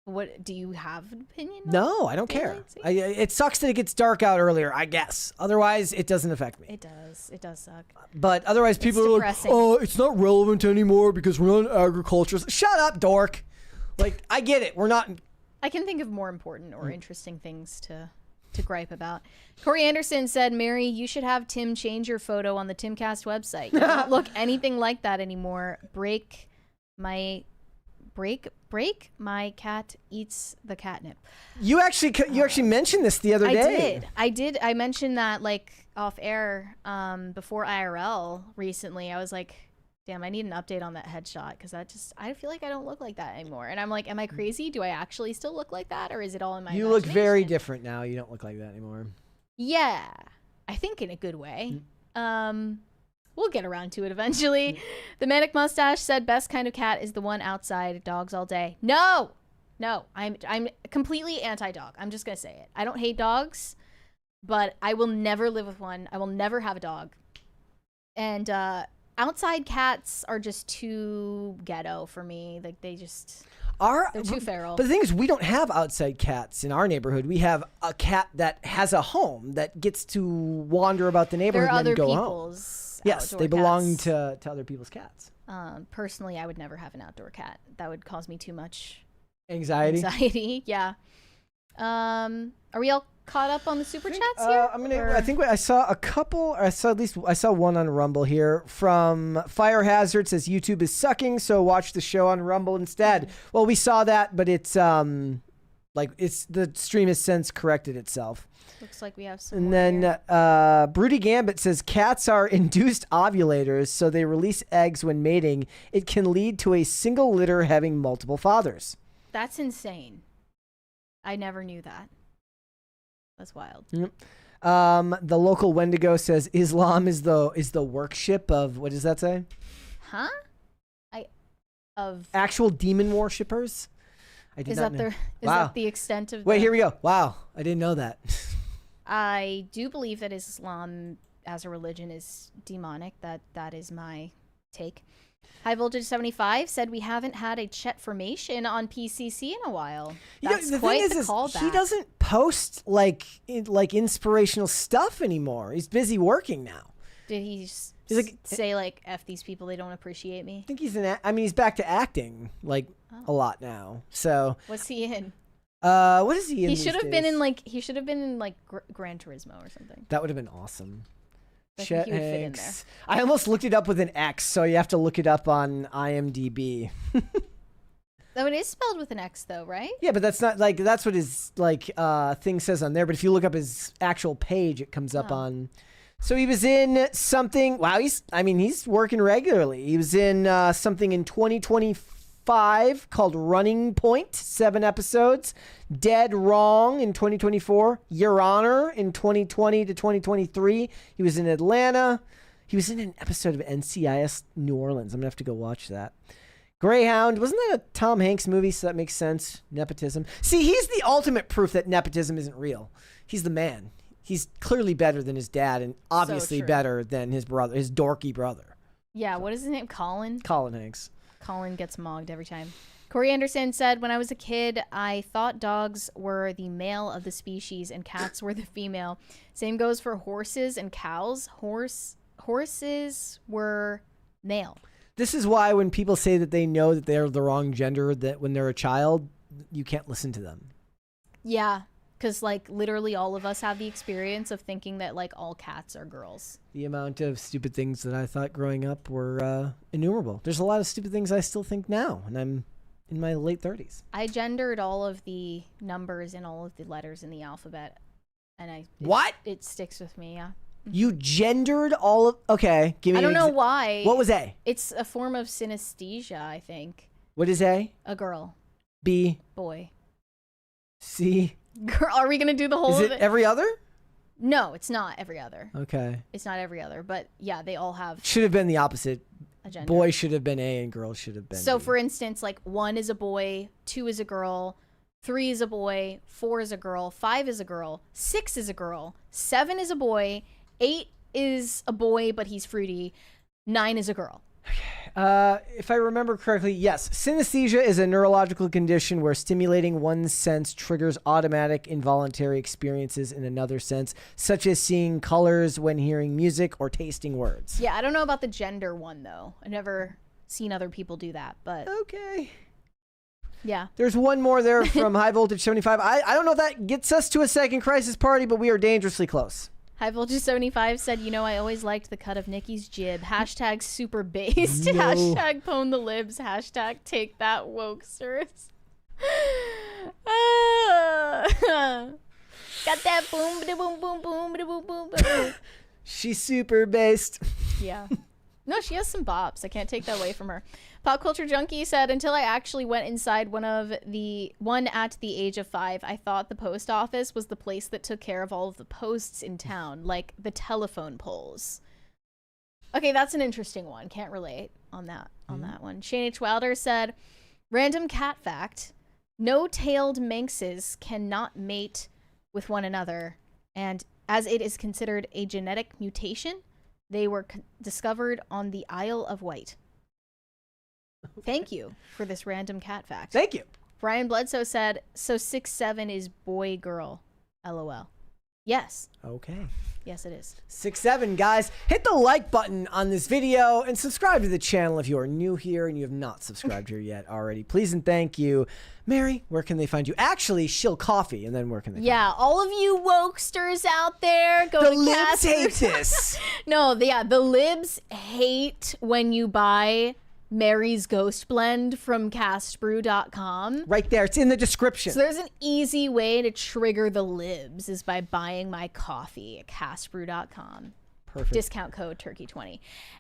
what do you have an opinion on? No, I don't care. It sucks that it gets dark out earlier, I guess. Otherwise, it doesn't affect me. It does suck. But otherwise, people are like, oh, it's not relevant anymore because we're not in agriculture. Shut up, dork. Like, I get it. We're not. I can think of more important or interesting things to gripe about. Corey Anderson said, Mary, you should have Tim change your photo on the Timcast website. You don't look anything like that anymore. Break, my cat eats the catnip. You actually mentioned this the other day. I did. I mentioned that like off air before IRL recently. I was like, damn, I need an update on that headshot because I feel like I don't look like that anymore. And I'm like, am I crazy? Do I actually still look like that, or is it all in my You look very different now. You don't look like that anymore. Yeah, I think in a good way. We'll get around to it eventually. The Manic Mustache said, best kind of cat is the one outside, dogs all day. No, I'm completely anti-dog. I'm just going to say it. I don't hate dogs, but I will never live with one. I will never have a dog. And outside cats are just too ghetto for me. Like they're too feral. But the thing is, we don't have outside cats in our neighborhood. We have a cat that has a home that gets to wander about the neighborhood and then go home. Yes, they belong to other people's cats. Personally, I would never have an outdoor cat. That would cause me too much anxiety. Yeah. Are we all caught up on the super chats here? I think I saw a couple. I saw one on Rumble here from Fire Hazard says YouTube is sucking, so watch the show on Rumble instead. Well, we saw that, but it's the stream has since corrected itself. Looks like we have some. And then Broody Gambit says cats are induced ovulators, so they release eggs when mating. It can lead to a single litter having multiple fathers. That's insane. I never knew that. That's wild. The local Wendigo says Islam is the worship of, what does that say? Huh? Of actual demon worshippers. I did not know. Is that the extent of? Wait, here we go. Wow, I didn't know that. I do believe that Islam as a religion is demonic. That is my take. High Voltage 75 said we haven't had a chat formation on PCC in a while. That's quite the callback. He doesn't post like inspirational stuff anymore. He's busy working now. Did he say like F these people, they don't appreciate me? I think he's back to acting a lot now. So what's he in? What is he in? He should have been in Gran Turismo or something. That would have been awesome. Chet Hanks. I almost looked it up with an X, so you have to look it up on IMDb. Oh, it is spelled with an X though, right? Yeah, but that's not that's what his thing says on there. But if you look up his actual page, it comes up on. So he was in something. Wow, he's working regularly. He was in something in 2025 called Running Point, 7 episodes. Dead Wrong in 2024. Your Honor in 2020 to 2023. He was in Atlanta. He was in an episode of NCIS New Orleans. I'm gonna have to go watch that. Greyhound, wasn't that a Tom Hanks movie? So that makes sense. Nepotism. See, he's the ultimate proof that nepotism isn't real. He's the man. He's clearly better than his dad, and obviously better than his brother, his dorky brother. Yeah, what is his name? Colin? Colin Hanks. Colin gets mogged every time. Corey Anderson said, when I was a kid, I thought dogs were the male of the species and cats were the female. Same goes for horses and cows. Horses were male. This is why when people say that they know that they're the wrong gender, that when they're a child, you can't listen to them. Yeah, because literally all of us have the experience of thinking that all cats are girls. The amount of stupid things that I thought growing up were innumerable. There's a lot of stupid things I still think now, and I'm in my late 30s. I gendered all of the numbers and all of the letters in the alphabet, and it sticks with me. Yeah. You gendered all of... Okay, give me. I don't know why. What was A? It's a form of synesthesia, I think. What is A? A girl. B. Boy. C. Girl. Are we gonna do the whole? Is it every other? No, it's not every other. Okay. It's not every other, but yeah, they all have. Should have been the opposite. A gender. Boy should have been A and girl should have been So, B. for instance, 1 is a boy, 2 is a girl, 3 is a boy, 4 is a girl, 5 is a girl, 6 is a girl, 7 is a boy, 8 is a boy but he's fruity, 9 is a girl. If I remember correctly, yes. Synesthesia is a neurological condition where stimulating one sense triggers automatic involuntary experiences in another sense, such as seeing colors when hearing music or tasting words. Yeah, I don't know about the gender one, though. I've never seen other people do that, but... Okay. Yeah. There's one more there from High Voltage 75. I don't know if that gets us to a second crisis party, but we are dangerously close. High Voltage 75 said, I always liked the cut of Nicki's jib. Hashtag super based. No. Hashtag pwn the libs. Hashtag take that wokesters. Got that boom, boom, boom, boom, boom, boom, boom. She's super based. Yeah. No, she has some bops. I can't take that away from her. Pop Culture Junkie said, until I actually went inside one at the age of 5, I thought the post office was the place that took care of all of the posts in town, like the telephone poles. Okay, that's an interesting one. Can't relate on that one. Shane H. Wilder said, random cat fact, no-tailed manxes cannot mate with one another, and as it is considered a genetic mutation, they were discovered on the Isle of Wight. Thank you for this random cat fact. Thank you. Brian Bledsoe said, so 6'7" is boy girl. LOL. Yes. Okay. Yes, it is. 6-7, guys. Hit the like button on this video and subscribe to the channel if you are new here and you have not subscribed here yet already. Please and thank you. Mary, where can they find you? Actually, Shill Coffee, and then where can they find Yeah, all of you wokesters out there, go The to libs Casper. hate this. No, the libs hate when you buy Mary's Ghost Blend from castbrew.com. Right there. It's in the description. So there's an easy way to trigger the libs is by buying my coffee at castbrew.com. Perfect. Discount code Turkey20.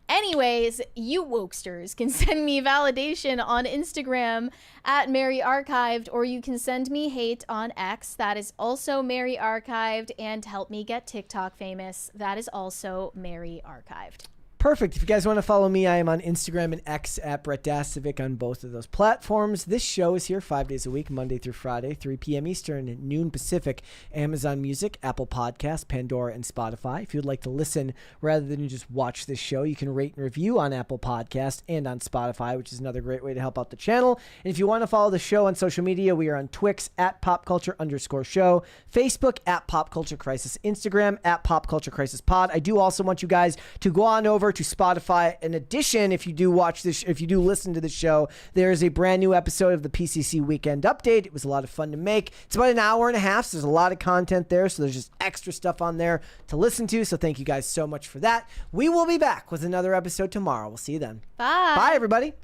Anyways, you wokesters can send me validation on Instagram at Mary Archived, or you can send me hate on X. That is also Mary Archived, and help me get TikTok famous. That is also Mary Archived. Perfect. If you guys want to follow me, I am on Instagram and X at Brett Dastovic on both of those platforms. This show is here 5 days a week, Monday through Friday, 3 p.m. Eastern, noon Pacific, Amazon Music, Apple Podcasts, Pandora, and Spotify. If you'd like to listen rather than just watch this show, you can rate and review on Apple Podcasts and on Spotify, which is another great way to help out the channel. And if you want to follow the show on social media, we are on Twix at popculture_show, Facebook at Pop Culture Crisis, Instagram at Pop Culture Crisis Pod. I do also want you guys to go on over to Spotify. In addition, if you do watch this, if you do listen to the show, there is a brand new episode of the PCC Weekend Update. It was a lot of fun to make. It's about an hour and a half, so there's a lot of content there. So there's just extra stuff on there to listen to. So thank you guys so much for that. We will be back with another episode tomorrow. We'll see you then. Bye. Bye, everybody.